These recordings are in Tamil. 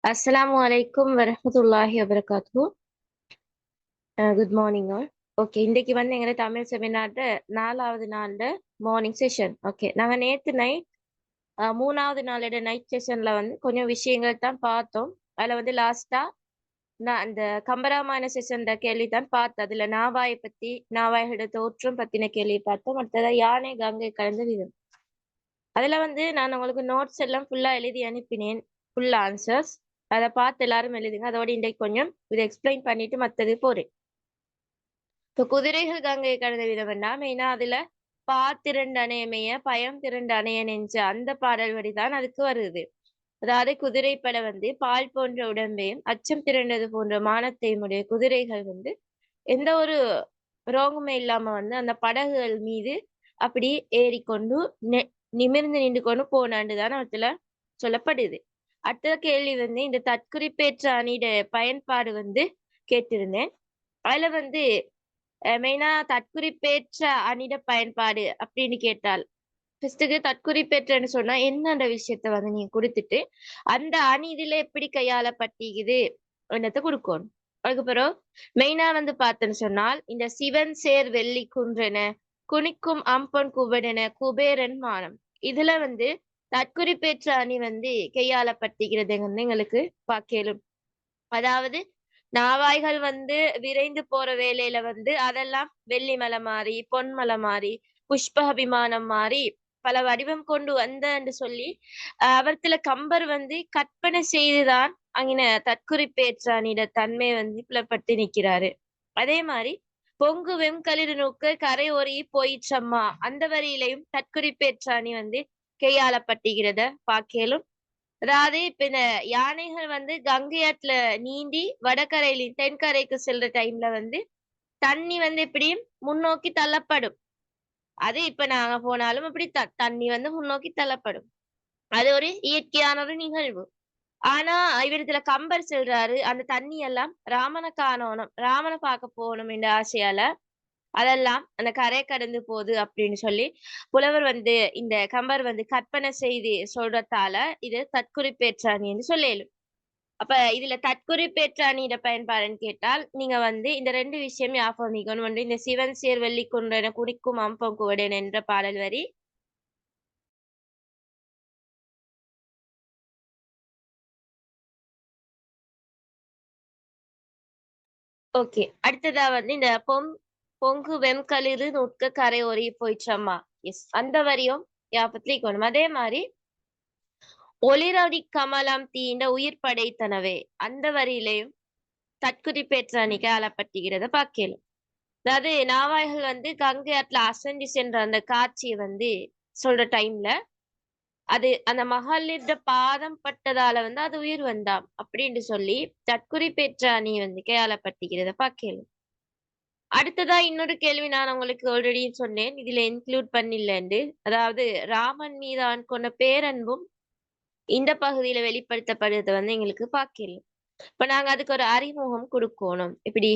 அஸ்ஸலாமு அலைக்கும் வரஹ்மத்துல்லாஹி வபரகாத்துஹு. Good morning all. ஓகே, இன்னைக்கு வந்து எங்க தமிழ் செமினார்ட 4வது நாள்ல மார்னிங் செஷன். ஓகே, நாங்க நேத்து நைட் 3வது நாளோட நைட் செஷன்ல வந்து கொஞ்சம் விஷயங்கள் தான் பார்த்தோம். அதுல வந்து லாஸ்டா நான் அந்த கம்பராமாயண செஷன்ல கேள்வி தான் பார்த்தோம். அதுல நாவாயை பத்தி, நாவாயோட தோற்றம் பத்தின கேள்வி பார்த்தோம். அடுத்ததா யானை கங்கை கலந்த விதம். அதுல வந்து நான் உங்களுக்கு நோட்ஸ் எல்லாம் ஃபுல்லா எழுதி அனுப்பினேன், ஃபுல் ஆன்சர்ஸ். அதை பார்த்து எல்லாரும் எழுதுங்க. அதோட இன்றைக்கு கொஞ்சம் இதை எக்ஸ்பிளைன் பண்ணிட்டு மத்தது போறேன். இப்போ குதிரைகள் கங்கை கடந்த விதம் வேண்டாம் மெயினா அதுல பாத்திரண்டு அணையமைய பயம் திரண்டு அணைய நெஞ்ச அந்த பாடல் வரிதான் அதுக்கு வருது. அதாவது குதிரைப்பட வந்து பால் போன்ற உடம்பையும் அச்சம் திரண்டது போன்ற மானத்தையும் உடைய குதிரைகள் வந்து எந்த ஒரு ரோகமே இல்லாம வந்து அந்த படகுகள் மீது அப்படி ஏறிக்கொண்டு நிமிர்ந்து நின்று கொண்டு போனாண்டுதான் அதுல சொல்லப்படுது. அடுத்த கேள்வி வந்து இந்த தற்குறிப்பேற்ற அணிட பயன்பாடு வந்து கேட்டிருந்தேன். அதுல வந்து மெயினா தற்குறிப்பேற்ற அணிட பயன்பாடு அப்படின்னு கேட்டால் ஃபர்ஸ்ட்டுக்கு தற்குறிப்பேற்றன்னு சொன்னா என்னன்ற விஷயத்த வந்து நீங்க கொடுத்துட்டு அந்த அணி இதுல எப்படி கையாளப்பட்டிக்குது என்னத்தை கொடுக்கணும். அதுக்கப்புறம் மெயினா வந்து பார்த்தேன்னு சொன்னால் இந்த சிவன் சேர் வெள்ளி குன்றென குனிக்கும் அம்பன் குபடென குபேரன் மானம் இதுல வந்து தற்குறிப்பேற்ற அணி வந்து கையாளப்பட்டிருக்கிறது வந்து எங்களுக்கு பார்க்கலும். அதாவது நாவாய்கள் வந்து விரைந்து போற வேலையில வந்து அதெல்லாம் வெள்ளி மலை மாறி பொன்மலை மாறி புஷ்ப விமானம் மாறி பல வடிவம் கொண்டு வந்தன்னு சொல்லி அவர்த்துல கம்பர் வந்து கற்பனை செய்துதான் அங்கின தற்குறிப்பேற்றானிட தன்மை வந்து புலப்பட்டு நிக்கிறாரு. அதே மாதிரி பொங்கு வெம்களிறு நோக்க கரை ஒரி போயிற்றம்மா அந்த வரியிலையும் தற்குறிப்பேற்றாணி வந்து கையாளப்பட்டுகிறத பார்க்கலும். அதாவது இப்ப இந்த யானைகள் வந்து கங்கை ஆற்றுல நீந்தி வடகரையில தென்கரைக்கு செல்ற டைம்ல வந்து தண்ணி வந்து எப்படியும் முன்னோக்கி தள்ளப்படும். அது இப்ப நாங்க போனாலும் அப்படி தண்ணி வந்து முன்னோக்கி தள்ளப்படும். அது ஒரு இயற்கையான ஒரு நிகழ்வு. ஆனா இவரத்துல கம்பர் செல்றாரு அந்த தண்ணி எல்லாம் ராமனை காணணும் ராமனை பார்க்க போகணும் என்ற ஆசையால அதெல்லாம் அந்த கரை கடந்து போகுது அப்படின்னு சொல்லி புலவர் வந்து இந்த கம்பர் வந்து கற்பனை செய்து சொல்றதால இது தற்குறிப்பேற்றாணி என்று சொல்லலும். அப்ப இதுல தற்குறிப்பேற்றாணியோட பயன்பாடுன்னு கேட்டால் நீங்க வந்து இந்த ரெண்டு விஷயம் ஞாபகம் வைக்கணும். வந்து இந்த சிவன் சேர் வெள்ளி குன்றென குனிக்கும் அம்பம் குவடேன் என்ற பாடல் வரி. ஓகே, அடுத்ததா வந்து இந்த பொங்கு வெம்களிறு நுட்க கரை ஒரி போயிற்றம்மா. எஸ், அந்த வரியும் ஞாபகத்துல வைக்கணும். அதே மாதிரி ஒளிரடி கமலம் தீண்ட உயிர் படைத்தனவே அந்த வரியிலையும் தற்குறிப்பேற்றாணிக்கு ஆளப்பட்டுகிறத பார்க்கலாம். அதாவது நாவாய்கள் வந்து கங்கை ஆற்றுல அசஞ்சி சென்ற அந்த காட்சியை வந்து சொல்ற டைம்ல அது அந்த மகளிர்ட பாதம் பட்டதால வந்து அது உயிர் வந்தாம் அப்படின்னு சொல்லி தற்குறிப்பேற்றாணி வந்து கையாளப்பட்டுகிறத பார்க்கலாம். அடுத்ததா இன்னொரு கேள்வி நான் உங்களுக்கு ஆல்ரெடி சொன்னேன், இதுல இன்க்ளூட் பண்ணில்லண்டு. அதாவது ராமன் மீதான் கொண்ட பேரன்பும் இந்த பகுதியில வெளிப்படுத்தப்படுறத வந்து எங்களுக்கு பார்க்கலாம். இப்ப நாங்க அதுக்கு ஒரு அறிமுகம் கொடுக்கணும். இப்படி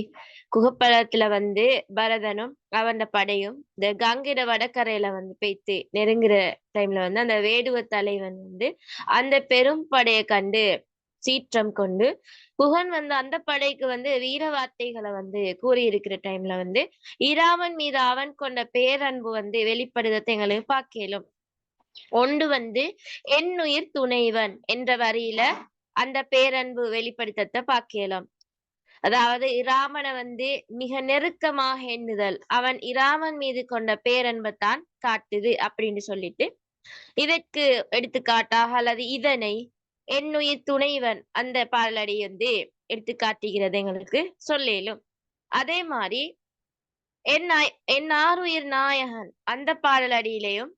குகப்பழத்துல வந்து பரதனும் அவன் படையும் இந்த கங்கைட வடகரையில வந்து பெய்த்து நெருங்குற டைம்ல வந்து அந்த வேடுவ தலைவன் வந்து அந்த பெரும் படையை கண்டு சீற்றம் கொண்டு குகன் வந்து அந்த படைக்கு வந்து வீர வார்த்தைகளை வந்து கூறி இருக்கிற டைம்ல வந்து இராமன் மீது அவன் கொண்ட பேரன்பு வந்து வெளிப்படுவதை எங்களுக்கு பார்க்கலும். ஒன்று வந்து என்னுயிர் துணைவன் என்ற வரியில அந்த பேரன்பு வெளிப்படுத்தத்தை பார்க்கலாம். அதாவது இராமனை வந்து மிக நெருக்கமாக எண்ணுதல் அவன் இராமன் மீது கொண்ட பேரன்பைத்தான் காட்டுது அப்படின்னு சொல்லிட்டு இதற்கு எடுத்துக்காட்டாக அல்லது இதனை என்னுயிர் துணைவன் அந்த பாடலடி வந்து எடுத்து காட்டுகிறது எங்களுக்கு சொல்லேலும். அதே மாதிரி என் ஆருயிர் நாயகன் அந்த பாடலடியிலையும்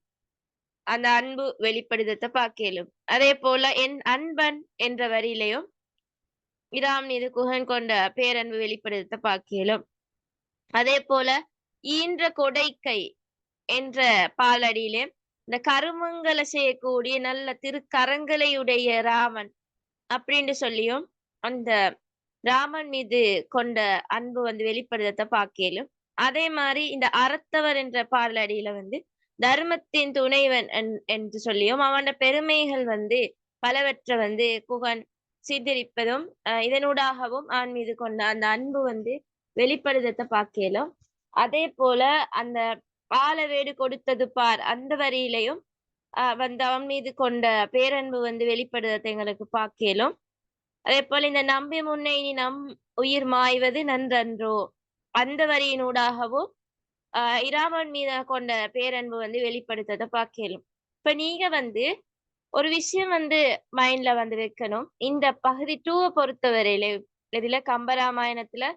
அந்த அன்பு வெளிப்படுத்தத்தை பார்க்கலும். அதே போல என் அன்பன் என்ற வரியிலையும் இராம் மீது குகன் கொண்ட பேரன்பு வெளிப்படுத்த பார்க்கலும். அதே போல ஈன்ற கொடைக்கை என்ற பாலடியிலே இந்த கருமங்களை செய்யக்கூடிய நல்ல திருக்கரங்களையுடைய ராமன் அப்படின்னு சொல்லியும் அந்த ராமன் மீது கொண்ட அன்பு வந்து வெளிப்படுத்த பார்க்கலும். அதே மாதிரி இந்த அறத்தவர் என்ற பாடலடியில வந்து தர்மத்தின் துணைவன் என்று சொல்லியும் அவனோட பெருமைகள் வந்து பலவற்றை வந்து குகன் சித்தரிப்பதும் இதனூடாகவும் ஆண் மீது கொண்ட அந்த அன்பு வந்து வெளிப்படுதத்தை பார்க்கலும். அதே போல அந்த ஆளவேடு கொடுத்தது பார் அந்த வரியிலையும் வந்து அவன் மீது கொண்ட பேரன்பு வந்து வெளிப்படுதத்தை எங்களுக்கு பார்க்கலும். அதே போல இந்த நம்பி முன்னை நீ நம் உயிர் மாய்வது நன்றன்றோ அந்த வரியினூடாகவும் இராமன் மீது கொண்ட பேரன்பு வந்து வெளிப்படுத்ததை பார்க்கலும். இப்ப நீங்க வந்து ஒரு விஷயம் வந்து மைண்ட்ல வந்து வைக்கணும். இந்த பகுதி 2 பொறுத்தவரையிலே இதுல கம்பராமாயணத்துல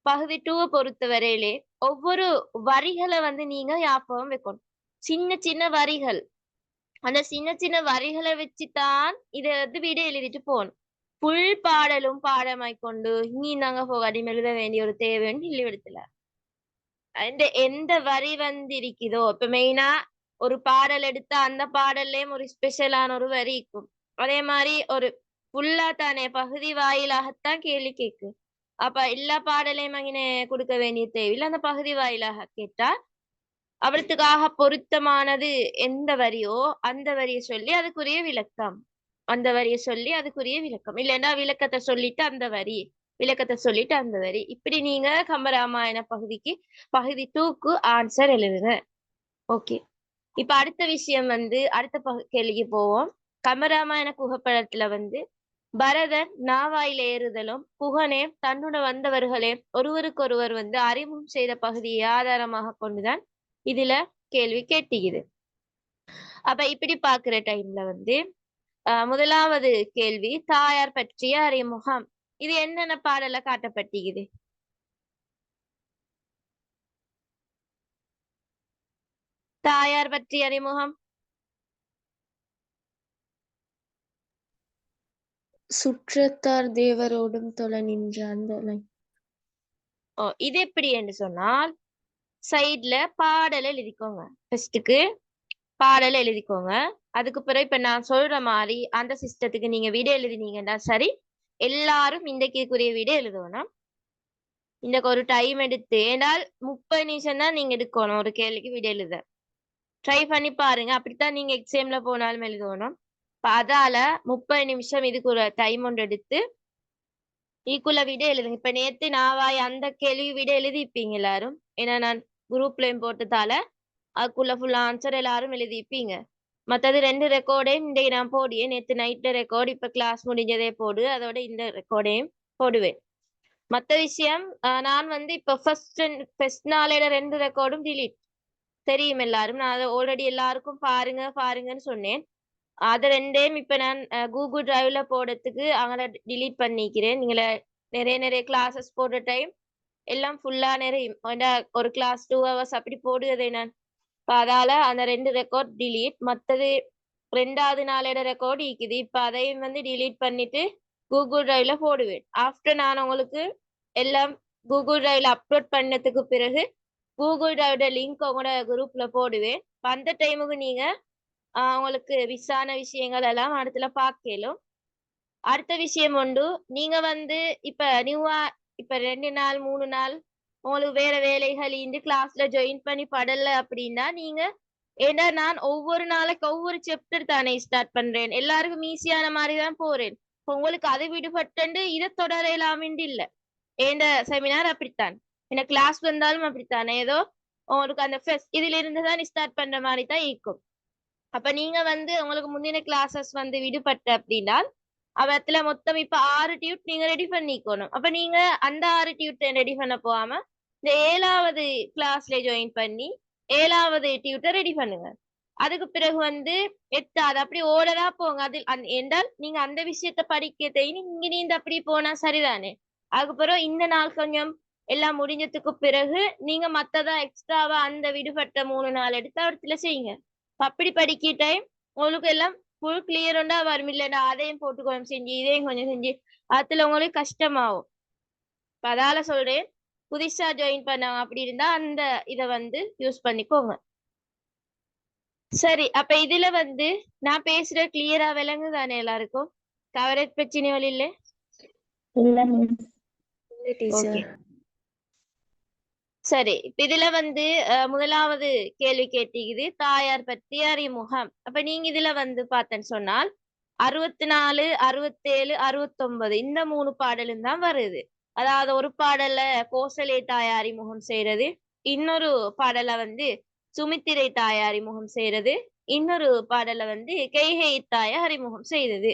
பகுதி 2 பொறுத்தவரையிலே ஒவ்வொரு வரிகளை வந்து நீங்க ஞாபகம் வைக்கணும். சின்ன சின்ன வரிகள். அந்த சின்ன சின்ன வரிகளை வச்சுதான் இத வந்து வீடு எழுதிட்டு போகணும். புல் பாடலும் பாடமாய் கொண்டு இனி நாங்க போகாடி எழுத வேண்டிய ஒரு தேவைன்னு இல்லை இடத்துல. அந்த எந்த வரி வந்து இருக்குதோ இப்ப மெயினா ஒரு பாடல் எடுத்தா அந்த பாடல்லையும் ஒரு ஸ்பெஷலான ஒரு வரி இருக்கும். அதே மாதிரி ஒரு ஃபுல்லா தானே பகுதி வாயிலாகத்தான் கேள்வி கேக்கு. அப்ப எல்லா பாடலையும் அங்கே கொடுக்க வேண்டிய தேவையில்லை. அந்த பகுதி வாயிலாக கேட்டா அவளுக்காக பொருத்தமானது எந்த வரியோ அந்த வரியை சொல்லி அதுக்குரிய விளக்கம். அந்த வரியை சொல்லி அதுக்குரிய விளக்கம். இல்லைன்னா விளக்கத்தை சொல்லிட்டு அந்த வரி விளக்கத்தை சொல்லிட்டு அந்த வரி. இப்படி நீங்க கம்பராமாயண பகுதிக்கு பகுதி 2க்கு ஆன்சர் எழுதுங்க. ஓகே, இப்ப அடுத்த விஷயம் வந்து அடுத்த கேள்விக்கு போவோம். கம்பராமாயண குகப்படத்துல வந்து பரதன் நாவாயில் ஏறுதலும் குகனே தன்னுட வந்தவர்களே ஒருவருக்கொருவர் வந்து அறிமுகம் செய்த பகுதியை ஆதாரமாக கொண்டுதான் இதுல கேள்வி கேட்டுக்குது. அப்ப இப்படி பாக்குற டைம்ல வந்து முதலாவது கேள்வி தாயார் பற்றிய அறிமுகம். இது என்னென்ன பாடல காட்டப்பட்டிக்குது? தாயார் பற்றிய அறிமுகம். சுற்றத்தார் தேவரோடும் தொழ நின்ற அந்த இது எப்படி என்று சொன்னால் சைட்ல பாடல் எழுதிக்கோங்க. ஃபர்ஸ்டுக்கு பாடல் எழுதிக்கோங்க. அதுக்கு பிறகு இப்ப நான் சொல்ற மாதிரி அந்த சிஸ்டத்துக்கு நீங்க வீடியோ எழுதினீங்கன்னா சரி. எல்லாரும் இன்றைக்குரிய வீடியோ எழுதணும். இன்றைக்கு ஒரு டைம் எடுத்து ஏனால் 30 நிமிஷம் தான் நீங்க எடுக்கணும் ஒரு கேள்விக்கு வீடியோ எழுத. ட்ரை பண்ணி பாருங்க. அப்படித்தான் நீங்க எக்ஸாம்ல போனாலும் எழுதணும். அதால 30 நிமிஷம் இதுக்கு ஒரு டைம் ஒன்று எடுத்து ஈக்குள்ள வீடியோ எழுதுங்க. இப்ப நேத்து நாவாய் அந்த கேள்வி வீடியோ எழுதிப்பீங்க எல்லாரும். ஏன்னா நான் குரூப்லயும் போட்டதால அதுக்குள்ள ஃபுல் ஆன்சர் எல்லாரும் எழுதிப்பீங்க. மற்றது 2 ரெக்கார்டையும் இன்றைக்கு நான் போடுவேன். நேற்று நைட்டு ரெக்கார்டு இப்ப கிளாஸ் முடிஞ்சதே போடு. அதோட இந்த ரெக்கார்டையும் போடுவேன். மற்ற விஷயம் நான் வந்து இப்ப ஃபர்ஸ்ட் நாளையில 2 ரெக்கார்டும் டிலீட் தெரியும் எல்லாரும். நான் அதை ஆல்ரெடி எல்லாருக்கும் பாருங்கன்னு சொன்னேன். அது 2யும் இப்ப நான் கூகுள் டிரைவ்ல போடுறதுக்கு அங்கே டிலீட் பண்ணிக்கிறேன். நீங்கள நிறைய கிளாஸஸ் போடுற டைம் எல்லாம் ஃபுல்லா நிறையும். ஒரு கிளாஸ் 2 hours அப்படி போடுவதே நான். அதால அந்த 2 ரெக்கார்ட் டிலீட். மற்றது 2வது நாளோட ரெக்கார்டு இருக்குது. இப்ப அதையும் வந்து டிலீட் பண்ணிட்டு கூகுள் டிரைவ்ல போடுவேன். ஆஃப்டர் நான் உங்களுக்கு எல்லாம் கூகுள் டிரைவ்ல அப்லோட் பண்ணதுக்கு பிறகு கூகுள் டிரைவோட லிங்க் உங்களோட குரூப்ல போடுவேன். அந்த டைமுக்கு நீங்க உங்களுக்கு விசான விஷயங்கள் எல்லாம் அடுத்துல பார்க்கலும். அடுத்த விஷயம் உண்டு. நீங்க வந்து இப்ப நியூவா இப்ப 2 நாள் 3 நாள் உங்களுக்கு வேற வேலைகள் இந்த கிளாஸ்ல ஜாயின் பண்ணி படல அப்படின்னா நீங்க ஏன்னா நான் ஒவ்வொரு நாளைக்கு ஒவ்வொரு சாப்டர் தானே ஸ்டார்ட் பண்றேன். எல்லாருக்கும் ஈஸியான மாதிரி தான் போறேன். உங்களுக்கு அது விடுபட்டு இதை தொடரலாமின்றி இல்ல. ஏண்ட செமினார் அப்படித்தான். என்ன கிளாஸ் வந்தாலும் அப்படித்தானே ஏதோ உங்களுக்கு அந்த இதுல இருந்து தான் ஸ்டார்ட் பண்ற மாதிரி தான் இருக்கும். அப்ப நீங்க வந்து உங்களுக்கு முந்தின கிளாஸஸ் வந்து விடுபட்ட அப்படின்னா அவத்துல மொத்தம் இப்ப 6 டியூட் நீங்க ரெடி பண்ணிக்கணும். அப்ப நீங்க அந்த 6 டியூட் ரெடி பண்ண போகாம இந்த 7வது கிளாஸ்ல ஜாயின் பண்ணி 7வது டியூட்டை ரெடி பண்ணுங்க. அதுக்கு பிறகு வந்து 8வது அப்படி ஓடரா போங்க. அதில் என்றால் நீங்க அந்த விஷயத்த படிக்க இங்க நீங்க அப்படி போனா சரிதானே. அதுக்கப்புறம் இந்த நாள் கொஞ்சம் எல்லாம் முடிஞ்சதுக்கு பிறகு நீங்க மத்ததா எக்ஸ்ட்ராவா அந்த விடுபட்ட 3 நாள் எடுத்து அவத்துல செய்யுங்க. அப்படி படிக்க டைம் உங்களுக்கு எல்லாம் ஃபுல் கிளியர்ண்டா வரும். இல்லைன்னா அதையும் போட்டு கொஞ்சம் செஞ்சு இதையும் கொஞ்சம் செஞ்சு அதுல உங்களுக்கு கஷ்டமாகும். அதால சொல்றேன் புதுசா ஜாயின் பண்ணாங்க அப்படி இருந்தா அந்த இதை வந்து யூஸ் பண்ணிக்கோங்க. சரி, அப்ப இதுல வந்து நான் பேசுற கிளியரா விளங்குதானே எல்லாருக்கும்? கவரேஜ் பிரச்சனைகள் இல்ல? ஓகே, சரி. இப்ப இதுல வந்து முதலாவது கேள்வி கேட்டீங்க தாயார் பற்றி அறிமுகம். அப்ப நீங்க இதுல வந்து பார்த்தேன்னு சொன்னால் 64, 67, 69 இந்த 3 பாடலும் தான் வருது. அதாவது ஒரு பாடல்ல கோசலை தாய் அறிமுகம் செய்யறது, இன்னொரு பாடல வந்து சுமித்திரை தாய் அறிமுகம் செய்யறது, இன்னொரு பாடல வந்து கைகை தாய அறிமுகம் செய்தது.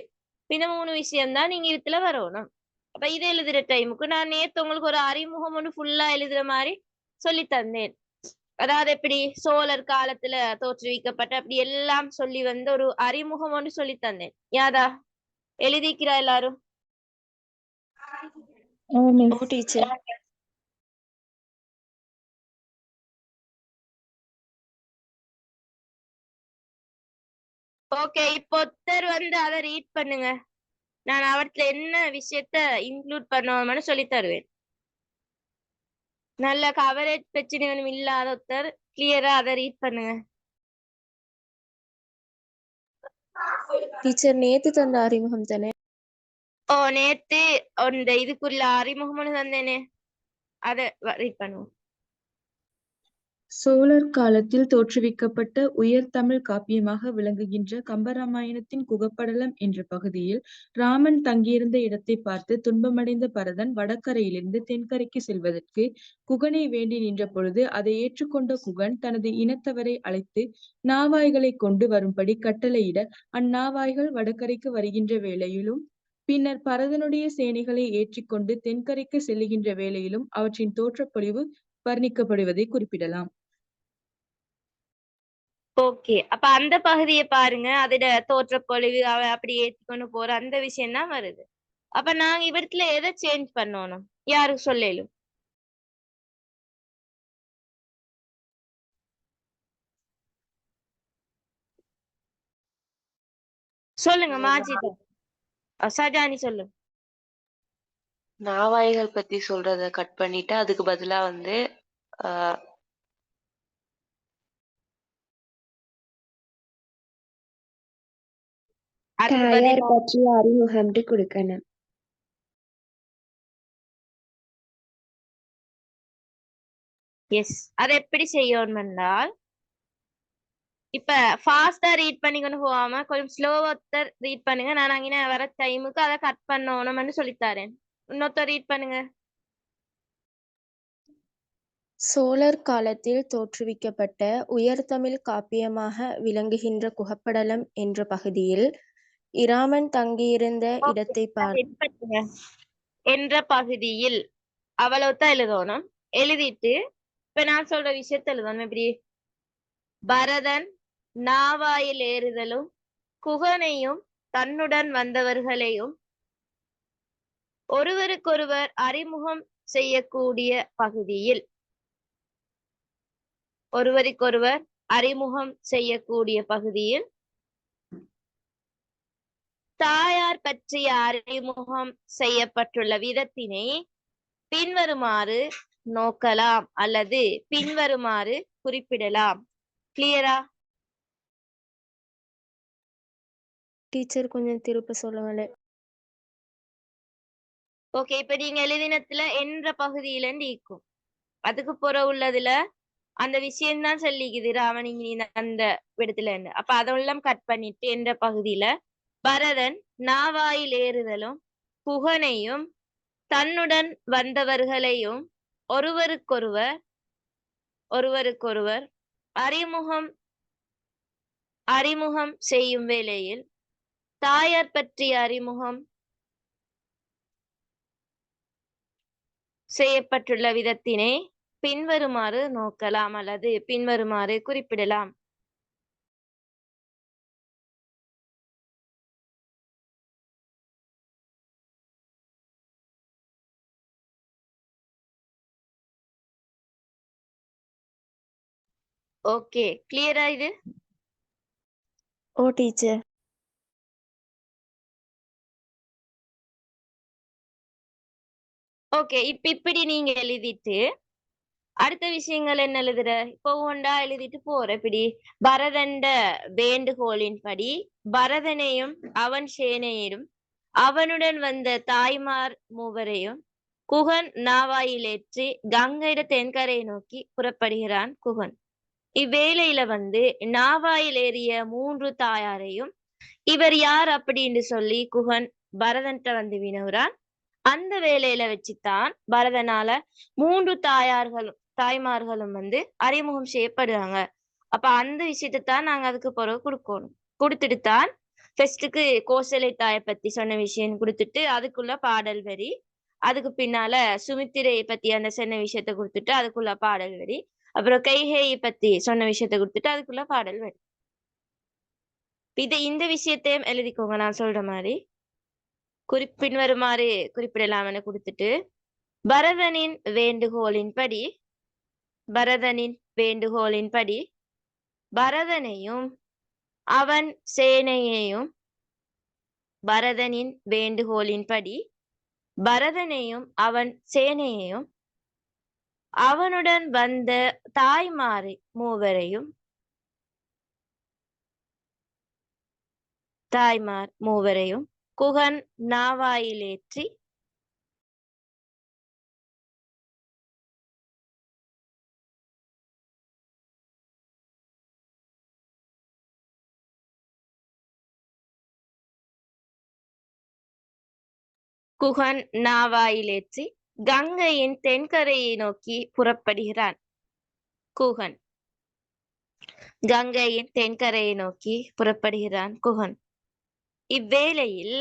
இந்த 3 விஷயம்தான் நீங்க இதுல வரணும். அப்ப இதை எழுதுற டைமுக்கு நான் நேத்து உங்களுக்கு ஒரு அறிமுகம் ஒன்று ஃபுல்லா எழுதுற மாதிரி சொல்லி தந்தேன். அதாவது எப்படி சோழர் காலத்துல தோற்றுவிக்கப்பட்ட அப்படி எல்லாம் சொல்லி வந்து ஒரு அறிமுகம் ஒன்று சொல்லி தந்தேன். யாதா எழுதிக்கிறா எல்லாரும்? ஓ டீச்சர். ஓகே, இப்போ ஒருத்தர் வந்து அதை ரீட் பண்ணுங்க. நான் அவற்றுல என்ன விஷயத்த இன்க்ளூட் பண்ணுவோம்னு சொல்லி தருவேன். நல்ல கவரேஜ் பிரச்சனைகளும் இல்லாத ஒருத்தர் கிளியரா அதை ரீட் பண்ணுங்க. டீச்சர் நேத்து தந்த அறிமுகம் தானே? ஓ, நேத்து அந்த இதுக்குள்ள அறிமுகம்னு தந்தேனே, அதை ரீட் பண்ணுவோம். சோழர் காலத்தில் தோற்றுவிக்கப்பட்ட உயர்தமிழ் காப்பியமாக விளங்குகின்ற கம்பராமாயணத்தின் குகப்படலம் என்ற பகுதியில் ராமன் தங்கியிருந்த இடத்தை பார்த்து துன்பமடைந்த பரதன் வடகரையிலிருந்து தென்கரைக்கு செல்வதற்கு குகனை வேண்டி நின்ற பொழுது அதை ஏற்றுக்கொண்ட குகன் தனது இனத்தவரை அழைத்து நாவாய்களை கொண்டு வரும்படி கட்டளையிட அந்நாவாய்கள் வடகரைக்கு வருகின்ற வேளையிலும் பின்னர் பரதனுடைய சேனைகளை ஏற்றிக்கொண்டு தென்கரைக்கு செல்லுகின்ற வேளையிலும் அவற்றின் தோற்றப்பொழிவு வர்ணிக்கப்படுவதை குறிப்பிடலாம். ஓகே, அப்ப அந்த பகுதியை பாருங்க. அதோட தோற்றப்பொழிவு அப்படி ஏற்றிக்கொண்டு போற அந்த விஷயம் தான் வருது. அப்ப நாங்க இவத்துல எதை சேஞ்ச் பண்ணணும்? யாருக்கு சொல்லலும்? சொல்லுங்க. மாஜிதா, சஜானி சொல்லுங்க. நாவாய்கள் பத்தி சொல்றத கட் பண்ணிட்டு அதுக்கு பதிலா வந்து தாயார் பற்றிய அறிமுகம் கொடுக்கணும். எஸ், அதை எப்படி செய்யணும் என்றால், இப்ப ஃபாஸ்டா ரீட் பண்ணிக்கொண்டு போகாம கொஞ்சம் ஸ்லோவா ரீட் பண்ணுங்க. நான் அங்கே வர டைமுக்கு அதை கட் பண்ணணும்னு சொல்லித்தாரேன். இன்னொருத்தர் ரீட் பண்ணுங்க. சோழர் காலத்தில் தோற்றுவிக்கப்பட்ட உயர்தமிழ் காப்பியமாக விளங்குகின்ற குகப்படலம் என்ற பகுதியில் இராமன் தங்கியிருந்த இடத்தை என்ற பகுதியில் அவ்வளவுதான் எழுதணும். எழுதிட்டு இப்ப நான் சொல்ற விஷயத்த எழுதணும். எப்படி? பரதன் நாவாயில் ஏறுதலும் குகனையும் தன்னுடன் வந்தவர்களையும் ஒருவருக்கொருவர் அறிமுகம் செய்யக்கூடிய பகுதியில், ஒருவருக்கொருவர் அறிமுகம் செய்யக்கூடிய பகுதியில் தாயார் பற்றிய அறிமுகம் செய்யப்பட்டுள்ள விதத்தினை பின்வருமாறு நோக்கலாம் அல்லது பின்வருமாறு குறிப்பிடலாம். கிளியரா? டீச்சர் கொஞ்சம் திருப்ப சொல்லுங்களேன். ஓகே, இப்ப நீங்க எழுதினத்துல என்ற பகுதியில நீக்கும், அதுக்கு புற உள்ளதுல அந்த விஷயம்தான் சொல்லிக்குது ராமன் அந்த இடத்துல இருந்து. அப்ப அதெல்லாம் கட் பண்ணிட்டு என்ற பகுதியில பரதன் நாவாயில் ஏறுதலும் குகனையும் தன்னுடன் வந்தவர்களையும் ஒருவருக்கொருவர் அறிமுகம் செய்யும் வேளையில் தாயார் பற்றிய அறிமுகம் செய்யப்பட்டுள்ள விதத்தினை பின்வருமாறு நோக்கலாம் அல்லது பின்வருமாறு குறிப்பிடலாம். ஓகே, கிளியரா இது? ஓ டீச்சர். ஓகே, இப்படி நீங்க எழுதிட்டு அடுத்த விஷயங்கள் என்ன எழுதுற? இப்போ ஒண்டா எழுதிட்டு போற. இப்படி பரதண்ட வேண்டுகோளின்படி பரதனையும் அவன் சேனையரும் அவனுடன் வந்த தாய்மார் மூவரையும் குகன் நாவாயிலேற்றி கங்கையிட தென்கரையை நோக்கி புறப்படுகிறான் குகன். இவ்வேளையில வந்து நாவாயில் ஏறிய 3 தாயாரையும் இவர் யார் அப்படின்னு சொல்லி குகன் பரதன்ட்ட வந்து வினவுறான். அந்த வேலையில வச்சுதான் பரதனால 3 தாய்மார்களும் வந்து அறிமுகம் செய்யப்படுறாங்க. அப்ப அந்த விஷயத்தை தான் நாங்க அதுக்கு பிறகு கொடுக்கணும். கொடுத்துட்டு தான் ஃபர்ஸ்ட்டுக்கு கோசலை தாயை பத்தி சொன்ன விஷயம் கொடுத்துட்டு அதுக்குள்ள பாடல் வரி, அதுக்கு பின்னால சுமித்திரையை பத்தி அந்த சொன்ன விஷயத்த கொடுத்துட்டு அதுக்குள்ள பாடல் வரி, அப்புறம் கைகேயை பத்தி சொன்ன விஷயத்த கொடுத்துட்டு அதுக்குள்ள பாடல் வரி. இந்த விஷயத்தையும் எழுதிக்கோங்க நான் சொல்ற மாதிரி. பின்வருமாறு குறிப்பிடலாம்னு கொடுத்துட்டு பரதனின் வேண்டுகோளின்படி பரதனையும் அவன் சேனையையும் அவனுடன் வந்த தாய்மார் மூவரையும் குகன் நாவாயிலேற்றி கங்கையின் தென்கரையை நோக்கி புறப்படுகிறான். குகன் இவ்வேளையில்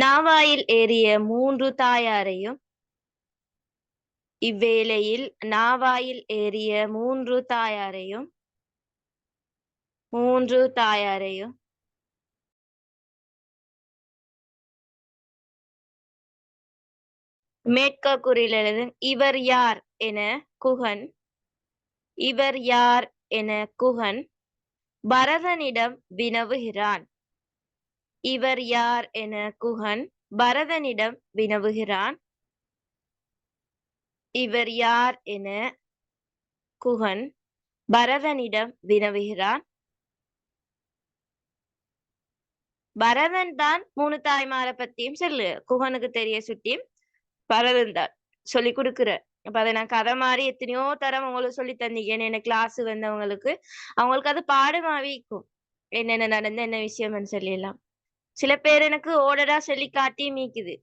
நாவாயில் ஏறிய 3 தாயாரையும் மேற்கூறில் எழுதும் இவர் யார் என குகன் பரதனிடம் வினவுகிறான். பரதன் தான் 3 தாய்மாரை பத்தியும் சொல்லு குகனுக்கு தெரிய சுட்டியும் பரதன் தான் சொல்லி கொடுக்குற. அப்ப அதை நான் கதை மாதிரி எத்தனையோ தரம் உங்களுக்கு சொல்லி தந்தீங்கன்னு எனக்கு கிளாஸ் வந்தவங்களுக்கு அவங்களுக்கு அது பாடமாவே இருக்கும். என்னென்ன நடந்த என்ன விஷயம்னு சொல்லிடலாம். சில பேர் எனக்கு ஓடரா சொல்லி காட்டி மீக்குது.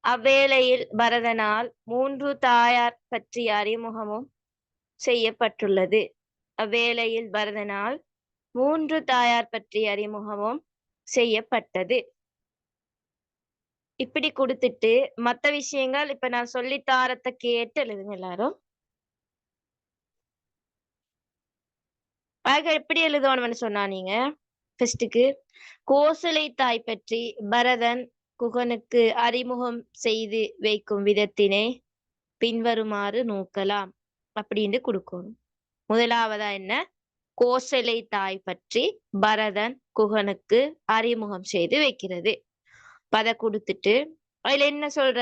அவ்வேளையில் பரதனால் 3 தாயார் பற்றிய அறிமுகமும் செய்யப்பட்டுள்ளது. இப்படி கொடுத்துட்டு மத்த விஷயங்கள் இப்ப நான் சொல்லி தாரத்தை கேட்டு எழுதுங்க எல்லாரும். எப்படி எழுதணும்னு சொன்னா நீங்க ஃபர்ஸ்ட்டுக்கு கோசலை தாய் பற்றி பரதன் குகனுக்கு அறிமுகம் செய்து வைக்கும் விதத்தினை பின்வருமாறு நோக்கலாம் அப்படின்னு கொடுக்கணும். முதலாவதா என்ன, கோசலை தாய் பற்றி பரதன் குகனுக்கு அறிமுகம் செய்து வைக்கிறது. பத கொடுத்துட்டு அதுல என்ன சொல்ற,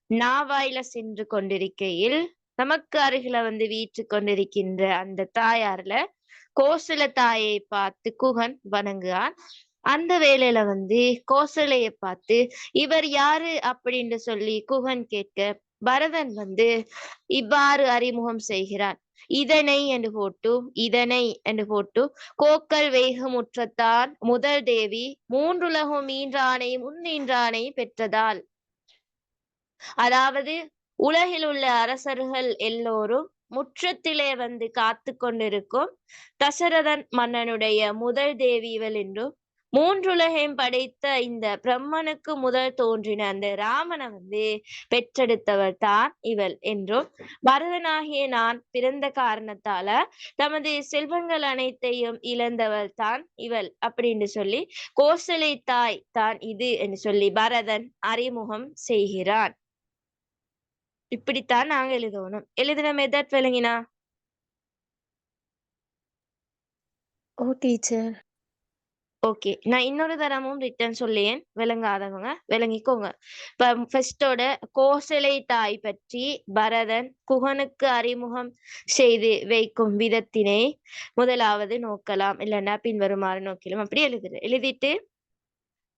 நாவாயில சென்று கொண்டிருக்கையில் நமக்கு அருகில வந்து வீற்று கொண்டிருக்கின்ற அந்த தாயார்ல கோசல தாயை பார்த்து குகன் வணங்குவான். அந்த வேளையில வந்து கோசலைய பார்த்து இவர் யாரு அப்படின்னு சொல்லி குகன் கேட்க பரதன் வந்து இவ்வாறு அறிமுகம் செய்கிறான். இதனை என்று போட்டு கோக்கல் வேகமுற்றத்தான் முதல் தேவி 3 உலகும் ஈன்றானை முன்னின்றானை பெற்றதால். அதாவது உலகில் உள்ள அரசர்கள் எல்லோரும் முற்றத்திலே வந்து காத்து கொண்டிருக்கும் தசரதன் மன்னனுடைய முதல் தேவி இவள் என்றும் 3 உலகையும் படைத்த இந்த பிரம்மனுக்கு முதல் தோன்றின அந்த ராமனை வந்து பெற்றெடுத்தவள் தான் இவள் என்றும், பரதனாகிய நான் பிறந்த காரணத்தால தமது செல்வங்கள் அனைத்தையும் இழந்தவள் தான் இவள் அப்படின்னு சொல்லி கோசலை தாய் தான் இது என்று சொல்லி பரதன் அறிமுகம் செய்கிறான். இப்படித்தான் நாங்க எழுதணும். எழுதின மெத்தட் விளங்கினா? ஓ டீச்சர். ஓகே, நான் இன்னொரு தரமும் ரிட்டர்ன் சொல்லேன், விளங்காதவங்க விளங்கிக்கோங்க. இப்ப ஃபர்ஸ்டோட கோசலை தாய் பற்றி பரதன் குகனுக்கு அறிமுகம் செய்து வைக்கும் விதத்தினை முதலாவது நோக்கலாம், இல்லைன்னா பின்வருமாறு நோக்கலாம். அப்படி எழுதிட்டு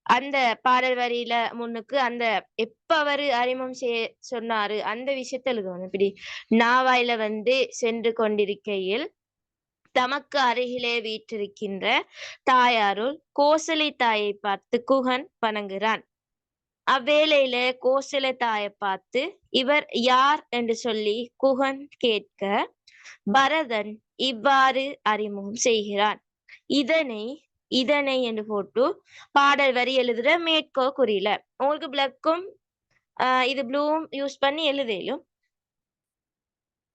அந்த பாடல் வரியில முன்னுக்கு அந்த எப்ப அவரு அறிமுகம் சொன்னாரு அந்த விஷயத்த எழுதணும். இப்படி நாவாயில வந்து சென்று கொண்டிருக்கையில் தமக்கு அருகிலே வீற்றிருக்கின்ற தாயாருள் கோசலை தாயை பார்த்து குகன் வணங்குகிறான். அவ்வேளையில கோசலை தாயை பார்த்து இவர் யார் என்று சொல்லி குகன் கேட்க பரதன் இவ்வாறு அறிமுகம் செய்கிறான். இதனை என்று போட்டு பாடல் வரி எழுதுற மேற்கோ குறியில உங்களுக்கு பிளக்கும் இது ப்ளூவும் யூஸ் பண்ணி எழுதலும்.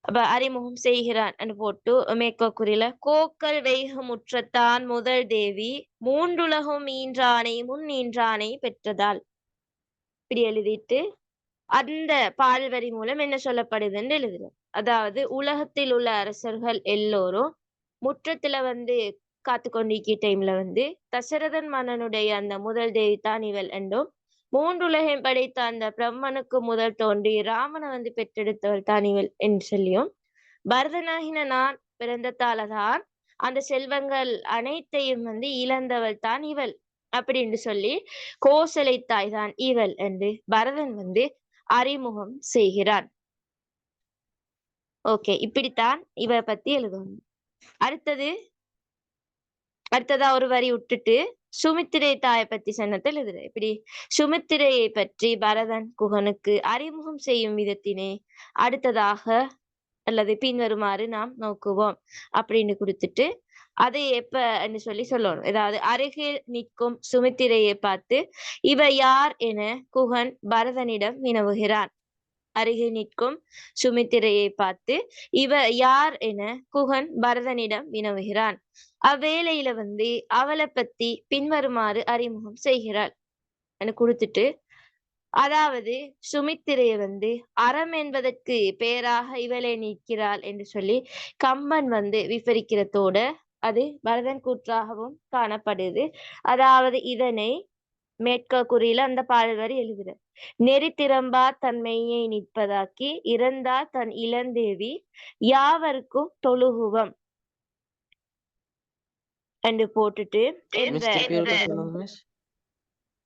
அப்ப அறிமுகம் செய்கிறான் என்று போட்டு மேற்கோ குறியில கோக்கல் வைகமுற்றத்தான் முதல் தேவி மூன்றுலகும் ஈன்றானை முன் ஈன்றானை பெற்றதால் இப்படி எழுதிட்டு அந்த பாடல் வரி மூலம் என்ன சொல்லப்படுதுன்னு எழுதுறோம். அதாவது உலகத்தில் உள்ள அரசர்கள் எல்லோரும் முற்றத்துல வந்து காத்து கொண்டிருக்கிற டைம்ல வந்து தசரதன் மன்னனுடைய அந்த முதல் தேவி தான் இவள் என்றும் மூன்றுலகம் படைத்த அந்த பிரம்மனுக்கு முதல் தோன்றி ராமனை வந்து பெற்றெடுத்தவள் தான் இவள் என்று சொல்லியும் பரதனாகின நான் பிறந்ததாலதான் அந்த செல்வங்கள் அனைத்தையும் வந்து இழந்தவள் தான் இவள் அப்படின்னு சொல்லி கோசலை தாய் தான் இவள் என்று பரதன் வந்து அறிமுகம் செய்கிறான். ஓகே, இப்படித்தான் இவ பத்தி எழுதணும். அடுத்ததா ஒரு வரி விட்டுட்டு சுமித்திரை தாயை பத்தி சொன்னதை எழுதுற. இப்படி சுமித்திரையை பற்றி பரதன் குகனுக்கு அறிமுகம் செய்யும் விதத்தினை அடுத்ததாக அல்லது பின்வருமாறு நாம் நோக்குவோம் அப்படின்னு கொடுத்துட்டு அதை எப்பன்னு சொல்லணும். ஏதாவது அருகில் நிற்கும் சுமித்திரையை பார்த்து இவ யார் என குகன் பரதனிடம் வினவுகிறான். அருகில் நிற்கும் சுமித்திரையை பார்த்து இவ யார் என குகன் பரதனிடம் வினவுகிறான். அவ்வேளையில வந்து அவளை பத்தி பின்வருமாறு அறிமுகம் செய்கிறாள் கொடுத்துட்டு அதாவது சுமித்திரைய வந்து அறம் என்பதற்கு பேராக இவளே நிற்கிறாள் என்று சொல்லி கம்பன் வந்து விவரிக்கிறதோட அது பரதன் கூற்றாகவும் காணப்படுது. அதாவது இதனை மேற்க குறியில அந்த பாடல் வரி எழுதுற. நெறி திறம்பா தன் மெய்யை நிற்பதாக்கி இறந்தா தன் இளந்தேவி யாவருக்கும் தொழுகுவம் என்று போட்டுட்டு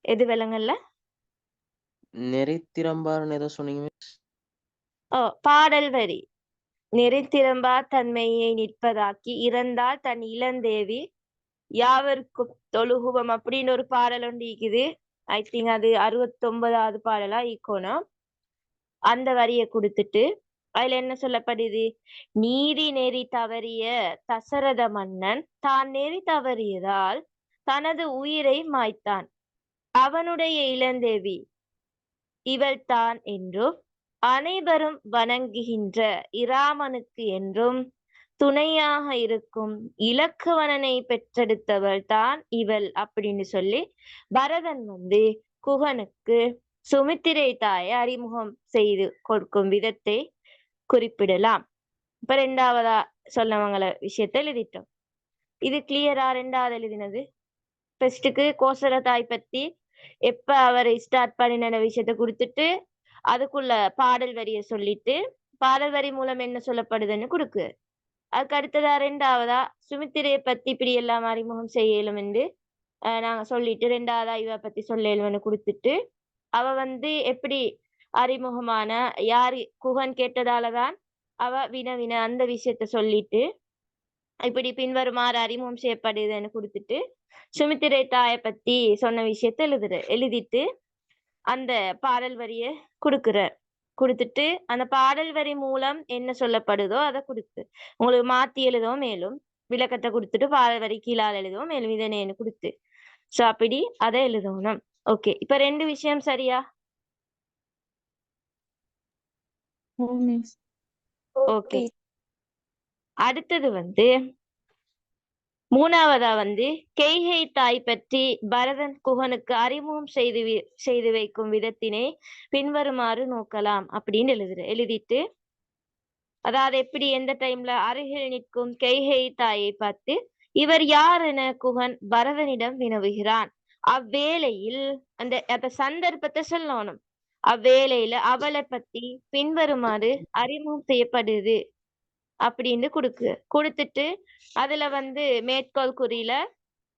எது விலங்கல்ல நெறித்திறம்பார்னு ஏதோ சொன்னீங்க. பாடல் வரி நெறித்திறம்பா தன்மையை நிற்பதாக்கி இறந்தால் தன் இளந்தேவி யாவருக்கும் தொழுகுவம் அப்படின்னு ஒரு பாடல் ஒன்று இருக்குது. ஐ திங்க் அது 69வது பாடலா ஈக்கோணும். அந்த வரியை கொடுத்துட்டு அதுல என்ன சொல்லப்படுது? நீதி நெறி தவறிய தசரத மன்னன் தான் நெறி தவறியதால் தனது உயிரை மாய்த்தான். அவனுடைய இளந்தேவி இவள் தான் என்றும் அனைவரும் வணங்குகின்ற இராமனுக்கு என்றும் துணையாக இருக்கும் இலக்குவனனை பெற்றெடுத்தவள் தான் இவள் அப்படின்னு சொல்லி பரதன் வந்து குகனுக்கு சுமித்திரை தாயை அறிமுகம் செய்து கொடுக்கும் விதத்தை குறிப்பிடலாம். இப்ப ரெண்டாவதா சொன்னவங்கள விஷயத்த எழுதிட்டோம். இது கிளியரா? ரெண்டாவது எழுதினது ஃபர்ஸ்டுக்கு கோசல தாய் பத்தி எப்ப அவரை ஸ்டார்ட் பண்ணின விஷயத்த கொடுத்துட்டு அதுக்குள்ள பாடல் வரிய சொல்லிட்டு பாடல் வரி மூலம் என்ன சொல்லப்படுதுன்னு கொடுக்கு. அதுக்கு அடுத்ததா ரெண்டாவதா சுமித்திரையை பத்தி இப்படி எல்லாம் அறிமுகம் செய்யலும் என்று நாங்க சொல்லிட்டு ரெண்டாவதா இவ பத்தி சொல்லலும்னு கொடுத்துட்டு அவ வந்து எப்படி அறிமுகமான யாரு குகன் கேட்டதாலதான் அவ வின அந்த விஷயத்த சொல்லிட்டு இப்படி பின்வருமாறு அறிமுகம் செய்யப்படுதுன்னு கொடுத்துட்டு சுமித்திரை தாயை பத்தி சொன்ன விஷயத்த எழுதிட்டு அந்த பாடல் வரிய கொடுத்துட்டு அந்த பாடல் வரி மூலம் என்ன சொல்லப்படுதோ அதை கொடுத்து உங்களுக்கு மாத்தி எழுதவும் மேலும் விளக்கத்தை கொடுத்துட்டு பாடல் வரி கீழால் எழுதவும் மேலும் இதனேன்னு கொடுத்து சோ அப்படி அதை எழுதணும். ஓகே, இப்ப ரெண்டு விஷயம் சரியா? ஓகே, அடுத்தது வந்து மூணாவதா வந்து கைகை தாய் பற்றி பரதன் குகனுக்கு அறிமுகம் செய்து வைக்கும் விதத்தினை பின்வருமாறு நோக்கலாம் அப்படின்னு எழுதிட்டு அதாவது எப்படி எந்த டைம்ல அருகில் நிற்கும் கைகை தாயை பார்த்து இவர் யார் என குகன் பரதனிடம் வினவுகிறான். அவ்வேளையில் அந்த சந்தர்ப்பத்தை சொல்லணும். அவ்வேளையில அவளை பத்தி பின்வருமாறு அறிமுகம் செய்யப்படுது அப்படின்னு கொடுத்துட்டு அதுல வந்து மேற்கோள் குறியில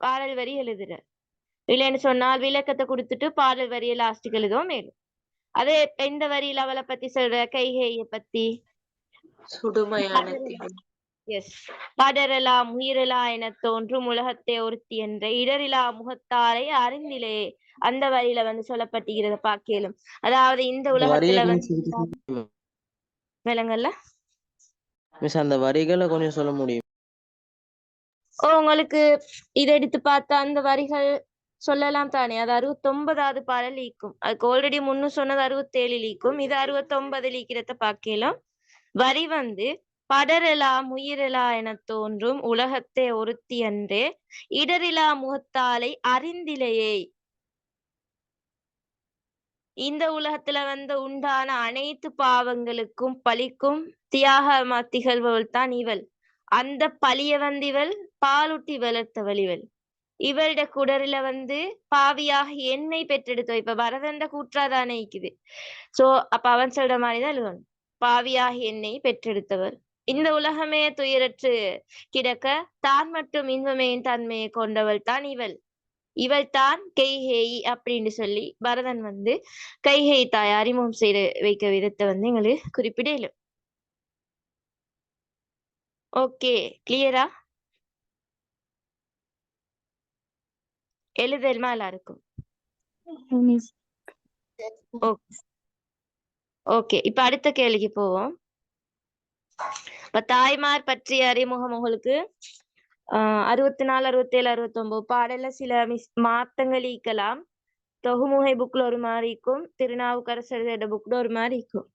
பாடல் வரி எழுதுற. இல்லைன்னு சொன்னால் விளக்கத்தை கொடுத்துட்டு பாடல் வரியை லாஸ்ட்டுக்கு எழுதுவோம் மேலும். அதே எந்த வரியில அவளை பத்தி சொல்ற? கைகேய பத்தி. சுடுமையான தீவில் எஸ். படரெலாம் உயிரெலா என தோன்றும் உலகத்தை ஒருத்தி என்ற இடரிலா முகத்தாரை அறிந்திலே, அந்த வரியில வந்து சொல்லப்பட்டிருக்கிறத பாக்கலும். அதாவது இந்த உலகத்துல வந்து விலங்கல்ல அந்த வரிகளை கொஞ்சம் சொல்ல முடியும்? உங்களுக்கு இதை எடுத்து பார்த்தா அந்த வரிகள் சொல்லலாம் தானே. அது 69வது பாடல் லீக்கும். அதுக்கு ஆல்ரெடி முன்னு சொன்னது 67 லீக்கும். இது 69 லீக்கிறத பார்க்கலாம். வரி வந்து படரெலா உயிரெலா என தோன்றும் உலகத்தை ஒருத்தி அன்றே இடரிலா முகத்தாலை அறிந்திலையே. இந்த உலகத்துல வந்து உண்டான அனைத்து பாவங்களுக்கும் பழிக்கும் தியாக திகழ்வள் தான் இவள். அந்த பழிய வந்து இவள் பாலுட்டி வளர்த்தவள் இவள். இவளுட குடரில வந்து பாவியாக என்னை பெற்றெடுத்தவள். இப்ப பரதண்ட கூற்றாதானே இருக்குது. சோ அப்ப அவன் சொல்ற மாதிரிதான் எழுதணும். பாவியாக என்னை பெற்றெடுத்தவர். இந்த உலகமே துயரற்று கிடக்க தான் மட்டும் இன்பமையின் தன்மையை கொண்டவள் தான் இவள். இவள் தான் கைகேயி அப்படின்னு சொல்லி பரதன் வந்து கைகேயி தாய் அறிமுகம் செய்து வைக்க விதத்தை வந்து எங்களுக்கு குறிப்பிடல. ஓகே, கிளியரா? எழுதலுமா எல்லாருக்கும்? ஓகே, இப்ப அடுத்த கேள்விக்கு போவோம். இப்ப தாய்மார் பற்றிய அறிமுகம் உங்களுக்கு 64, 67, 69 பாடல சில மாற்றங்கள் ஈக்கலாம். தொகுமுகை புக்ல ஒரு மாதிரி இருக்கும், திருநாவுக்கரசர் புக்ல ஒரு மாதிரி இருக்கும்.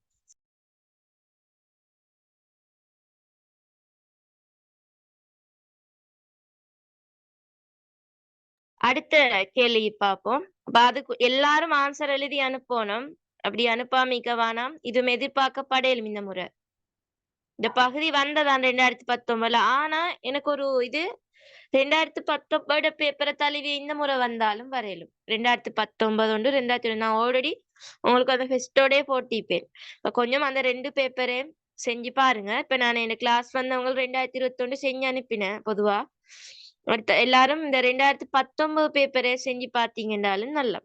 அடுத்த கேள்வி பார்ப்போம். அதுக்கு எல்லாரும் ஆன்சர் எழுதி அனுப்பணும். அப்படி அனுப்பாமிக்க வேணாம். இதுவும் எதிர்பார்க்கப்படையும் இந்த முறை. இந்த பகுதி வந்ததான் 2019. ஆனா எனக்கு ஒரு இது 2019 பேப்பரை தழுவி இந்த முறை வந்தாலும் வரையலும். 2019 உண்டு, 2020 நான் ஆல்ரெடி உங்களுக்கு அந்த ஃபெஸ்டோடே போட்டிப்பேன். இப்ப கொஞ்சம் அந்த 2 பேப்பரே செஞ்சு பாருங்க. இப்ப நான் எனக்கு கிளாஸ் வந்தவங்க 2021 செஞ்சு அனுப்பினேன். பொதுவா அடுத்த எல்லாரும் இந்த 2019 பேப்பரே செஞ்சு பாத்தீங்கன்னாலும் நல்லா.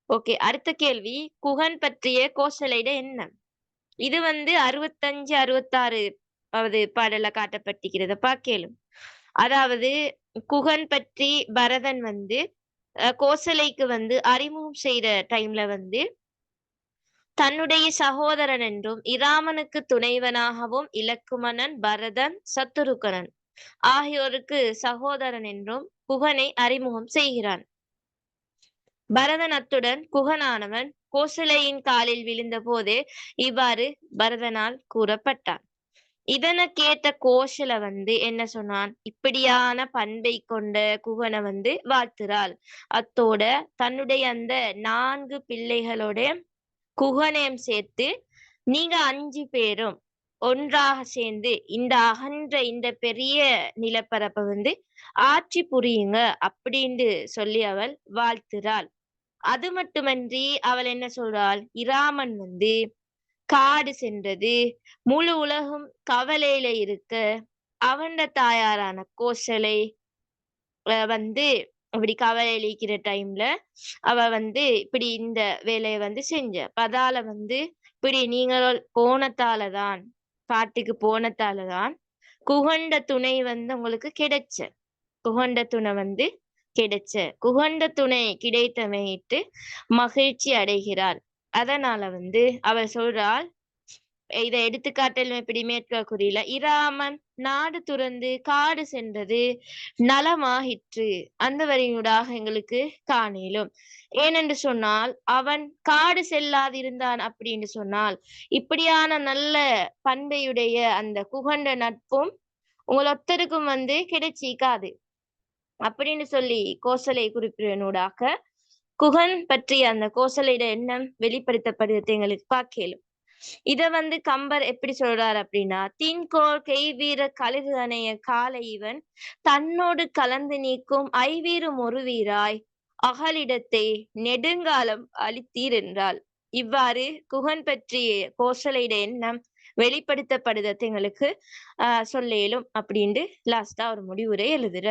ஓகே, அடுத்த கேள்வி குகன் பற்றிய கோசலைட என்ன? இது வந்து 65, 66வது பாடல காட்டப்பட்டிருக்கிறத பாக்கலும். அதாவது குகன் பற்றி பரதன் வந்து கோசலைக்கு வந்து அறிமுகம் செய்த டைம்ல வந்து தன்னுடைய சகோதரன் என்றும் இராமனுக்கு துணைவனாகவும் இலக்குமணன், பரதன், சத்துருக்கனன் ஆகியோருக்கு சகோதரன் என்றும் குகனை அறிமுகம் செய்கிறான். பரதன் அத்துடன் குகனானவன் கோசலையின் காலில் விழுந்த போதே இவ்வாறு பரதனால் கூறப்பட்டான். இதனை கேட்ட கோசல வந்து என்ன சொன்னான்? இப்படியான பண்பை கொண்ட குகனை வந்து வாழ்த்துறாள். அத்தோட தன்னுடைய அந்த 4 பிள்ளைகளோட குகனையும் சேர்த்து நீங்க 5 பேரும் ஒன்றாக சேர்ந்து இந்த அகன்ற இந்த பெரிய நிலப்பரப்பை வந்து ஆட்சி புரியுங்க அப்படின்னு சொல்லி அவள் வாழ்த்துறாள். அது மட்டுமன்றி அவள் என்ன சொல்றாள்? இராமன் வந்து காடு சென்றது, முழு உலகம் கவலையில இருக்க அவன் தாயாரான கோசலை வந்து அப்படி கவலையில இருக்கிற டைம்ல அவ வந்து இப்படி இந்த வேலையை வந்து செஞ்ச. அதால வந்து இப்படி நீங்கள் போனத்தாலதான், காட்டுக்கு போனத்தாலதான் குகண்ட துணை வந்து உங்களுக்கு கிடைச்ச. குகண்ட துணை வந்து கிடைச்ச. குகண்ட துணை கிடைத்தமையிட்டு மகிழ்ச்சி அடைகிறாள். அதனால வந்து அவள் சொல்றாள், இதை எடுத்துக்காட்டல் எப்படி மேற்க குறியில இராமன் நாடு துறந்து காடு சென்றது நலமாயிற்று. அந்த வரியூடாக எங்களுக்கு காணலும். ஏனென்று சொன்னால் அவன் காடு செல்லாதிருந்தான் அப்படின்னு சொன்னால் இப்படியான நல்ல பண்பையுடைய அந்த குகண்ட நட்பும் உங்களொத்தருக்கும் வந்து கிடைச்சிக்காது அப்படின்னு சொல்லி கோசலை குறிப்பிடனூடாக குகன் பற்றி அந்த கோசலையோட எண்ணம் வெளிப்படுத்தப்படுவதை எங்களுக்கு பார்க்கலும். இத வந்து கம்பர் எப்படி சொல்றாரு அப்படின்னா, தீன்கோள் கைவீர கழுகு அணைய காலை இவன் தன்னோடு கலந்து நீக்கும் ஐவீரும் ஒரு வீராய் அகலிடத்தை நெடுங்காலம் அளித்தீர் என்றால். இவ்வாறு குகன் பற்றிய கோசலையோட எண்ணம் வெளிப்படுத்தப்படுதத்தை எங்களுக்கு சொல்லேலும் அப்படின்ட்டு லாஸ்டா ஒரு முடிவுரை எழுதுற.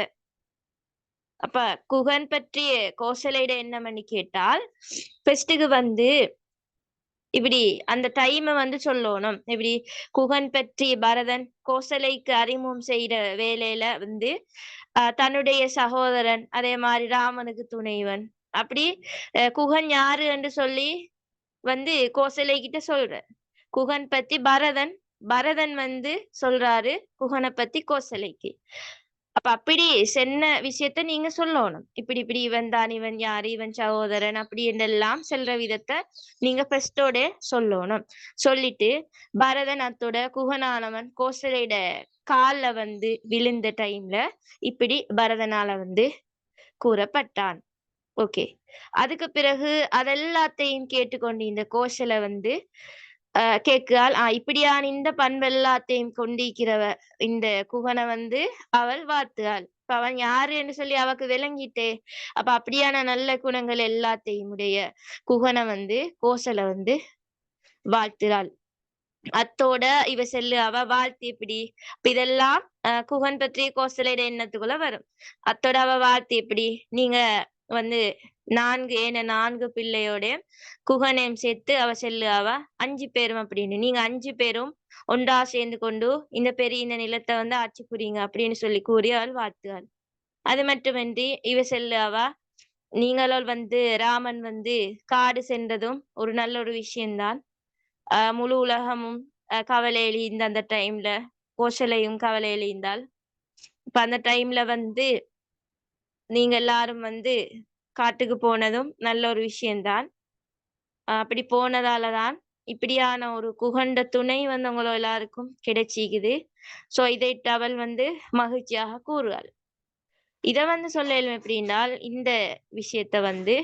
அப்ப குகன் பற்றிய கோசலையிட என்னன்னு கேட்டால் ஃபெஸ்ட்டுக்கு வந்து இப்படி அந்த டைமை வந்து சொல்லணும். இப்படி குகன் பற்றி பரதன் கோசலைக்கு அறிமுகம் செய்யற வேலையில வந்து தன்னுடைய சகோதரன் அதே மாதிரி ராமனுக்கு துணைவன் அப்படி குகன் யாரு என்று சொல்லி வந்து கோசலை கிட்ட சொல்ற. குகன் பத்தி பரதன் வந்து சொல்றாரு குகனை பத்தி கோசலைக்கு. அப்ப அப்படி சென்ன விஷயத்த நீங்க சொல்லணும். இப்படி இவன் தான், இவன் யாரு, இவன் சகோதரன் அப்படி என்றெல்லாம் செல்ற விதத்தை நீங்க ஃபர்ஸ்டோட சொல்லணும். சொல்லிட்டு பரதன் அத்தோட குகனானவன் கோசலையோட கால்ல வந்து விழுந்த டைம்ல இப்படி பரதனால வந்து கூறப்பட்டான். ஓகே, அதுக்கு பிறகு அதெல்லாத்தையும் கேட்டுக்கொண்டு இந்த கோசலை வந்து கேட்கால் இப்படியான இந்த பண்பெல்லாத்தையும் கொண்டிருக்கிறவ இந்த குகனை வந்து அவள் வாழ்த்துகாள். இப்ப அவன் யாருன்னு சொல்லி அவக்கு விளங்கிட்டே. அப்ப அப்படியான நல்ல குணங்கள் எல்லாத்தையும் உடைய குகனை வந்து கோசலை வந்து வாழ்த்துறாள். அத்தோட இவ செல்லு அவ வாழ்த்து எப்படி இதெல்லாம் குகன் பற்றிய கோசலையோட எண்ணத்துக்குள்ள வரும். அத்தோட அவ வாழ்த்து எப்படி நீங்க வந்து 4 பிள்ளையோட குகனையும் சேர்த்து அவ செல்லு அவ 5 பேரும் அப்படின்னு நீங்க 5 பேரும் ஒன்றா சேர்ந்து கொண்டு இந்த பெரிய இந்த நிலத்தை வந்து ஆட்சி புரியுங்க அப்படின்னு சொல்லி கூறி அவள் வாழ்த்துவாள். அது மட்டுமின்றி இவ செல்லு அவ நீங்களோல் வந்து ராமன் வந்து காடு சென்றதும் ஒரு நல்ல ஒரு விஷயம்தான். முழு உலகமும் கவலை எழுந்த அந்த டைம்ல கோசலையும் கவலை எழுந்தாள். இப்ப அந்த டைம்ல வந்து நீங்க எல்லாரும் வந்து காட்டுக்கு போனதும் நல்ல ஒரு விஷயம்தான். அப்படி போனதாலதான் இப்படியான ஒரு குகண்ட துணை வந்து உங்களோ எல்லாருக்கும் கிடைச்சிக்குது. சோ இதை அவள் வந்து மகிழ்ச்சியாக கூறுவாள். இத வந்து சொல்லலும் எப்படின்னால் இந்த விஷயத்த வந்து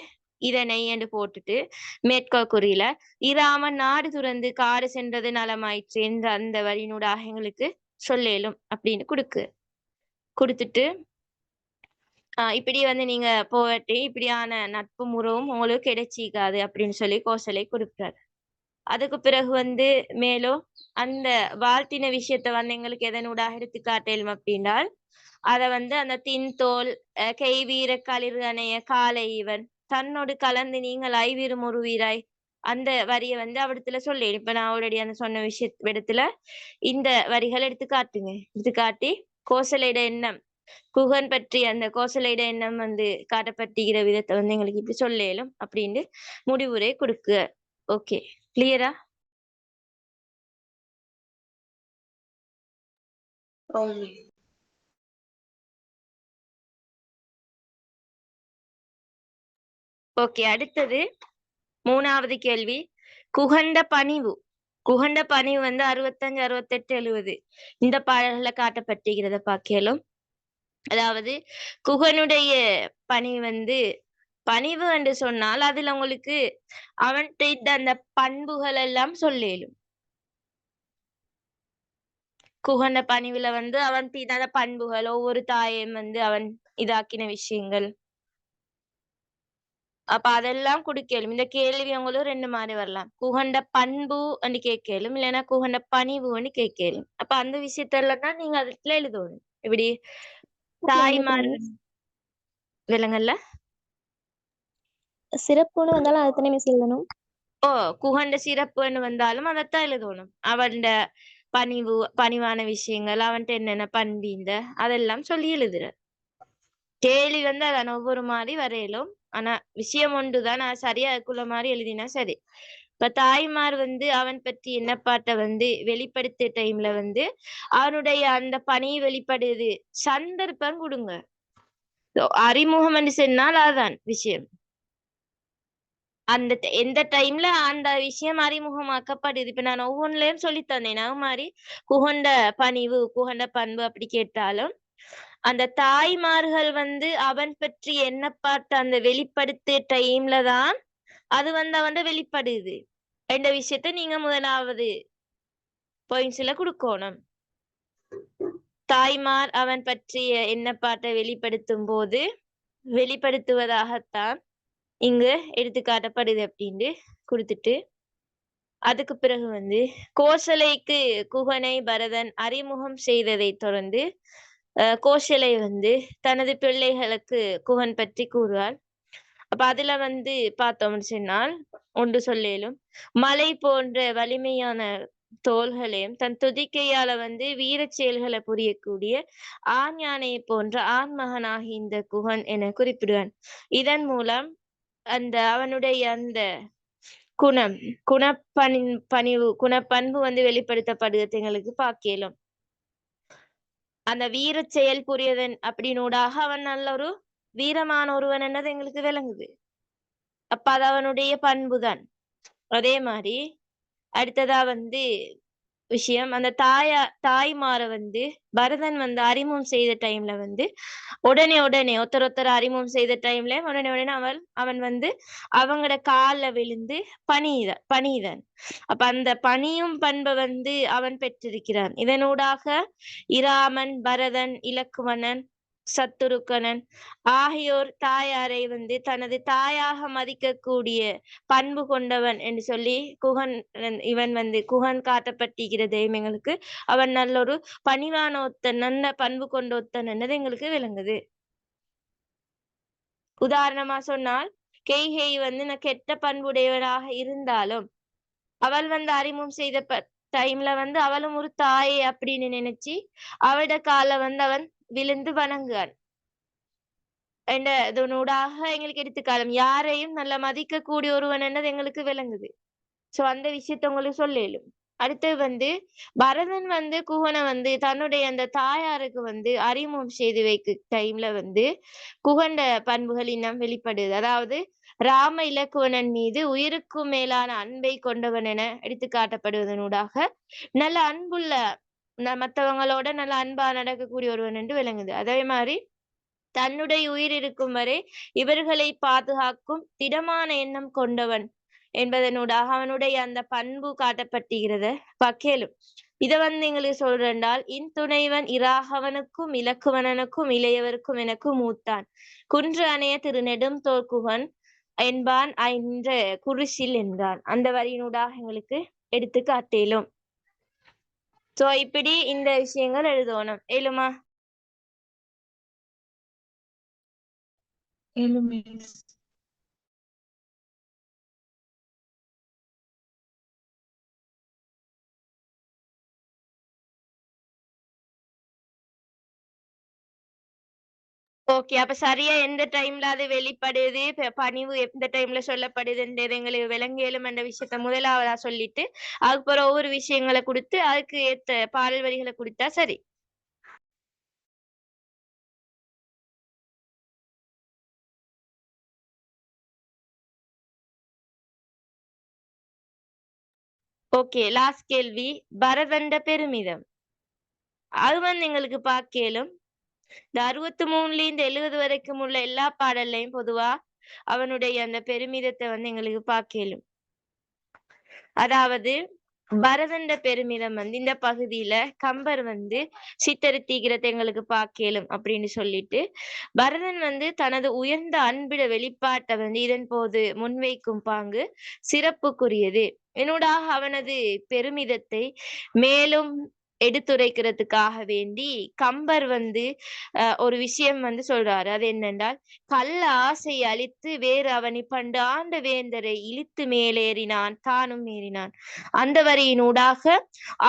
இதனை என்று போட்டுட்டு மேற்கோள் குறியில இராமன் நாடு துறந்து காடு சென்றது நலமாயிற்று என்ற அந்த வரியினூடாக எங்களுக்கு சொல்லேலும் அப்படின்னு கொடுத்துட்டு இப்படி வந்து நீங்க போவட்டி இப்படியான நட்பு முறவும் உங்களுக்கு கிடைச்சிக்காது அப்படின்னு சொல்லி கோசலை கொடுக்குறாரு. அதுக்கு பிறகு வந்து மேலும் அந்த வாழ்த்தின விஷயத்த வந்து எங்களுக்கு எதனூடாக எடுத்து காட்டலும் அப்படின்னால் அத வந்து அந்த தின்தோல் கை வீர களிர் அணைய காலை இவன் தன்னோடு கலந்து நீங்கள் ஐவீரும் ஒரு வீராய் அந்த வரிய வந்து அவடத்துல சொல்லி இப்ப நான் ஆல்ரெடி அந்த சொன்ன இடத்துல இந்த வரிகளை எடுத்து காட்டி கோசலையோட எண்ணம் குகன் பற்றி அந்த கோசலையோட எண்ணம் வந்து காட்டப்பட்டுகிற விதத்தை வந்து எங்களுக்கு இப்படி சொல்லலும் அப்படின்னு முடிவுரை கொடுக்க. ஓகே, கிளியரா? ஓகே, அடுத்தது 3வது கேள்வி. குகண்ட பணிவு வந்து 65, 68, 70 இந்த பாடல்களை காட்டப்பட்டிருக்கிறத பார்க்கலும். அதாவது குகனுடைய பணிவு என்று சொன்னால் அதுல உங்களுக்கு அவன்கிட்ட அந்த பண்புகள் எல்லாம் சொல்லேலும். குகன பணிவுல வந்து அவன் தீதான பண்புகள் ஒவ்வொரு தாயும் வந்து அவன் இதாக்கின விஷயங்கள் அப்ப அதெல்லாம் கொடுக்கலும். இந்த கேள்வி அவங்களும் 2 மாதிரி வரலாம். குகண்ட பண்பு என்று கேட்கலும் இல்லைன்னா குகண்ட பணிவுன்னு கேட்கலும். அப்ப அந்த விஷயத்தெல்லாம் தான் நீங்க அதுல எழுதணும். இப்படி தாய்மார்கள் விலங்கல்ல சிறப்புன்னு வந்தாலும் அதுதானே மிஸ் எழுதணும். குகண்ட சிறப்புன்னு வந்தாலும் அதைத்தான் எழுதணும். அவன்ட பணிவான விஷயங்கள் அவன்கிட்ட என்னென்ன பண்பீந்த அதெல்லாம் சொல்லி எழுதுற. கேள்வி வந்து அதான் ஒவ்வொரு மாதிரி வரையலும். ஆனா விஷயம் ஒன்றுதான். நான் சரியா அதுக்குள்ள மாதிரி எழுதினா சரி. இப்ப தாய்மார் வந்து அவன் பற்றி என்ன பாட்ட வந்து வெளிப்படுத்த டைம்ல வந்து அவனுடைய அந்த பணியை வெளிப்படுது சந்தர்ப்பம் கொடுங்க. அறிமுகம் என்று சொன்னால் அதுதான் விஷயம். அந்த எந்த டைம்ல அந்த விஷயம் அறிமுகமாக்கப்படுது. இப்ப நான் ஒவ்வொன்றுலயும் சொல்லி தந்தேன். அது மாதிரி குகண்ட பணிவு குகண்ட பண்பு அப்படி கேட்டாலும் அந்த தாய்மார்கள் வந்து அவன் பற்றி என்ன பார்த்து அந்த வெளிப்படுத்த டைம்ல தான் அது வந்து அவன் வெளிப்படுது என்ற விஷயத்த நீங்க முதலாவது பாயிண்ட்ஸ்ல கொடுக்கணும். தாய்மார் அவன் பற்றிய எண்ணப்பாட்டை வெளிப்படுத்துவதாகத்தான் இங்கு எடுத்துக்காட்டப்படுது அப்படின்னு கொடுத்துட்டு அதுக்கு பிறகு வந்து கோசலைக்கு குகனை பரதன் அறிமுகம் செய்ததை தொடர்ந்து கோசலை வந்து தனது பிள்ளைகளுக்கு குகன் பற்றி கூறுவார். அப்ப அதுல வந்து பார்த்தோம்னு சொன்னால் ஒன்று சொல்லேலும் மலை போன்ற வலிமையான தோள்களையும் தன் துதிக்கையால வந்து வீரச் செயல்களை புரியக்கூடிய ஆண் யானையை போன்ற ஆண்மகனாகி இந்த குகன் என குறிப்பிடுவான். இதன் மூலம் அவனுடைய அந்த குணப்பண்பு வந்து வெளிப்படுத்தப்படுகிறது எங்களுக்கு பார்க்கலாம். அந்த வீர செயல் புரியதன் அப்படினூடாக அவன் நல்ல ஒரு வீரமான ஒருவன் என்னது எங்களுக்கு விளங்குது. அப்ப அது அவனுடைய பண்புதான். அதே மாதிரி அடுத்ததா வந்து விஷயம் அந்த தாய்மார வந்து பரதன் வந்து அறிமுகம் செய்த டைம்ல வந்து உடனே ஒருத்தர் அறிமுகம் செய்த டைம்ல உடனே அவன் வந்து அவங்களோட காலில் விழுந்து பணிதான். அப்ப அந்த பணியும் பண்பை வந்து அவன் பெற்றிருக்கிறான். இதனூடாக இராமன், பரதன், இலக்குவனன், சத்துருக்கனன் ஆகியோர் தாயாரை வந்து தனது தாயாக மதிக்கக்கூடிய பண்பு கொண்டவன் என்று சொல்லி இவன் வந்து குகன் காட்டப்பட்டிருக்கிறது எங்களுக்கு. அவன் நல்ல ஒரு பணிவான ஒத்தன், நல்ல பண்பு கொண்ட ஒத்தன் என்னது எங்களுக்கு விளங்குது. உதாரணமா சொன்னால் கேகை வந்து கெட்ட பண்புடையவராக இருந்தாலும் அவள் வந்து அறிமுகம் செய்த டைம்ல வந்து அவளும் ஒரு தாயை அப்படின்னு நினைச்சு அவட கால வந்து அவன் விழுந்து வணங்குவான். இதனூடாக எங்களுக்கு எடுத்துக்காலம் யாரையும் நல்ல மதிக்க கூடிய ஒருவன் என்னது எங்களுக்கு விளங்குது. சோ அந்த விஷயத்த உங்களுக்கு சொல்லும். அடுத்து வந்து பரதன் வந்து குகனை வந்து தன்னுடைய அந்த தாயாருக்கு வந்து அறிமுகம் செய்து வைக்க டைம்ல வந்து குகண்ட பண்புகள் இன்னும் வெளிப்படுது. அதாவது ராம இலக்குவனன் மீது உயிருக்கும் மேலான அன்பை கொண்டவன் என எடுத்து காட்டப்படுவதனூடாக நல்ல அன்புள்ள மற்றவங்களோட நல்ல அன்பா நடக்கக்கூடிய ஒருவன் என்று விளங்குது. அதே மாதிரி தன்னுடைய உயிர் இருக்கும் வரை இவர்களை பாதுகாக்கும் திடமான எண்ணம் கொண்டவன் என்பதனூடாக அவனுடைய அந்த பண்பு காட்டப்பட்டுகிறது பக்கேலும். இத வந்து எங்களுக்கு சொல்றால் இன்துணைவன் இராகவனுக்கும் இலக்குவனனுக்கும் இளையவருக்கும் எனக்கும் மூத்தான் குன்று அணைய திரு நெடும் தோற்குகன் என்பான் என்ற குருசில் என்றான். அந்த வரியினூடாக எங்களுக்கு எடுத்து காட்டேலும். சோ இப்படி இந்த விஷயங்கள் எழுதணும். ஏழுமா? ஓகே, அப்ப சரியா எந்த டைம்ல அது வெளிப்படுது, பணிவு எந்த டைம்ல சொல்லப்படுதுன்றது எங்களுக்கு விளங்கலும் என்ற விஷயத்த முதலாவதா சொல்லிட்டு அதுக்கப்புறம் ஒவ்வொரு விஷயங்களை கொடுத்து அதுக்கு ஏத்த பாடல் வரிகளை கொடுத்தா சரி. ஓகே, லாஸ்ட் கேள்வி. பரதண்ட பெருமிதம் அது வந்து எங்களுக்கு பார்க்கலும். இந்த 63ல இருந்து 70 வரைக்கும் உள்ள எல்லா பாடல்லையும் பொதுவா அவனுடைய அந்த பெருமிதத்தை வந்து எங்களுக்கு பார்க்கலும். அதாவது பரதண்ட பெருமிதம் வந்து இந்த பகுதியில கம்பர் வந்து சித்தரித்தீகிறத எங்களுக்கு பார்க்கலும் அப்படின்னு சொல்லிட்டு பரதன் வந்து தனது உயர்ந்த அன்பிட வெளிப்பாட்டை வந்து இதன் போது முன்வைக்கும் பாங்கு சிறப்புக்குரியது. என்னோடாக அவனது பெருமிதத்தை மேலும் எடுத்துரைக்கிறதுக்காக வேண்டி கம்பர் வந்து ஒரு விஷயம் வந்து சொல்றாரு. அது என்னென்றால் கள்ள ஆசை அழித்து வேறு அவனை பண்டு ஆண்ட வேந்தரை இழுத்து மேலேறினான் தானும் ஏறினான். அந்த வரியினூடாக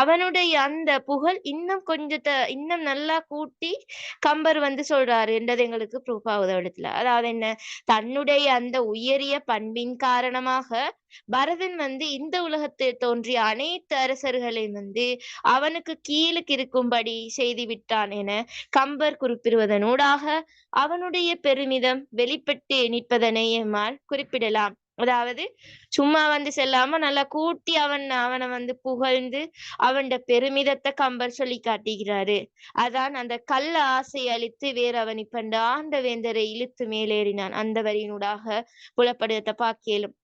அவனுடைய அந்த புகழ் இன்னும் இன்னும் நல்லா கூட்டி கம்பர் வந்து சொல்றாரு என்றது எங்களுக்கு ப்ரூஃப் ஆகுது இடத்துல. அதாவது என்ன, தன்னுடைய அந்த உயரிய பண்பின் காரணமாக பரதன் வந்து இந்த உலகத்தில் தோன்றிய அனைத்து அரசர்களையும் வந்து அவனுக்கு கீழுக்கு இருக்கும்படி செய்து விட்டான் என கம்பர் குறிப்பிடுவதனூடாக அவனுடைய பெருமிதம் வெளிப்பட்டு நிற்பதனை எம்மால் குறிப்பிடலாம். அதாவது சும்மா வந்து செல்லாம நல்லா கூட்டி அவனை வந்து புகழ்ந்து அவன் பெருமிதத்தை கம்பர் சொல்லி காட்டுகிறாரு. அதான் அந்த கள்ள ஆசை அழித்து வேறு அவனை பண்டு ஆண்ட வேந்தரை இழுத்து மேலேறினான் அந்த வரியினூடாக புலப்படுத்த பார்க்கலும்.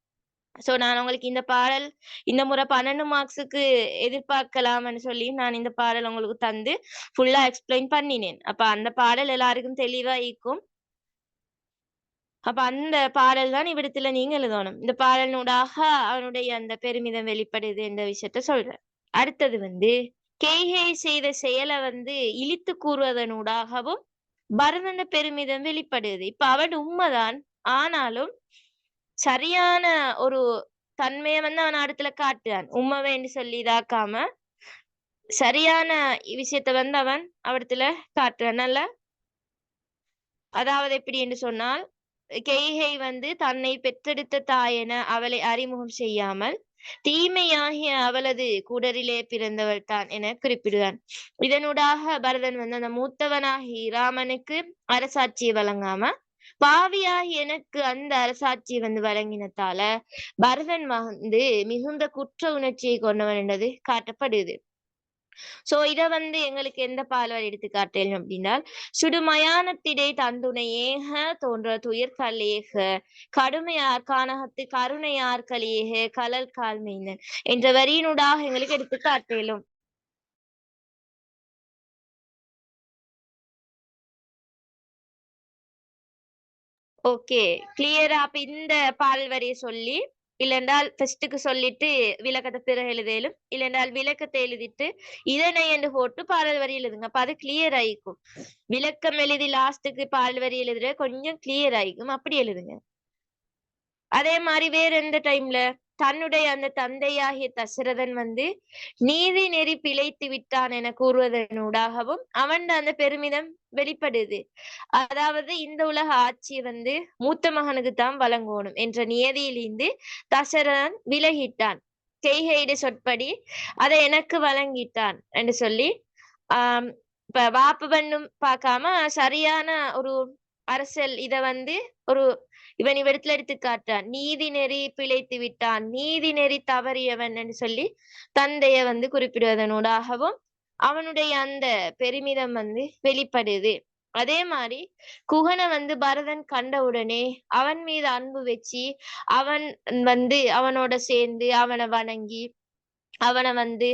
சோ நான் உங்களுக்கு இந்த பாடல் இந்த முறை 12 மார்க்ஸுக்கு எதிர்பார்க்கலாம்னு சொல்லி நான் இந்த பாடல் உங்களுக்கு தந்து ஃபுல்லா எக்ஸ்பிளைன் பண்ணினேன். அப்ப அந்த பாடல் எல்லாருக்கும் தெளிவா இருக்கும். அப்ப அந்த பாடல் தான் இவ்விடத்துல நீங்க எழுதணும். இந்த பாடலினூடாக அவனுடைய அந்த பெருமிதம் வெளிப்படுது என்ற விஷயத்த சொல்றேன். அடுத்தது கேகை செய்த செயலை இழித்து கூறுவதனூடாகவும் பரதன பெருமிதம் வெளிப்படுது. இப்ப அவன் உண்மைதான், ஆனாலும் சரியான ஒரு தன்மையை அவன் இடத்துல காட்டுறான். உண்மை வேண்டி சொல்லி இதாக்காம சரியான விஷயத்த அவன் அவடத்துல காட்டுறான். நல்ல அதாவது எப்படி என்று சொன்னால், கேகை தன்னை பெற்றெடுத்த தாயென அவளை அறிமுகம் செய்யாமல் தீமையாகிய அவளது குடரிலே பிறந்தவள் தான் என குறிப்பிடுவான். இதனூடாக பரதன் அந்த மூத்தவனாகி ராமனுக்கு அரசாட்சியை வழங்காம பாவியாகி எனக்கு அந்த அரசாட்சி வழங்கினதால பரதன் மிகுந்த குற்ற உணர்ச்சியை கொண்டவன் என்றது காட்டப்படுது. சோ இத எங்களுக்கு எந்த பால்வார் எடுத்து காட்டலும் அப்படின்னா, சுடுமயானத்திடை தந்துணை ஏக தோன்ற துயர் கலேக கடுமையார் கானகத்து கருணையார் கலியேக கலல் கால்மீனன் என்ற வரியினூடாக எங்களுக்கு எடுத்து காட்டலும். ஓகே, கிளியரா? அப்ப இந்த பாடல் வரியை சொல்லி இல்லைன்றால் ஃபர்ஸ்டுக்கு சொல்லிட்டு விளக்கத்தை பிறகு எழுதலும், இல்லைன்றால் விளக்கத்தை எழுதிட்டு இதனை என்று போட்டு பாடல் வரி எழுதுங்க. அப்ப அது கிளியர் ஆயிக்கும். விளக்கம் எழுதி லாஸ்டுக்கு பாடல் வரி எழுதுற கொஞ்சம் கிளியர் ஆயிக்கும். அப்படி எழுதுங்க. அதே மாதிரி வேற எந்த டைம்ல தன்னுடைய அந்த தந்தையாகிய தசரதன் நீதி நெறி பிழைத்து விட்டான் என கூறுவதனூடாகவும் அவன் அந்த பெருமிதம் வெளிப்படுது. அதாவது இந்த உலக ஆட்சியை மூத்த மகனுக்கு தான் வழங்கணும் என்ற நியதியிலிருந்து தசரதன் விலகிட்டான். கேகையிட சொற்படி அதை எனக்கு வழங்கிட்டான் என்று சொல்லி இப்ப வாப்பு பண்ணும் பார்க்காம சரியான ஒரு அரசியல் இத ஒரு இவன் இவ்விடத்துல எடுத்து காட்டான். நீதி நெறி பிழைத்து விட்டான், நீதி நெறி தவறியவன் என்று சொல்லி தந்தைய குறிப்பிடுவதனூடாகவும் அவனுடைய அந்த பெருமிதம் வெளிப்படுது. அதே மாதிரி குகனை பரதன் கண்டவுடனே அவன் மீது அன்பு வச்சு அவன் அவனோட சேர்ந்து அவனை வணங்கி அவனை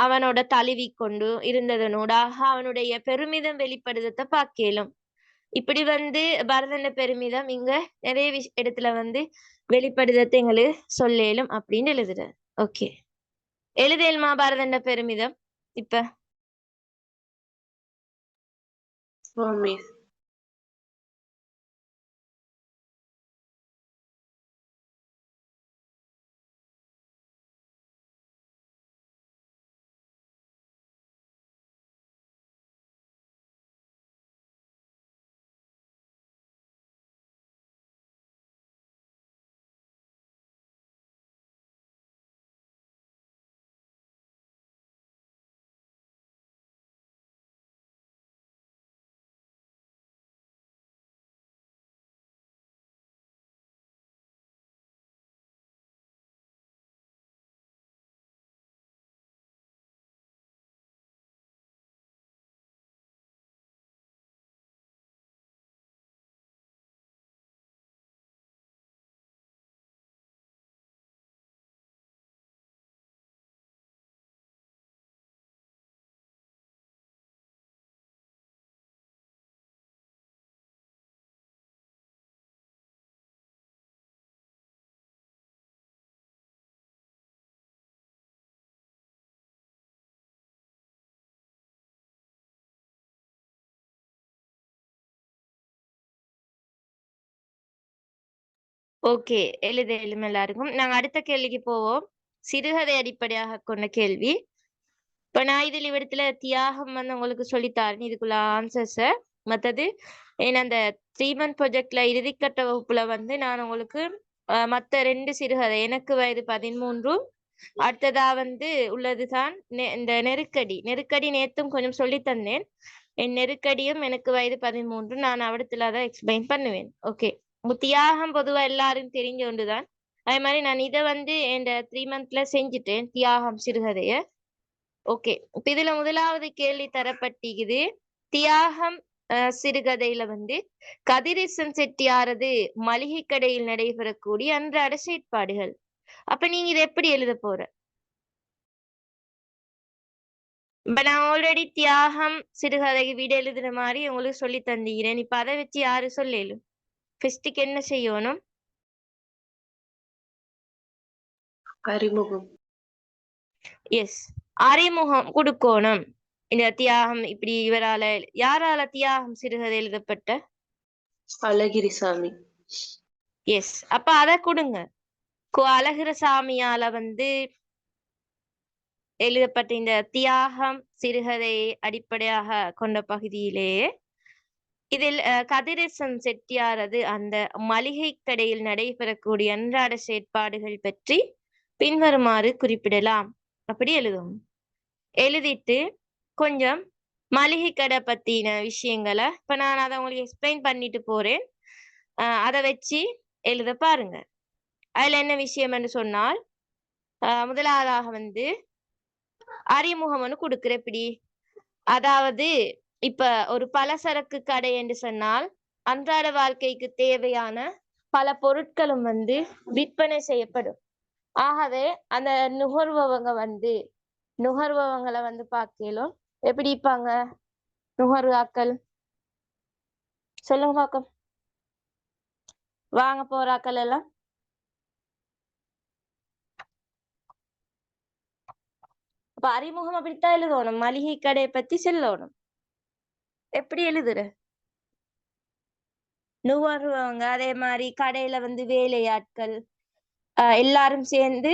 அவனோட தழுவி கொண்டு இருந்ததனூடாக அவனுடைய பெருமிதம் வெளிப்படுதத்தை பார்க்கலும். இப்படி பரதன பெருமிதம் இங்க நிறைய இடத்துல வெளிப்படுதத்தை எங்களுக்கு சொல்லலும் அப்படின்னு எழுதுற. ஓகே, எழுதலுமா பரதன பெருமிதம்? இப்ப ஓகே, எழுதலும் எல்லாருக்கும். நாங்க அடுத்த கேள்விக்கு போவோம். சிறுகதை அடிப்படையாக கொண்ட கேள்வி. இப்ப நான் இதில் இவ்விடத்துல தியாகம் உங்களுக்கு சொல்லித்தாரேன். இதுக்குள்ள ஆன்சர்ஸ மற்றது அந்த 3 month ப்ராஜெக்ட்ல இறுதிக்கட்ட வகுப்புல நான் உங்களுக்கு மத்த 2 சிறுகதை எனக்கு வயது 13 அடுத்ததா உள்ளதுதான் இந்த நெருக்கடி நேத்தும் கொஞ்சம் சொல்லி தந்தேன். என் நெருக்கடியும் எனக்கு வயது 13 நான் அவடத்துல அதை எக்ஸ்பிளைன் பண்ணுவேன். ஓகே, தியாகம் பொதுவா எல்லாரும் தெரிஞ்ச ஒன்றுதான். அதே மாதிரி நான் இதை என் 3 monthல செஞ்சுட்டேன், தியாகம் சிறுகதைய. ஓகே, இப்ப இதுல முதலாவது கேள்வி தரப்பட்டிருக்குது. தியாகம் சிறுகதையில கதிரேசன் செட்டியாரது மளிகை கடையில் நடைபெறக்கூடிய அன்றாட செயற்பாடுகள். அப்ப நீங்க இதை எப்படி எழுத போற? இப்ப நான் ஆல்ரெடி தியாகம் சிறுகதைக்கு வீடு எழுதுற மாதிரி உங்களுக்கு சொல்லி தந்தீங்கிறேன். இப்ப அதை வச்சு யாரு சொல்லலும்? ஃபர்ஸ்ட்டுக்கு என்ன செய்யணும்? அறிமுகம். எஸ், அறிமுகம் கொடுக்கணும். இந்த தியாகம் இப்படி இவரால யாரால தியாகம் சிறுகதை எழுதப்பட்ட? அழகிரிசாமி. எஸ், அப்ப அத கொடுங்க. அழகிரசாமியால எழுதப்பட்ட இந்த தியாகம் சிறுகதையை அடிப்படையாக கொண்ட பகுதியிலேயே இதில் கதிரேசன் செட்டியாரது அந்த மளிகை கடையில் நடைபெறக்கூடிய அன்றாட செயற்பாடுகள் பற்றி பின்வருமாறு குறிப்பிடலாம். அப்படி எழுதும். எழுதிட்டு கொஞ்சம் மளிகை கடை பத்தின விஷயங்களை இப்ப நான் அதை உங்களுக்கு எக்ஸ்பிளைன் பண்ணிட்டு போறேன். அதை வச்சு எழுத பாருங்க. அதுல என்ன விஷயம் என்று சொன்னால், முதலாவதாக அறிமுகம்னு கொடுக்குற எப்படி, அதாவது இப்ப ஒரு பலசரக்கு கடை என்று சொன்னால் அன்றாட வாழ்க்கைக்கு தேவையான பல பொருட்களும் விற்பனை செய்யப்படும். ஆகவே அந்த நுகர்வவங்களை பார்க்கலும் எப்படி இருப்பாங்க? நுகர்வாக்கள் சொல்லுங்க பாக்கம். வாங்க போறாக்கள் எல்லாம் அப்ப அறிமுகம் அப்படித்தான் எழுதணும். மளிகை கடையை பத்தி சொல்லணும். எப்படி எழுதுற? நுகர்வங்க, அதே மாதிரி கடையில வேலையாட்கள் எல்லாரும் சேர்ந்து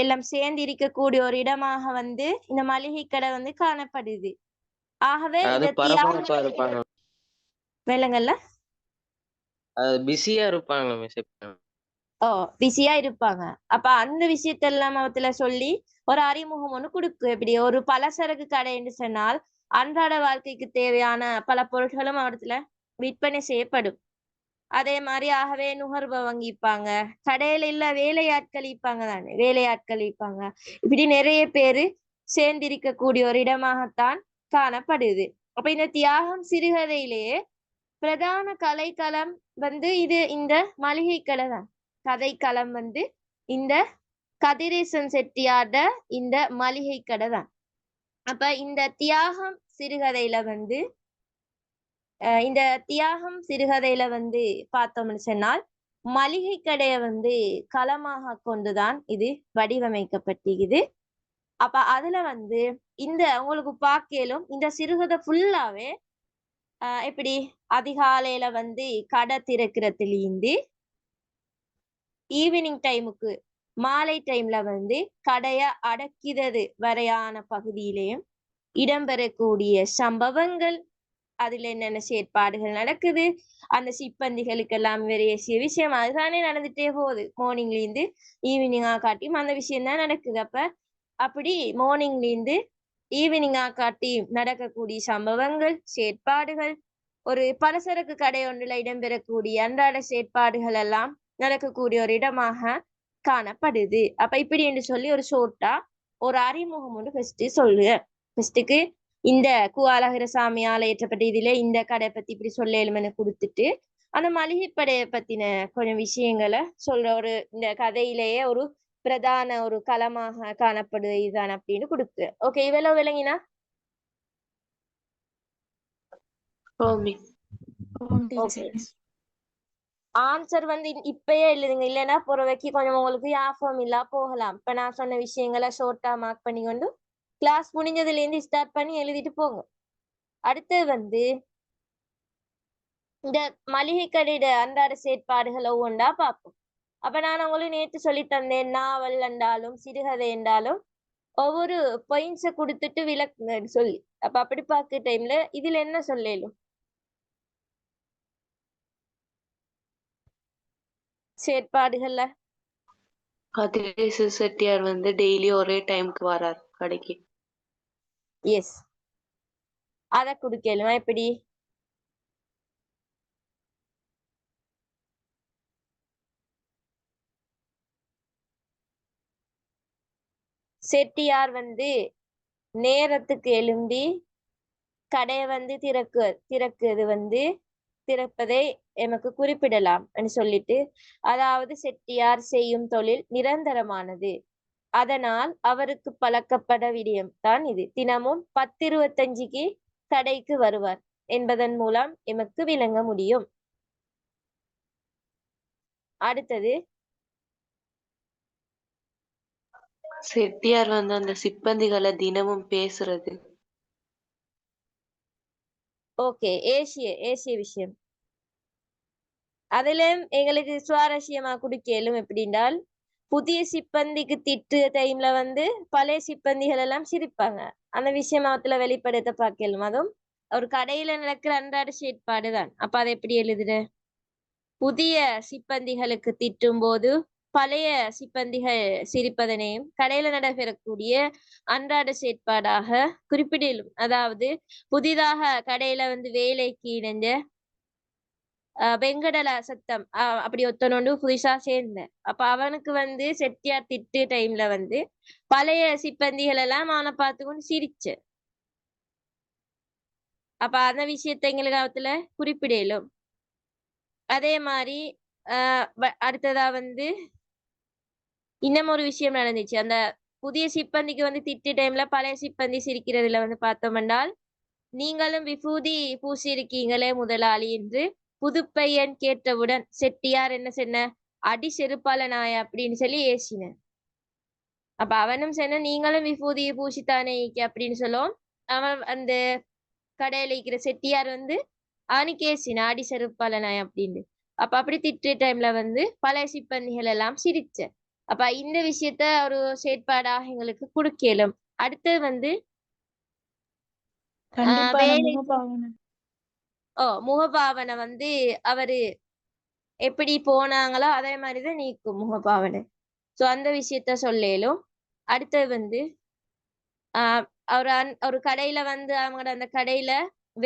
எல்லாம் சேர்ந்து இருக்கக்கூடிய ஒரு இடமாக இந்த மளிகை கடை காணப்படுது. ஆகவே வேலைங்கள்ல பிஸியா இருப்பாங்க. ஓ, பிஸியா இருப்பாங்க. அப்ப அந்த விஷயத்தெல்லாம் அவத்துல சொல்லி ஒரு அறிமுகம் ஒண்ணு கொடுக்கு. எப்படி ஒரு பலசரக்கு கடை என்று சொன்னால் அன்றாட வாழ்க்கைக்கு தேவையான பல பொருட்களும் அவத்துல விற்பனை செய்யப்படும். அதே மாதிரி ஆகவே நுகர்பவங்க இருப்பாங்க, கடையில இல்ல வேலையாட்கள் இருப்பாங்க தானே, வேலையாட்கள் இருப்பாங்க. இப்படி நிறைய பேரு சேர்ந்திருக்கக்கூடிய ஒரு இடமாகத்தான் காணப்படுது. அப்ப இந்த தியாகம் சிறுகதையிலேயே பிரதான கலைக்களம் இது இந்த மளிகை கடை தான். கதைக்களம் இந்த கதிரேசன் செட்டியார்ட இந்த மளிகை கடை தான். அப்ப இந்த தியாகம் சிறுகதையில பார்த்தோம்னு சொன்னால் மளிகை கடையை களமாக கொண்டுதான் இது வடிவமைக்கப்பட்டிருக்குது. அப்ப அதுல இந்த உங்களுக்கு பார்க்கலும் இந்த சிறுகதை ஃபுல்லாவே எப்படி அதிகாலையில கடை திறக்கிறதுலேருந்து ஈவினிங் டைமுக்கு மாலை டைம்ல கடைய அடக்கிறது வரையான பகுதியிலையும் இடம்பெறக்கூடிய சம்பவங்கள், அதுல என்னென்ன செயற்பாடுகள் நடக்குது, அந்த சிப்பந்திகளுக்கு எல்லாம் வேறிய விஷயம் அதுதானே நடந்துட்டே போகுது. மார்னிங்ல இருந்து ஈவினிங்கா காட்டியும் அந்த விஷயம் தான் நடக்குது. அப்படி மார்னிங்ல இருந்து ஈவினிங்கா காட்டி நடக்கக்கூடிய சம்பவங்கள், செயற்பாடுகள், ஒரு பலசரக்கு கடை ஒன்றுல இடம்பெறக்கூடிய அன்றாட செயற்பாடுகள் எல்லாம் நடக்கக்கூடிய ஒரு இடமாக காணப்படுது. அப்ப இப்படி என்று சொல்லி ஒரு ஷோர்ட்டா ஒரு அறிமுகம் ஒன்று ஃபர்ஸ்ட் சொல்லு. ஃபர்ஸ்ட்டுக்கு இந்த அழகிரசாமியால ஏற்றப்பட்ட இதுல இந்த கடை பத்தி இப்படி சொல்ல கொடுத்துட்டு அந்த மளிகை கடையை பத்தின கொஞ்சம் விஷயங்களை சொல்ற ஒரு இந்த கதையிலேயே ஒரு பிரதான ஒரு களமாக காணப்படுது இதுதான் அப்படின்னு கொடுத்து. ஓகே, இவ்வளவு விளங்கினா ஆன்சர் இப்பயே எழுதுங்க, இல்லைன்னா புறவைக்கு கொஞ்சம் உங்களுக்கு யாபம் இல்லா போகலாம். இப்ப நான் சொன்ன விஷயங்களை ஷோர்ட்டா மார்க் பண்ணி கொண்டு கிளாஸ் முடிஞ்சதுல இருந்து ஸ்டார்ட் பண்ணி எழுதிட்டு போங்க. அடுத்து இந்த மளிகை கடையிட அன்றாட செயற்பாடுகள் ஒவ்வொன்றா பார்ப்போம். அப்ப நான் உங்களுக்கு நேற்று சொல்லி தந்தேன், நாவல் என்றாலும் சிறுகதை என்றாலும் ஒவ்வொரு பாயிண்ட்ஸை கொடுத்துட்டு விளக்குங்கன்னு சொல்லி. அப்ப அப்படி பார்க்க டைம்ல இதுல என்ன சொல்லலும் செயற்பாடுகள்ல கதிரேசன் செட்டியார் டெய்லி ஒரே டைம்க்கு வரார் கடைக்கு. எஸ், அத குடுக்கலுமா எப்படி? செட்டியார் நேரத்துக்கு எழும்பி கடையை திறப்பதை எமக்கு குறிப்பிடலாம் சொல்லிட்டு, அதாவது செட்டியார் செய்யும் தொழில் நிரந்தரமானது, அதனால் அவருக்கு பழக்கப்பட விடயம் தான் இது. தினமும் 10:25க்கு கடைக்கு வருவார் என்பதன் மூலம் எமக்கு விளங்க முடியும். அடுத்தது செட்டியார் வந்து அந்த சிப்பந்திகளை தினமும் பேசுறது. ஓகே, ஏசிய விஷயம். அதுல எங்களுக்கு சுவாரஸ்யமா குடிக்கலும் எப்படின்றால், புதிய சிப்பந்திக்கு திட்டு டைம்ல வந்து பழைய சிப்பந்திகள் எல்லாம் சிரிப்பாங்க. அந்த விஷயத்துல வெளிப்படுத்த பார்க்கலும். அதுவும் ஒரு கடையில நடக்கிற அன்றாட செயற்பாடுதான். அப்ப அதை எப்படி எழுதுற? புதிய சிப்பந்திகளுக்கு திட்டும் போது பழைய சிப்பந்திகள் சிரிப்பதனையும் கடையில நடைபெறக்கூடிய அன்றாட செயற்பாடாக குறிப்பிடலும். அதாவது புதிதாக கடையில வந்து வேலைக்கு இணைஞ்ச வெங்கடல சத்தம் அப்படி ஒருத்தனோண்டு புதுசா சேர்ந்தேன். அப்ப அவனுக்கு வந்து செட்டியார் திட்டு டைம்ல வந்து பழைய சிப்பந்திகள் எல்லாம் அவனை பார்த்துக்கொண்டு சிரிச்சு. அப்ப அந்த விஷயத்தை எங்களுக்கு குறிப்பிடலும். அதே மாதிரி அடுத்ததா வந்து இன்னும் ஒரு விஷயம் நடந்துச்சு. அந்த புதிய சிப்பந்திக்கு வந்து திட்டு டைம்ல பழைய சிப்பந்தி சிரிக்கிறதுல வந்து பார்த்தோம் என்றால், நீங்களும் விபூதி பூசியிருக்கீங்களே முதலாளி என்று புதுப்பையன் கேட்டவுடன் செட்டியார் என்ன சொன்ன? அடி செருப்பால நாய அப்படின்னு சொல்லி ஏசின. அப்ப அவனும் சொன்ன நீங்களும் விபூதியை பூசித்தானே அப்படின்னு சொல்லும். அவன் அந்த கடையில இருக்கிற செட்டியார் வந்து அவனுக்கு ஏசின அடி செருப்பால நாய அப்படின்னு. அப்ப அப்படி திட்டு டைம்ல வந்து பழைய சிப்பந்திகள் எல்லாம் சிரிச்ச. அப்ப இந்த விஷயத்த ஒரு செயற்பாடாக எங்களுக்கு கொடுக்கலும். அடுத்தது வந்து முகபாவனை வந்து அவரு எப்படி போனாங்களோ அதே மாதிரிதான் நீக்கும் முகபாவனை. சோ அந்த விஷயத்த சொல்லலும். அடுத்தது வந்து ஒரு கடையில வந்து அவங்களோட அந்த கடையில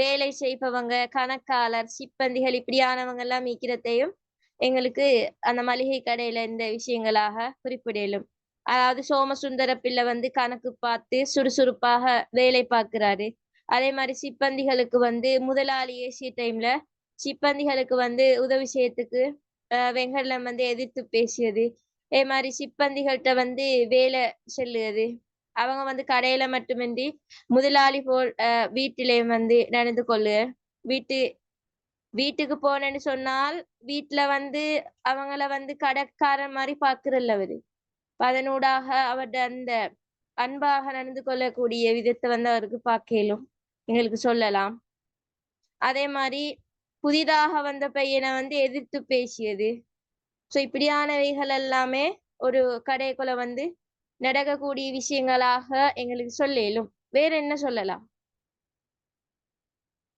வேலை செய்பவங்க, கணக்காளர், சிப்பந்திகள் இப்படியானவங்க எல்லாம் மீக்கிறதையும் எங்களுக்கு அந்த மளிகை கடையில இந்த விஷயங்களாக குறிப்பிடலும். அதாவது சோமசுந்தர பிள்ளை வந்து கணக்கு பார்த்து சுறுசுறுப்பாக வேலை பார்க்கிறாரு. அதே மாதிரி சிப்பந்திகளுக்கு வந்து முதலாளி ஏசிய டைம்ல சிப்பந்திகளுக்கு வந்து உதவி செய்யறதுக்கு வெங்கடம் வந்து எதிர்த்து பேசியது. அதே மாதிரி சிப்பந்திகள்கிட்ட வந்து வேலை செல்லுது. அவங்க வந்து கடையில மட்டுமின்றி முதலாளி போல் வீட்டிலேயும் வந்து நடந்து கொள்ளு. வீட்டுக்கு போனேன்னு சொன்னால் வீட்டுல வந்து அவங்கள வந்து கடைக்காரன் மாதிரி பாக்குறல்ல அவரு. அதனூடாக அவருடைய அந்த அன்பாக நடந்து கொள்ளக்கூடிய விதத்தை வந்து அவருக்கு பார்க்கலும் எங்களுக்கு சொல்லலாம். அதே மாதிரி புதிதாக வந்த பையனை வந்து எதிர்த்து பேசியது. சோ இப்படியானவைகள் எல்லாமே ஒரு கடைக்குள்ள வந்து நடக்கக்கூடிய விஷயங்களாக எங்களுக்கு சொல்லலும். வேற என்ன சொல்லலாம்?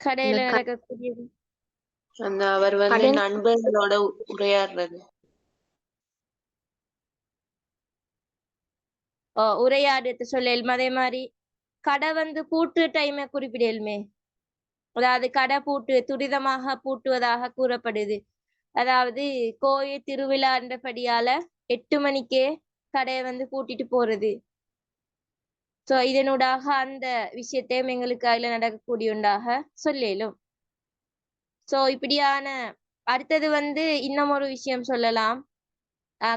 கடையில நடக்கக்கூடியது அந்த அவர் வந்து நண்பர்களோட உரையாடுறது. உரையாடுறது சொல்லலும். அதே மாதிரி கடை வந்து பூட்டு டைமை குறிப்பிடலுமே. அதாவது கடை துரிதமாக பூட்டுவதாக கூறப்படுது. அதாவது கோயில் திருவிழான்றபடியால 8 மணிக்கே கடையை வந்து பூட்டிட்டு போறது. சோ இதனூடாக அந்த விஷயத்தையும் எங்களுக்கு அதுல நடக்கக்கூடிய உண்டாக சொல்லலும். சோ இப்படியான அடுத்தது வந்து இன்னும் ஒரு விஷயம் சொல்லலாம்.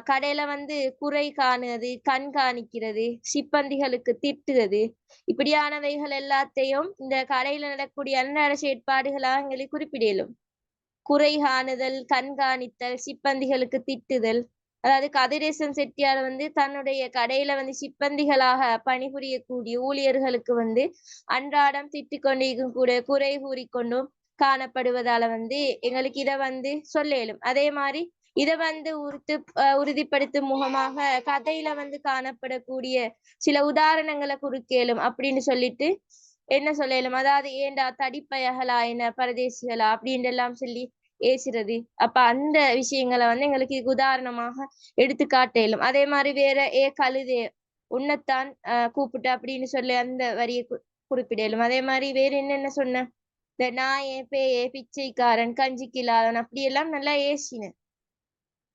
கடையில வந்து குறை காணுவது, கண்காணிக்கிறது, சிப்பந்திகளுக்கு திட்டுவது, இப்படியானவைகள் எல்லாத்தையும் இந்த கடையில நடக்கக்கூடிய அன்றாட செயற்பாடுகளாக எங்களுக்கு குறிப்பிடலும். குறை காணுதல், கண்காணித்தல், சிப்பந்திகளுக்கு திட்டுதல். அதாவது கதிரேசன் செட்டியார் வந்து தன்னுடைய கடையில வந்து சிப்பந்திகளாக பணிபுரியக்கூடிய ஊழியர்களுக்கு வந்து அன்றாடம் திட்டிக் கொண்டிருக்கும் கூட குறை கூறிக்கொண்டும் காணப்படுவதால வந்து எங்களுக்கு இதை வந்து சொல்லலும். அதே மாதிரி இதை வந்து உறுதிப்படுத்தும் முகமாக கதையில வந்து காணப்படக்கூடிய சில உதாரணங்களை குறிக்கலும் அப்படின்னு சொல்லிட்டு என்ன சொல்லலும். அதாவது ஏண்டா தடிப்பயகளா என்ன பரதேசிகளா அப்படின்னு எல்லாம் சொல்லி ஏசுறது. அப்ப அந்த விஷயங்களை வந்து எங்களுக்கு உதாரணமாக எடுத்து காட்டலும். அதே மாதிரி வேற கழுதே உன்னைத்தான் கூப்பிட்டு அப்படின்னு சொல்லி அந்த வரியை குறிப்பிடலும். அதே மாதிரி வேற என்னென்ன சொன்ன இந்த நாயே பேயே பிச்சைக்காரன் கஞ்சிக்கிலாதன் அப்படியெல்லாம் நல்லா ஏசினேன்.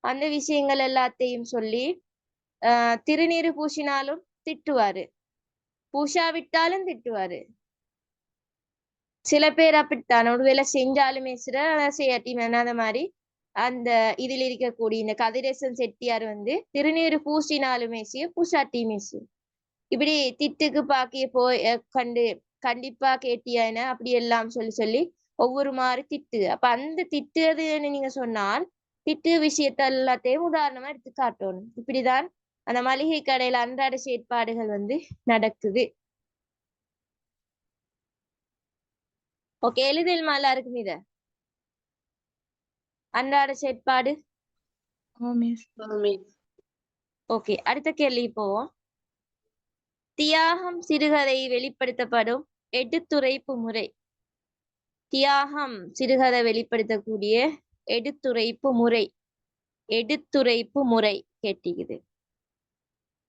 அந்த விஷயங்கள் எல்லாத்தையும் சொல்லி திருநீரு பூசினாலும் திட்டுவாரு, பூஷாவிட்டாலும் திட்டுவாரு. சில பேர் அப்படித்தான் ஒருவேளை செஞ்சாலுமே செய்யாட்டி அந்த மாதிரி அந்த இதுல இருக்கக்கூடிய இந்த கதிரேசன் செட்டியார் வந்து திருநீரு பூசினாலுமே பூசாட்டியுமே இப்படி திட்டுக்கு பாக்கிய போய் கண்டிப்பா கேட்டியான அப்படி எல்லாம் சொல்லி ஒவ்வொரு மாதிரி திட்டு. அப்ப அந்த திட்டுறதுன்னு நீங்க சொன்னால் திட்டு விஷயத்த எல்லாத்தையும் உதாரணமா எடுத்து காட்டணும். இப்படிதான் அந்த மளிகை கடையில அன்றாட செயற்பாடுகள் வந்து நடக்குது. ஓகே, எழுதல் மாலா இருக்கும் இத அன்றாட செயற்பாடு. ஓகே, அடுத்த கேள்வி போவோம். தியாகம் சிறுகதை வெளிப்படுத்தப்படும் எடுத்துரைப்பு முறை. தியாகம் சிறுகதை வெளிப்படுத்தக்கூடிய எடுத்துரைப்பு முறை கேட்டிக்குது.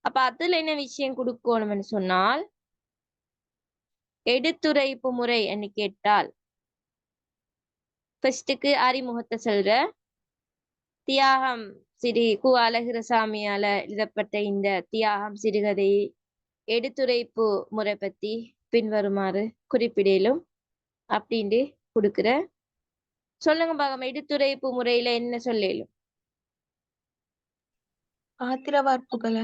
அப்ப அதுல என்ன விஷயம் கொடுக்கணும்னு சொன்னால், எடுத்துரைப்பு முறை என்று கேட்டால் ஃபர்ஸ்டுக்கு அறிமுகத்தை சொல்ற. தியாகம் கு அழகிரசாமியால எழுதப்பட்ட இந்த தியாகம் சிறுகதை எடுத்துரைப்பு முறை பத்தி பின்வருமாறு குறிப்பிடலும் அப்படின்ட்டு கொடுக்குற. சொல்லுங்க பாகம், எடுத்துரைப்பு முறையில என்ன சொல்லலும்? பாத்திர வார்ப்புகளை.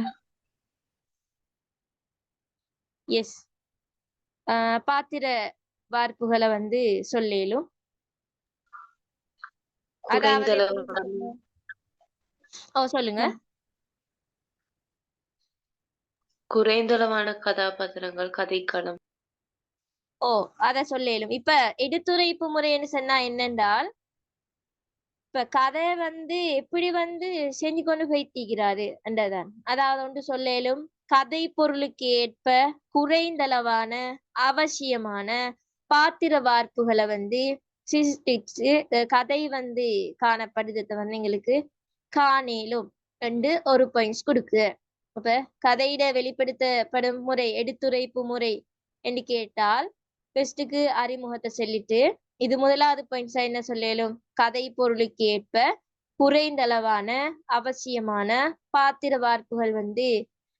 எஸ், பாத்திர வார்ப்புகளை வந்து சொல்லலும். அதாவது சொல்லுங்க. குறைந்தளவான கதாபாத்திரங்கள், கதைக்களம். அத சொல்லலும். இப்ப எடுத்துரைப்பு முறைன்னு சொன்னா என்னென்றால், இப்ப கதை வந்து எப்படி வந்து செஞ்சு கொண்டு போய்த்திக்கிறாரு என்றதான். அதாவது ஒன்று சொல்லலும், கதை பொருளுக்கு ஏற்ப குறைந்தளவான அவசியமான பாத்திர வார்ப்புகளை வந்து சிருஷ்டிச்சு கதை வந்து காணப்படுறத வந்து எங்களுக்கு காணலும் என்று ஒரு பாயிண்ட்ஸ் கொடுக்கு. அப்ப கதையிட வெளிப்படுத்தப்படும் முறை எடுத்துரைப்பு முறை என்று கேட்டால் ஃபர்ஸ்டுக்கு அறிமுகத்தை சொல்லிட்டு, இது முதலாவது பாயிண்ட்ஸா என்ன சொல்லலும், கதை பொருளுக்கு ஏற்ப குறைந்தளவான அவசியமான பாத்திர வார்ப்புகள் வந்து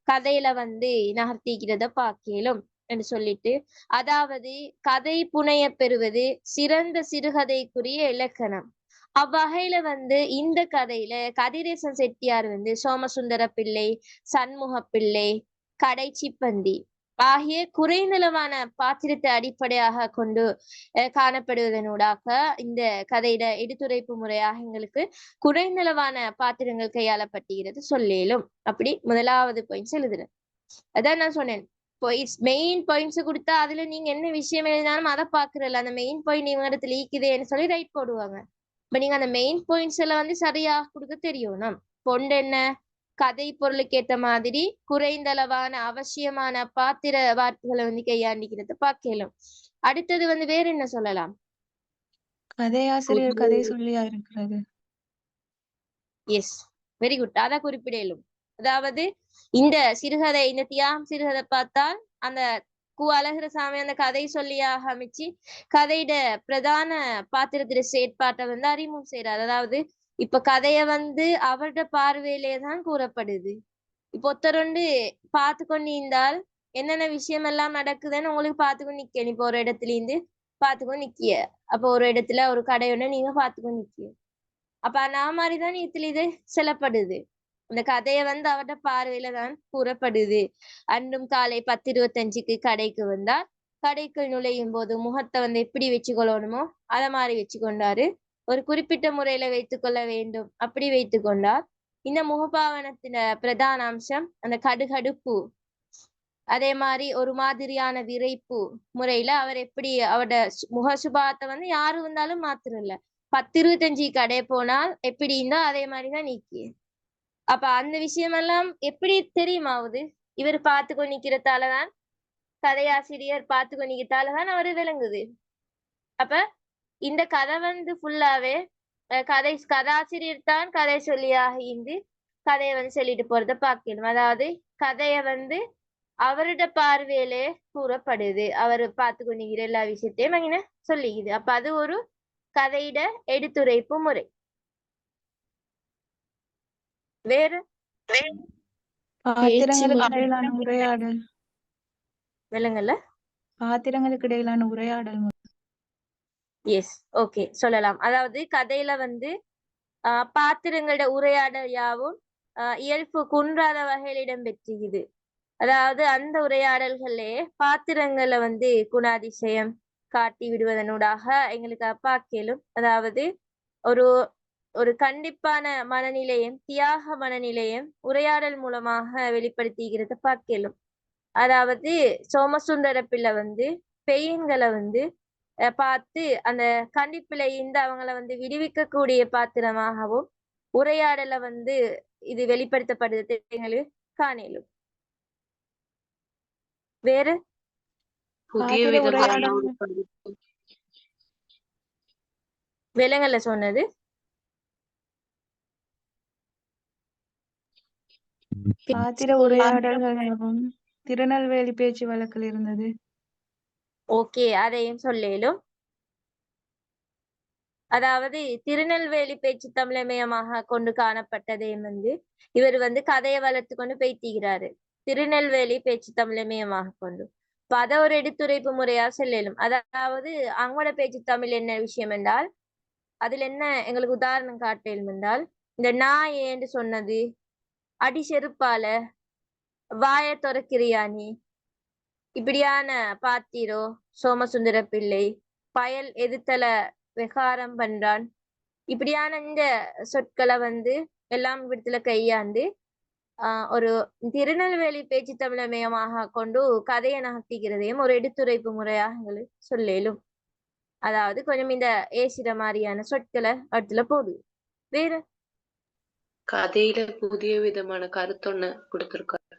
கதையில வந்து நகர்த்திக்கிறத பார்க்கலும் என்று சொல்லிட்டு, அதாவது கதை புனைய பெறுவது சிறந்த சிறுகதைக்குரிய இலக்கணம். அவ்வகையில வந்து இந்த கதையில கதிரேசன் செட்டியார் வந்து சோமசுந்தர பிள்ளை, சண்முக பிள்ளை, கடை சிப்பந்தி ஆகிய குறைந்தளவான பாத்திரத்தை அடிப்படையாக கொண்டு காணப்படுவதனூடாக இந்த கதையிட எடுத்துரைப்பு முறையாக எங்களுக்கு குறைந்தளவான பாத்திரங்கள் கையாளப்பட்டுகிறது சொல்லலும். அப்படி முதலாவது பாயிண்ட்ஸ் எழுதுறேன். அதான் நான் சொன்னேன், மெயின் பாயிண்ட்ஸ் கொடுத்தா அதுல நீங்க என்ன விஷயம் எழுதினாலும் அதை பாக்குறல, அந்த மெயின் பாயிண்ட் இவங்க இடத்துல ஈக்குதேன்னு சொல்லி ரைட் போடுவாங்க. இப்ப நீங்க அந்த மெயின் பாயிண்ட்ஸ் எல்லாம் வந்து சரியா கொடுக்க தெரியணும். பொண்டு என்ன, கதை பொருளுக்கு ஏற்ற மாதிரி குறைந்தளவான அவசியமான பாத்திர வார்ப்புகளை வந்து கையாண்டிக்கிறத பார்க்கலாம். அடுத்தது வந்து வேற என்ன சொல்லலாம்? கதையாசிரியர் கதை சொல்லியா இருக்கிறது. எஸ், வெரி குட், அத குறிப்பிடலும். அதாவது இந்த சிறுகதை, இந்த தியாகம் சிறுகதை பார்த்தால் அந்த கு அழகிரசாமி அந்த கதை சொல்லியாக அமைச்சு கதையிட பிரதான பாத்திரத்திட செயற்பாட்டை வந்து அறிமுகம் செய்யறாரு. அதாவது இப்ப கதைய வந்து அவருடைய பார்வையிலே தான் கூறப்படுது. இப்ப ஒருத்தருண்டு பார்த்து கொண்டு இருந்தால் என்னென்ன விஷயம் எல்லாம் நடக்குதுன்னு உங்களுக்கு பார்த்துக்கொண்டு நிக்க. இப்ப ஒரு இடத்துல இருந்து பார்த்துக்கொண்டு நிக்கிய, அப்ப ஒரு இடத்துல ஒரு கடையோட நீங்க பார்த்துக்கொண்டு நிக்கிய. அப்ப நான் மாதிரிதான் இதுல இது செல்லப்படுது. அந்த கதைய வந்து அவருடைய பார்வையில தான் கூறப்படுது. அன்றும் காலை 10:25க்கு கடைக்கு வந்தா, கடைக்குள் நுழையும் போது முகத்தை வந்து எப்படி வச்சுக்கொள்ளணுமோ அத மாதிரி வச்சுக்கொண்டாரு. ஒரு குறிப்பிட்ட முறையில வைத்துக்கொள்ள வேண்டும், அப்படி வைத்துக்கொண்டார். இந்த முகபாவனத்தின பிரதான அம்சம் அந்த கடுகடுப்பு. அதே மாதிரி ஒரு மாதிரியான விரைப்பு முறையில அவர் எப்படி அவரோட முக சுபாவத்தை வந்து யாரு வந்தாலும் மாத்திரம் இல்ல, 10:25 கடை போனால் எப்படி இருந்தா அதே மாதிரிதான் நீக்கி. அப்ப அந்த விஷயமெல்லாம் எப்படி தெரியுமாவுது, இவர் பார்த்து கொண்டு நிக்கிறதாலதான், கதையாசிரியர் பார்த்து கொண்டு நிக்கிறதாலதான் அவரு விளங்குது. அப்ப இந்த கதை வந்து ஃபுல்லாவே கதாசிரியர் தான் கதை சொல்லியாக இருந்து கதையை வந்து சொல்லிட்டு போறத பார்க்கணும். அதாவது கதைய வந்து அவரோட பார்வையிலே கூறப்படுது, அவரு பார்த்து கொண்டிருக்கிற எல்லா விஷயத்தையும் அங்கே சொல்லிக்குது. அப்ப அது ஒரு கதையிட எடுத்துரைப்பு முறை. வேற பாத்திரங்களுக்கு இடையிலான உரையாடல். விலங்கல்ல, பாத்திரங்களுக்கு இடையிலான உரையாடல். எஸ், ஓகே, சொல்லலாம். அதாவது கதையில வந்து பாத்திரங்களோட உரையாடல் யாவும் இயல்பு குன்றாத வகையில் இடம்பெற்றுகிறது. அதாவது அந்த உரையாடல்களே பாத்திரங்களை வந்து குணாதிசயம் காட்டி விடுவதனூடாக எங்களுக்கு பார்க்கலும். அதாவது ஒரு ஒரு கண்டிப்பான மனநிலையும் தியாக மனநிலையும் உரையாடல் மூலமாக வெளிப்படுத்திக்கிறத பார்க்கலாம். அதாவது சோமசுந்தர பிள்ளை வந்து பெயின்களை வந்து பார்த்து அந்த கண்டிப்பில இருந்து அவங்கள வந்து விடுவிக்கக்கூடிய பாத்திரமாகவும் உரையாடலை வந்து இது வெளிப்படுத்தப்படுது எங்களுக்கு காணலும். வேறு புதிய பாத்திர விதமான உரையாடல் ஒரு படிப்பு. விலங்கல்ல சொன்னது பாத்திர உரையாடல்களாகவும் திருநெல்வேலி பேச்சு வழக்கில் இருந்தது. ஓகே, அதையும் சொல்லேலும். அதாவது திருநெல்வேலி பேச்சு தமிழமயமாக கொண்டு காணப்பட்டதையும் வந்து இவர் வந்து கதையை வளர்த்து கொண்டு பேய்த்திக்கிறாரு. திருநெல்வேலி பேச்சு தமிழமயமாக கொண்டு அத ஒரு எடுத்துரைப்பு முறையா சொல்லலும். அதாவது அவங்களோட பேச்சு தமிழ் என்ன விஷயம் என்றால் அதுல என்ன எங்களுக்கு உதாரணம் காட்டலும் என்றால் இந்த நான் ஏன்னு சொன்னது, அடி செருப்பால, வாய துறக்கிறியா நீ, இப்படியான பாத்திரோ, சோமசுந்தர பிள்ளை, பயல் எதிர்த்தல விகாரம் பண்றான், இப்படியான இந்த சொற்களை வந்து எல்லாம் விடத்துல கையாண்டு ஒரு திருநெல்வேலி பேச்சு தமிழமயமாக கொண்டு கதையை நகர்த்திக்கிறதையும் ஒரு எடுத்துரைப்பு முறையாக எங்களுக்கு சொல்லேலும். அதாவது கொஞ்சம் இந்த ஏசிற மாதிரியான சொற்களை இடத்துல போடுது. வேற கதையில புதிய விதமான கருத்தொன்னு கொடுத்திருக்காரு.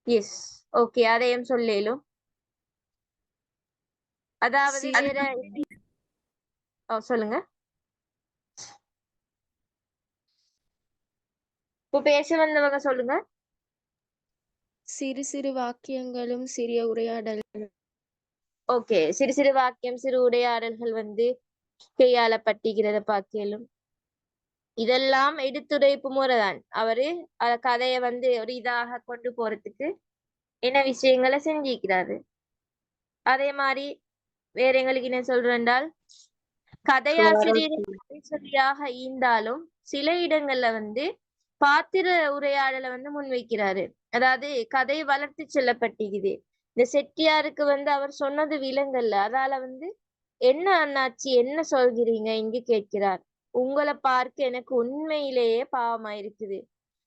எஸ், ஓகே, அதையும் சொல்லேலும். அதாவது வேற சொல்லுங்க. இப்போ பேச வந்தவங்க சொல்லுங்க. சிறு சிறு வாக்கியங்களும் சிறிய உரையாடல்களும். ஓகே, சிறு சிறு வாக்கியம் சிறு உரையாடல்கள் வந்து கையாளப்பட்டிருக்கிறத பார்க்கலும். இதெல்லாம் எடுத்துரைப்பு முறைதான். அவரு கதையை வந்து ஒரு இதாக கொண்டு போறதுக்கு என்ன விஷயங்களை செஞ்சிக்கிறாரு. அதே மாதிரி வேற எங்களுக்கு என்ன சொல்றேன்டால் கதையாசிரியர் சொல்லியாக ஈந்தாலும் சில இடங்கள்ல வந்து பாத்திர உரையாடலை வந்து முன்வைக்கிறாரு. அதாவது கதை வளர்த்து செல்லப்பட்டிருக்குது. இந்த செட்டியாருக்கு வந்து அவர் சொன்னது விலங்கல்ல, அதால வந்து என்ன அண்ணாச்சி என்ன சொல்கிறீங்க இங்கு கேட்கிறார். உங்களை பார்க்க எனக்கு உண்மையிலேயே பாவமா இருக்குது,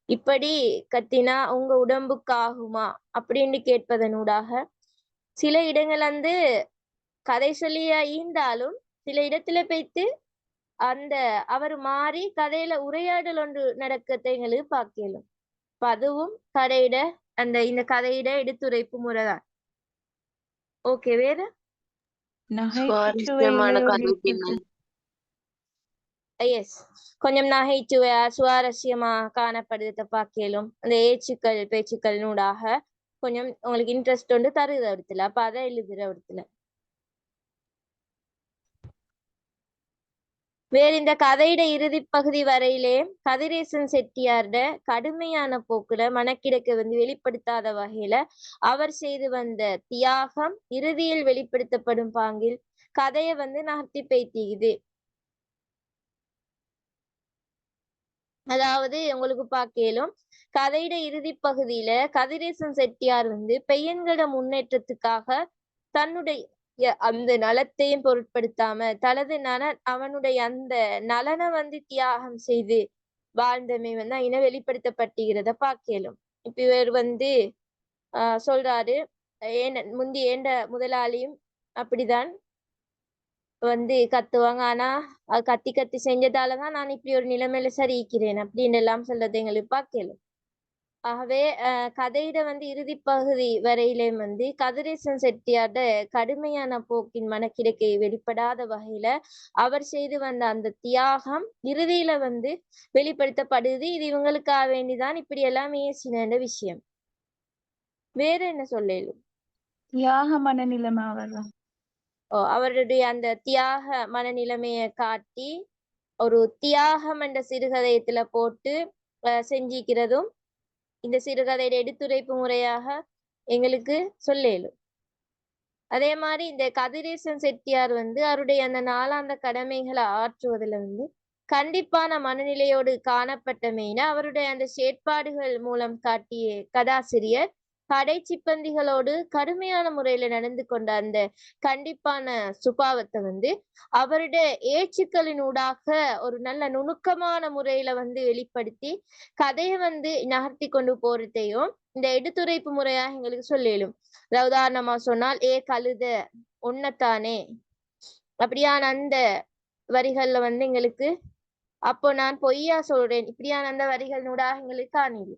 இப்படி கத்தினா உங்க உடம்புக்கு ஆகுமா அப்படின்னு கேட்பதனூடாக சில இடங்கள் வந்து கதை சொல்லியா ஈந்தாலும் சில இடத்துல போய்த்து அந்த அவர் மாறி கதையில உரையாடல் ஒன்று நடக்கத்தை எங்களுக்கு பார்க்கலும். அதுவும் கதையிட அந்த இந்த கதையிட எடுத்துரைப்பு முறைதான். ஓகே, வேற சுவாரஸ்யமான கதை பின்னணி. எஸ், கொஞ்சம் நகைச்சுவையா சுவாரஸ்யமா காணப்படுறத பார்க்கலும். அந்த ஏச்சுக்கள் பேச்சுக்கள் நூடாக கொஞ்சம் உங்களுக்கு இன்ட்ரெஸ்ட் ஒன்று தருது இடத்துல, அப்ப அதை எழுதுற இடத்துல. வேற இந்த கதையிட இறுதி பகுதி வரையிலே கதிரேசன் செட்டியார்ட கடுமையான போக்குல மனக்கிடக்க வந்து வெளிப்படுத்தாத வகையில அவர் செய்து வந்த தியாகம் இறுதியில் வெளிப்படுத்தப்படும் பாங்கில் கதையை வந்து நகர்த்தி பேய்த்திக்குது. அதாவது உங்களுக்கு பார்க்கலும் கதையிட இறுதி பகுதியில கதிரேசன் செட்டியார் வந்து பையன்களோட முன்னேற்றத்துக்காக தன்னுடைய அந்த நலத்தையும் பொருட்படுத்தாம தனது அவனுடைய அந்த நலனை வந்து தியாகம் செய்து வாழ்ந்தமை வந்து இன வெளிப்படுத்தப்பட்டுகிறத பார்க்கலும். இப்ப இவர் வந்து சொல்றாரு, முந்தி ஏண்ட முதலாளியும் அப்படிதான் வந்து கத்துவாங்க, ஆனா அது கத்தி கத்தி செஞ்சதாலதான் நான் இப்படி ஒரு நிலைமையில சரிக்கிறேன் அப்படின்னு எல்லாம் சொல்றது எங்களுக்கு பார்க்கலும். ஆகவே கதையிட வந்து இறுதி பகுதி வரையிலே வந்து கதிரேசன் செட்டியார்ட கடுமையான போக்கின் மனக்கிடக்கை வெளிப்படாத வகையில அவர் செய்து வந்த அந்த தியாகம் இறுதியில வந்து வெளிப்படுத்தப்படுது. இது இவங்களுக்காக வேண்டிதான் இப்படி எல்லாம் ஏசின விஷயம். வேற என்ன சொல்லலும்? தியாக மனநிலைமை அவர்தான். அவருடைய அந்த தியாக மனநிலைமையை காட்டி ஒரு தியாகம் என்ற சிறுகதையத்துல போட்டு செஞ்சிக்கிறதும் இந்த சிறுகதையோட எடுத்துரைப்பு முறையாக எங்களுக்கு சொல்லலும். அதே மாதிரி இந்த கதிரேசன் செட்டியார் வந்து அவருடைய அந்த நாளாந்த கடமைகளை ஆற்றுவதில் வந்து கண்டிப்பான மனநிலையோடு காணப்பட்டமையின அவருடைய அந்த செயற்பாடுகள் மூலம் காட்டிய கதாசிரியர் கடை சிப்பந்திகளோடு கடுமையான முறையில நடந்து கொண்ட அந்த கண்டிப்பான சுபாவத்தை வந்து அவருடைய ஏச்சுக்களினூடாக ஒரு நல்ல நுணுக்கமான முறையில வந்து வெளிப்படுத்தி கதையை வந்து நகர்த்தி கொண்டு போறதையும் இந்த எடுத்துரைப்பு முறையாக எங்களுக்கு சொல்லிடும். உதாரணமா சொன்னால் கழுத ஒன்னத்தானே அப்படியான அந்த வரிகள்ல வந்து எங்களுக்கு அப்போ நான் பொய்யா சொல்றேன் இப்படியான அந்த வரிகளினூடாக எங்களுக்கு காணிது.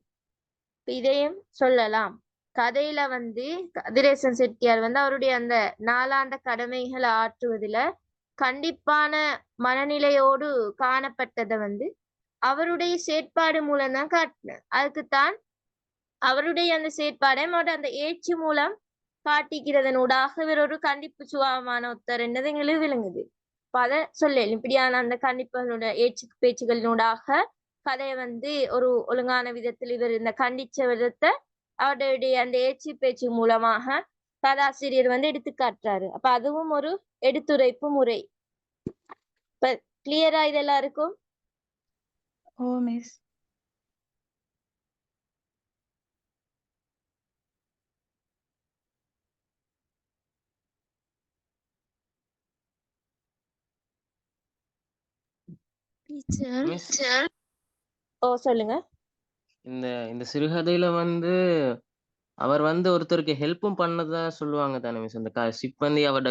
இதையும் சொல்லலாம். கதையில வந்து கதிரேசன் செட்டியார் வந்து அவருடைய அந்த நாளாண்ட கடமைகளை ஆற்றுவதில் கண்டிப்பான மனநிலையோடு காணப்பட்டதை வந்து அவருடைய செயற்பாடு மூலம் தான் காட்டினார். அதுக்குத்தான் அவருடைய அந்த செயற்பாடை அந்த ஏச்சு மூலம் காட்டிக்கிறதனூடாக இவர் ஒரு கண்டிப்பு சுபாவமான ஒருத்தர் என்னது எங்களுக்கு விளங்குது. பல சொல்ல இப்படியான அந்த கண்டிப்புகளோட பேச்சுகளினூடாக கதையை வந்து ஒரு ஒழுங்கான விதத்தில் இவர் இந்த கண்டிச்ச விதத்தை அவருடைய அந்த ஏச்சு பேச்சு மூலமாக கதாசிரியர் வந்து எடுத்து காட்டுறாரு. அப்ப அதுவும் ஒரு எடுத்துரைப்பு முறை. இப்ப கிளியரா இதெல்லாம் இருக்கும்? ஓ மிஸ். டீச்சர் ஓ சொல்லுங்க. இந்த இந்த சிறுகதையில வந்து அவர் வந்து ஒருத்தருக்கு ஹெல்ப்பும் பண்ணதா சொல்லுவாங்க தானே மிஸ். அந்த சிப்பந்தி அவரோட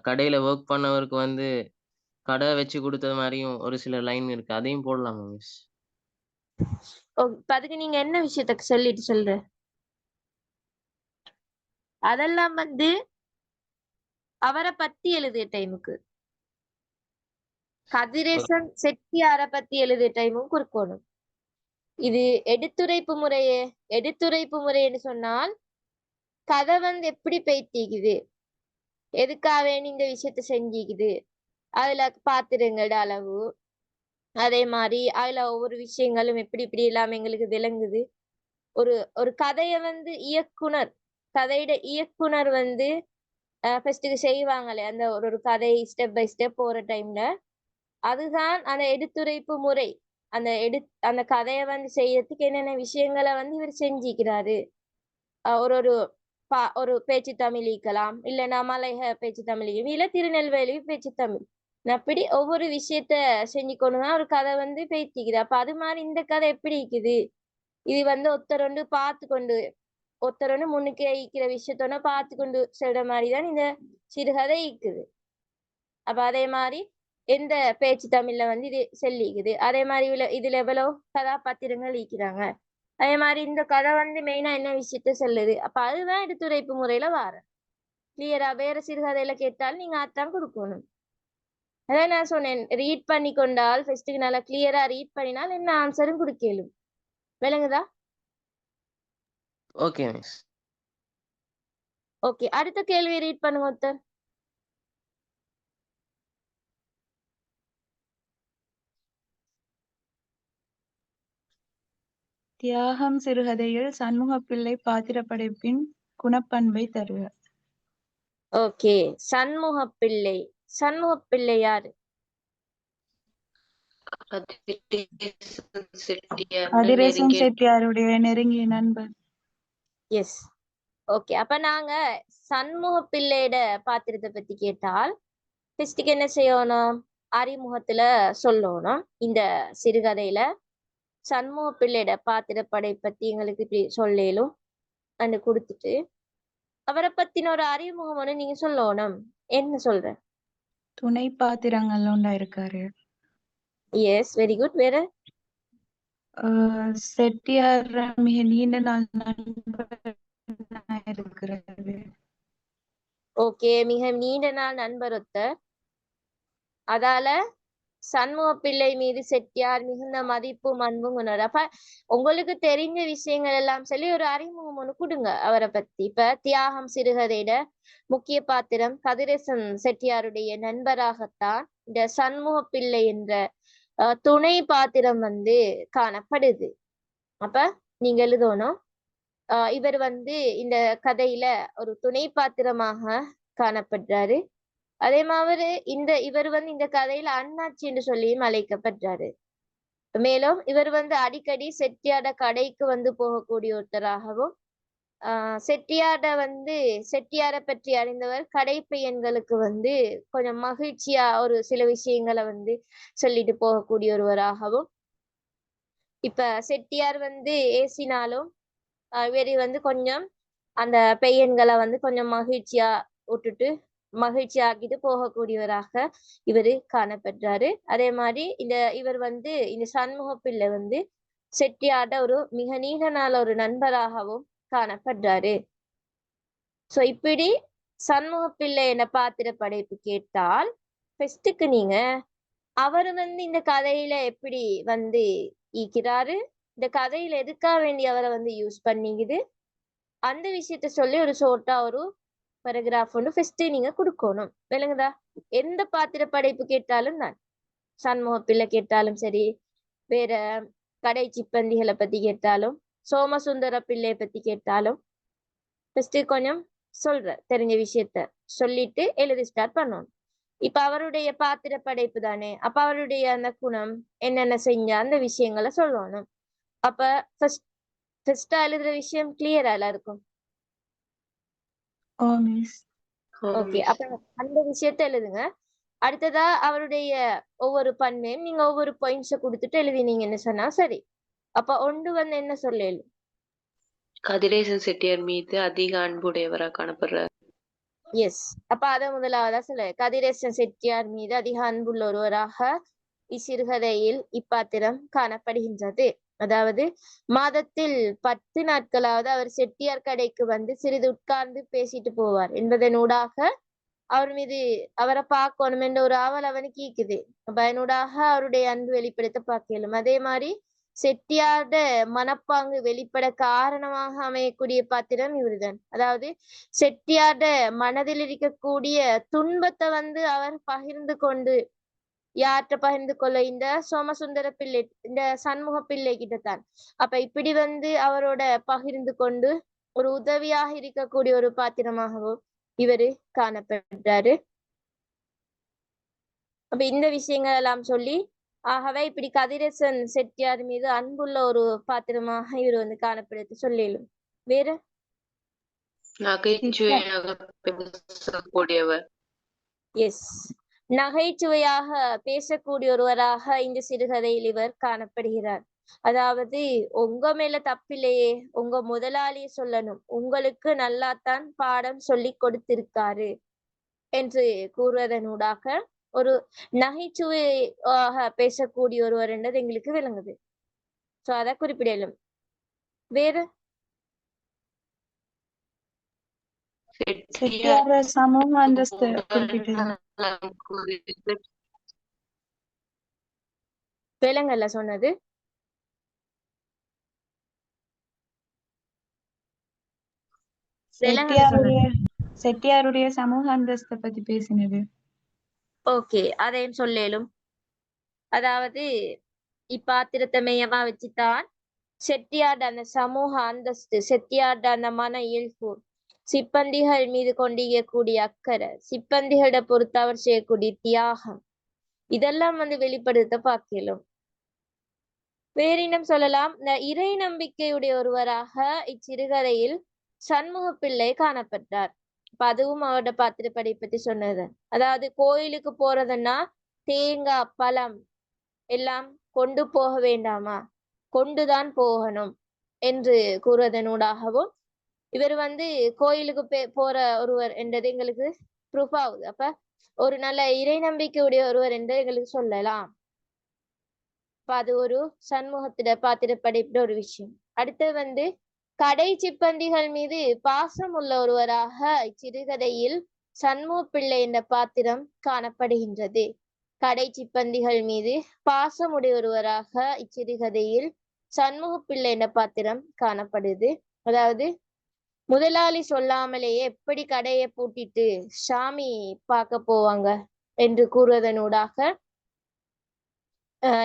கடையில ஒர்க் பண்ணவருக்கு வந்து கடை வச்சு கொடுத்தது மாதிரியும் ஒரு சில லைன் இருக்கு. அதையும் போடலாமா மிஸ்? அதுக்கு நீங்க என்ன விஷயத்துக்கு சொல்லிட்டு சொல்ற? அதெல்லாம் வந்து அவரை பத்தி எழுதிய டைமுக்கு கதிரேசன் செட்டியாரை பத்தி எழுதிய டைமும் குறிக்கணும். இது எடுத்துரைப்பு முறைன்னு சொன்னால் கதை வந்து எப்படி பேய்த்திக்குது, எதுக்காக இந்த விஷயத்த செஞ்சிக்குது, அதுல பாத்திரங்களோட அளவு, அதே மாதிரி அதுல ஒவ்வொரு விஷயங்களும் எப்படி இப்படி எல்லாம் எங்களுக்கு விளங்குது. ஒரு கதைய வந்து கதையோட இயக்குனர் வந்து ஃபர்ஸ்ட்டுக்கு செய்வாங்களே அந்த ஒரு கதை ஸ்டெப் பை ஸ்டெப் போற டைம்ல அதுதான் அந்த எடுத்துரைப்பு முறை. அந்த கதையை வந்து செய்யறதுக்கு என்னென்ன விஷயங்களை வந்து இவர் செஞ்சிக்கிறாரு. ஒரு பேச்சு தமிழ் ஈக்கலாம், இல்லைன்னா மலைய பேச்சு தமிழ் இல்ல திருநெல்வேலி பேச்சு தமிழ், அப்படி ஒவ்வொரு விஷயத்த செஞ்சு கொண்டுதான் ஒரு கதை வந்து பேசிக்குது. அப்ப அது மாதிரி இந்த கதை எப்படி இருக்குது, இது வந்து ஒருத்தர் முன்னுக்கு ஈக்கிற விஷயத்தோட பார்த்து கொண்டு சொல்ற மாதிரிதான் இந்த சிறுகதை ஈக்குது. அப்ப அதே மாதிரி எந்த பேச்சு தமிழ்ல வந்து இது செல்லிக்குது, அதே மாதிரி இதுல எவ்வளவு கதாபாத்திரங்கள் ஈக்கிறாங்க, அதே மாதிரி இந்த கதை வந்து மெயினா என்ன விஷயத்த சொல்லுது. அப்ப அதுதான் எடுத்துரைப்பு முறையில வார கிளியரா. வேற சிறுகதையில கேட்டாலும் நீங்க அதான் கொடுக்கணும். அதான் நான் சொன்னேன், ரீட் பண்ணி கொண்டால் ஃபர்ஸ்ட்டுக்கு நல்லா கிளியரா ரீட் பண்ணினால் என்ன ஆன்சரும் கொடுக்கலும். விளங்குதா? Okay miss. ஓகே, அடுத்த கேள்வி ரீட் பண்ணுங்க ஒருத்தர். தியாகம் சிறுகதையில் சண்முகப்பிள்ளை பாத்திரப்படைப்பின் குணப்பண்பை தருக. ஓகே, சண்முகப்பிள்ளை யாரு? கதிரேசன் செட்டியாருடைய நெருங்கிய நண்பர். எஸ். ஓகே, அப்ப நாங்க சண்முகப்பிள்ளையோட பாத்திரத்தை பத்தி கேட்டால் ஃபர்ஸ்ட்டுக்கு என்ன செய்யணும், அறிமுகத்துல சொல்லணும். இந்த சிறுகதையில சண்முகப்பிள்ளையோட பாத்திரப்படை பத்தி எங்களுக்கு இப்படி சொல்லலும் அண்டு கொடுத்துட்டு அவரை பத்தின ஒரு அறிமுகம் ஒண்ணு நீங்க சொல்லணும். என்ன சொல்ற? துணை பாத்திரங்கள் உண்டா இருக்காரு. Yes, very good. வேற? செட்டியார் மிக நீண்ட நாள் இருக்கிறது. ஓகே, மிக நீண்ட நாள் நண்பர் ஒருத்தர். அதால சண்முகப்பிள்ளை மீது செட்டியார் மிகுந்த மதிப்பும் அன்பும் உணர். அப்ப உங்களுக்கு தெரிஞ்ச விஷயங்கள் எல்லாம் சொல்லி ஒரு அறிமுகம் ஒண்ணு கொடுங்க அவரை பத்தி. இப்ப தியாகம் சிறுகதையிட முக்கிய பாத்திரம் கதிரேசன் செட்டியாருடைய நண்பராகத்தான் இந்த சண்முகப்பிள்ளை என்ற துணை பாத்திரம் வந்து காணப்படுது. அப்ப நீங்க எழுதணும், இவர் வந்து இந்த கதையில ஒரு துணை பாத்திரமாக காணப்படுறாரு. அதே மாதிரி இவர் வந்து இந்த கதையில அண்ணாச்சி என்று சொல்லியும் அழைக்கப்படுறாரு. மேலும் இவர் வந்து அடிக்கடி செட்டியாட கடைக்கு வந்து போகக்கூடிய ஒருத்தராகவும் செட்டியாரை பற்றி அறிந்தவர் கடை பையன்களுக்கு கொஞ்சம் மகிழ்ச்சியா ஒரு சில விஷயங்களை சொல்லிட்டு போகக்கூடிய ஒருவராகவும், இப்ப செட்டியார் ஏசினாலும் இவர் கொஞ்சம் அந்த பையன்களை கொஞ்சம் மகிழ்ச்சியாக்கிட்டு போகக்கூடியவராக இவரு காணப்படுறாரு. அதே மாதிரி இவர் இந்த சண்முக பிள்ளை செட்டியார்ட ஒரு மிக நீண்ட நாள் ஒரு நண்பராகவும் காணப்படுறாரு. சோ இப்படி சண்முக பிள்ளை என்ன பாத்திர படைப்பு கேட்டால் ஃபர்ஸ்டுக்கு நீங்க அவர் இந்த கதையில எப்படி ஈக்கிறாரு, இந்த கதையில எதுக்காக வேண்டி அவரை யூஸ் பண்ணிக்குது, அந்த விஷயத்த சொல்லி ஒரு ஷோர்ட்டா ஒரு பேராகிராஃப் ஃபர்ஸ்ட் நீங்க கொடுக்கணும். விளங்குதா? எந்த பாத்திர படைப்பு கேட்டாலும் தான், சண்முக பிள்ளை கேட்டாலும் சரி, வேற கடை சிப்பந்திகளை பத்தி கேட்டாலும், சோமசுந்தர பிள்ளையை பத்தி கேட்டாலும் ஃபர்ஸ்ட் கொஞ்சம் தெரிஞ்ச விஷயத்த சொல்லிட்டு எழுதி ஸ்டார்ட் பண்ணணும். இப்ப அவருடைய பாத்திர படைப்பு தானே, அப்ப அவருடைய அந்த குணம் என்னென்ன செஞ்ச அந்த விஷயங்களை சொல்லணும். அப்ப ஃபர்ஸ்டா எழுதுற விஷயம் கிளியரா எல்லாருக்கும்? ஓகே, அப்ப அந்த விஷயத்த எழுதுங்க. அடுத்ததா அவருடைய ஒவ்வொரு பண்பையும் நீங்க ஒவ்வொரு பாயிண்ட்ஸ கொடுத்துட்டு எழுதினீங்கன்னு சொன்னா சரி. அப்ப ஒன்று என்ன சொல்லலும்? கதிரேசன் செட்டியார் மீது அதிக அன்புடையவரா காணப்படுறார். எஸ், அப்ப அத முதலாவதா சொல்ல, கதிரேசன் செட்டியார் மீது அதிக அன்புள்ள ஒருவராக இச்சிறுகதையில் இப்பாத்திரம் காணப்படுகின்றது. அதாவது மாதத்தில் 10 நாட்களாவது அவர் செட்டியார் கடைக்கு சிறிது உட்கார்ந்து பேசிட்டு போவார் என்பதனூடாக அவர் மீது அவரை பார்க்கணும் என்ற ஒரு ஆவல் அவனுக்கு ஈக்குது. அதனூடாக அவருடைய அன்பு வெளிப்படுத்த பார்க்கலும். அதே மாதிரி செட்டியார்ட மனப்பாங்கு வெளிப்பட காரணமாக அமையக்கூடிய பாத்திரம் இவருதான். அதாவது செட்டியார்ட மனதில் இருக்கக்கூடிய துன்பத்தை அவர் பகிர்ந்து கொண்டு, யார்கிட்ட பகிர்ந்து கொள்ள, இந்த சோமசுந்தர பிள்ளை, இந்த சண்முக பிள்ளை கிட்டத்தான். அப்ப இப்படி அவரோட பகிர்ந்து கொண்டு ஒரு உதவியாக இருக்கக்கூடிய ஒரு பாத்திரமாகவும் இவரு காணப்படுறாரு. அப்ப இந்த விஷயங்கள் எல்லாம் சொல்லி, ஆகவே இப்படி கதிரேசன் செட்டியார் மீது அன்புள்ள ஒரு பாத்திரமாக இவர் காணப்படுறது சொல்லிடும். வேற நகைச்சுவையாக பேசக்கூடியவர். எஸ், நகைச்சுவையாக பேசக்கூடிய ஒருவராக இந்த சிறுகதையில் இவர் காணப்படுகிறார். அதாவது உங்க மேல தப்பில்லையே, உங்க முதலாளியை சொல்லணும், உங்களுக்கு நல்லாத்தான் பாடம் சொல்லி கொடுத்திருக்காரு என்று கூறுவதனூடாக ஒரு நகைச்சுவையாக பேசக்கூடிய ஒருவர் என்றது எங்களுக்கு விளங்குது. சோ அதை குறிப்பிடலும். வேற சமூக அந்தஸ்து விலங்கல்ல சொன்னது. செட்டியாருடைய சமூக அந்தஸ்தை பத்தி பேசினது. ஓகே, அதையும் சொல்லலும். அதாவது இப்பாத்திரத்தை மையமா வச்சுதான் செட்டியார்ட அந்த சமூக அந்தஸ்து, செட்டியார்ட அந்த மன இயல்பு, சிப்பந்திகள் மீது கொண்டிருக்கக்கூடிய அக்கறை, சிப்பந்திகளை பொறுத்து அவர் செய்யக்கூடிய தியாகம், இதெல்லாம் வெளிப்படுத்த பார்க்கலாம். வேற இன்னும் சொல்லலாம், இந்த இறை நம்பிக்கையுடைய ஒருவராக இச்சிறுகதையில் சண்முக பிள்ளை காணப்பட்டார். இப்ப அதுவும் அவரோட பாத்திரப்படை பத்தி சொன்னது. அதாவது கோயிலுக்கு போறதுன்னா தேங்காய் பழம் எல்லாம் கொண்டு போக வேண்டாமா, கொண்டுதான் போகணும் என்று கூறுவதனூடாகவும் இவர் கோயிலுக்கு போற ஒருவர் என்றது எங்களுக்கு ப்ரூஃப் ஆகுது. அப்ப ஒரு நல்ல இறை நம்பிக்கையுடைய ஒருவர் என்று எங்களுக்கு சொல்லலாம். அப்ப அது ஒரு சண்முகத்திட பாத்திர படைப்புற ஒரு விஷயம். அடுத்து கடை சிப்பந்திகள் மீது பாசம் உள்ள ஒருவராக இச்சிறுகதையில் சண்முக பிள்ளை என்ற பாத்திரம் காணப்படுகின்றது. கடை சிப்பந்திகள் மீது பாசமுடைய ஒருவராக இச்சிறுகதையில் சண்முக பிள்ளை என்ற பாத்திரம் காணப்படுது. அதாவது முதலாளி சொல்லாமலேயே எப்படி கடையை பூட்டிட்டு சாமி பார்க்க போவாங்க என்று கூறுவதனூடாக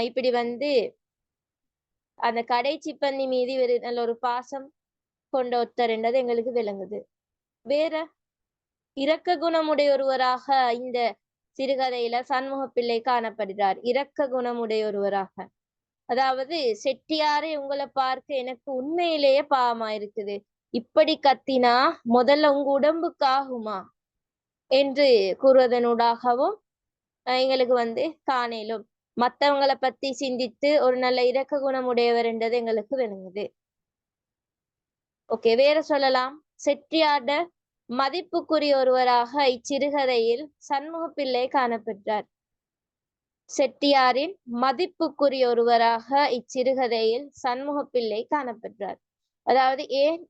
இப்படி அந்த கடை சிப்பந்தி மீது ஒரு நல்ல ஒரு பாசம் கொண்ட ஒருத்தர் என்றது எங்களுக்கு விளங்குது. வேற இரக்க குணமுடைய ஒருவராக இந்த சிறுகதையில சண்முக பிள்ளை காணப்படுகிறார். இரக்க குணமுடைய ஒருவராக, அதாவது செட்டியாரே உங்களை பார்க்க எனக்கு உண்மையிலேயே பாவமா இருக்குது, இப்படி கத்தினா முதல்ல உங்க உடம்புக்காகுமா என்று கூறுவதனூடாகவும் எங்களுக்கு வந்து காணலும் மற்றவங்களை பத்தி சிந்தித்து ஒரு நல்ல இரக்க குணமுடையவர் என்றது எங்களுக்கு விளங்குது. ஓகே, வேற சொல்லலாம். செட்டியார்ட மதிப்புக்குரிய ஒருவராக இச்சிறுகதையில் சண்முகப்பிள்ளை காணப்பெற்றார். செட்டியாரின் மதிப்புக்குரிய ஒருவராக இச்சிறுகதையில் சண்முகப்பிள்ளை காணப்பெற்றார். அதாவது ஏன்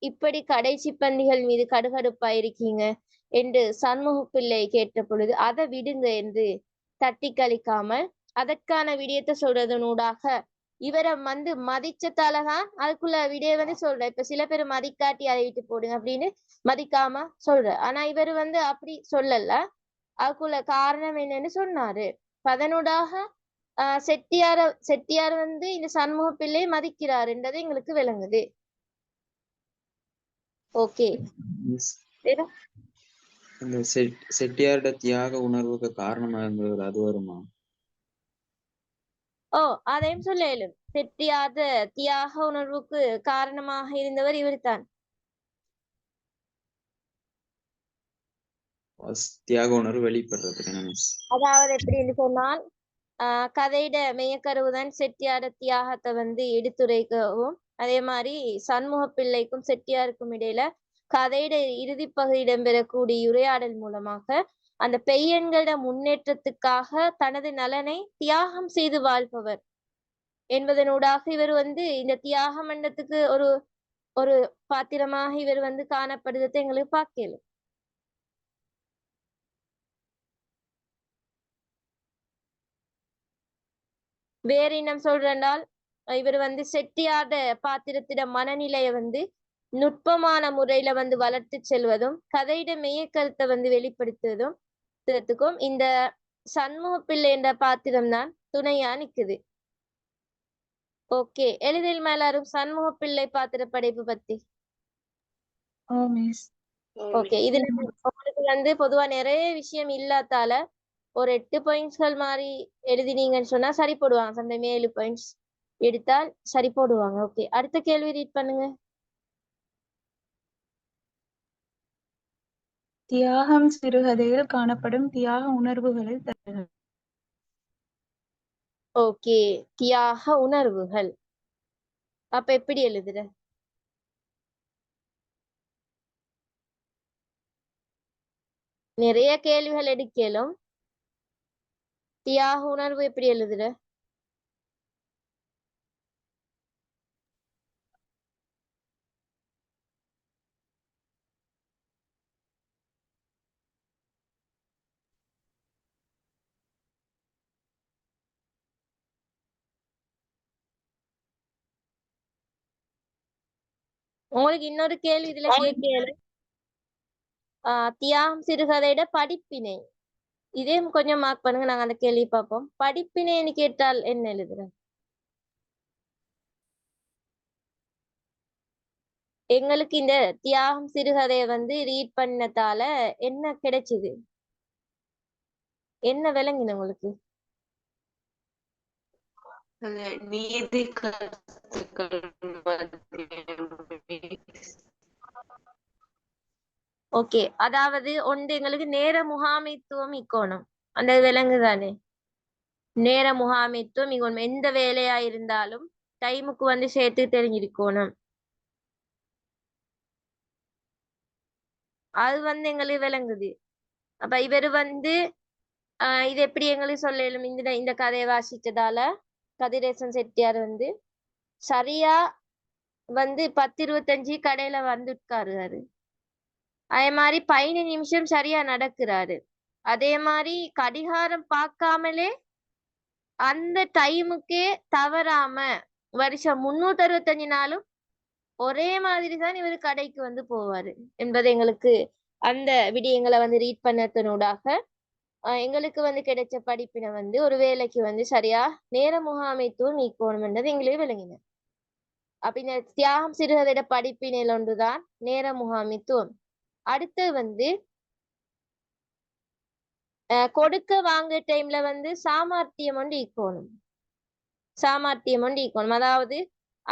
இப்படி கடைசி பந்திகள் மீது கடுகடுப்பாயிருக்கீங்க என்று சண்முகப்பிள்ளை கேட்ட பொழுது அதை விடுங்க என்று தட்டி கழிக்காமல் அதற்கான விடயத்தை சொல்றதனூடாக இவரை வந்து மதிச்சதாலதான் அதுக்குள்ள விடய வந்து சொல்ற. இப்ப சில பேர் மதிக்காட்டி அதை விட்டு போடுங்க அப்படின்னு மதிக்காம சொல்ற. ஆனா இவர் வந்து அப்படி சொல்லல. அதுக்குள்ள காரணம் என்னன்னு சொன்னாரு. அதனூடாக செட்டியார் வந்து இந்த சண்முகப்பிள்ளை மதிக்கிறாருன்றது எங்களுக்கு விளங்குது. ஓகே, இந்த செட்டியாரோட தியாக உணர்வுக்கு காரணமா இருந்தது அது வருமா? அதையும் சொல்லலும். செட்டியார் தியாக உணர்வுக்கு காரணமாக இருந்தவர் இவர்தான். தியாக உணர்வு வெளிப்படுறது. அதாவது எப்படின்னு சொன்னால் கதையிட மெய்யக்கருவுதான் செட்டியார தியாகத்தை வந்து எடுத்துரைக்கவும், அதே மாதிரி சண்முகப்பிள்ளைக்கும் செட்டியாருக்கும் இடையில கதையிட இறுதி பகுதி இடம்பெறக்கூடிய உரையாடல் மூலமாக அந்த பெய்யன்களோட முன்னேற்றத்துக்காக தனது நலனை தியாகம் செய்து வாழ்பவர் என்பதனூடாக இவர் வந்து இந்த தியாக மண்டத்துக்கு ஒரு ஒரு பாத்திரமாக இவர் வந்து காணப்படுவதை எங்களுக்கு பார்க்கலாம். வேற இன்னும் சொல்றால் இவர் வந்து செட்டியார்ட பாத்திரத்திட மனநிலைய வந்து நுட்பமான முறையில வந்து வளர்த்து செல்வதும் கதையிட மெய்ய கருத்தை வந்து வெளிப்படுத்துவதும் இந்த சண்முகப்பிள்ளை என்ற பாத்திரம் தான் துணையா நிக்குது. ஓகே, எளிதில் மேலாரும் சண்முகப்பிள்ளை பாத்திர படைப்பு பத்தி. ஓகே, இதுல உங்களுக்கு வந்து பொதுவா நிறைய விஷயம் இல்லாதால ஒரு 8 பாயிண்ட்ஸ்கள் மாதிரி எழுதினீங்கன்னு சொன்னா சரி போடுவாங்க. சம்டைம் 7 பாயிண்ட்ஸ் எடுத்தால் சரி போடுவாங்க. ஓகே, அடுத்த கேள்வி ரீட் பண்ணுங்க. தியாகம் சிறுகதையில் காணப்படும் தியாக உணர்வுகளை தருக. ஓகே, தியாக உணர்வுகள் அப்ப எப்படி எழுதுற? நிறைய கேள்விகள் எடுக்கலும். தியாக உணர்வு எப்படி எழுதுற? உங்களுக்கு இன்னொரு கேள்வி இதுல கேட்கல. தியாகம் சிறுகதையோட படிப்பினை இதே கொஞ்சம் மார்க் பண்ணுங்க. நாங்க அந்த கேள்வி பார்ப்போம். படிப்பினைன்னு கேட்டால் என்ன எழுதுற? எங்களுக்கு இந்த தியாகம் சிறுகதையை வந்து ரீட் பண்ணதால என்ன கிடைச்சது, என்ன விளங்கின உங்களுக்கு? நீதி கருத்துக்கள். ஓகே, அதாவது ஒன்று எங்களுக்கு நேர முகாமைத்துவம் இக்கோணும். அந்த விலங்குதானே நேர முகாமைத்துவம் இக்கோணும். எந்த வேலையா இருந்தாலும் டைமுக்கு வந்து சேர்த்து தெரிஞ்சிருக்கணும். அது வந்து எங்களுக்கு விளங்குது. அப்ப இவர் வந்து இது எப்படி எங்களுக்கு சொல்லலும். இந்த கதையை வாசிச்சதால கதிரேசன் செட்டியார் வந்து சரியா வந்து 10:25 கடையில வந்து உட்காருறாரு. அதே மாதிரி 15 நிமிஷம் சரியா நடக்கிறாரு. அதே மாதிரி கடிகாரம் பார்க்காமலே அந்த டைமுக்கே தவறாம வருஷம் 365 நாளும் ஒரே மாதிரி தான் இவர் கடைக்கு வந்து போவாரு என்பது எங்களுக்கு அந்த விடயங்களை வந்து ரீட் பண்ணதனூடாக எங்களுக்கு வந்து கிடைச்ச படிப்பினை வந்து ஒரு வேலைக்கு வந்து சரியா நேர முகாமைத்துவம் நீக்கணும் என்றது எங்களுக்கு விளங்கின. அப்ப இந்த தியாகம் சிறுகதையோட படிப்பினையில் ஒன்றுதான் நேர முகாமைத்துவம். அடுத்து வந்து கொடுக்க வாங்க டைம்ல வந்து சாமர்த்தியம் ஒன்று ஈக்கணும். அதாவது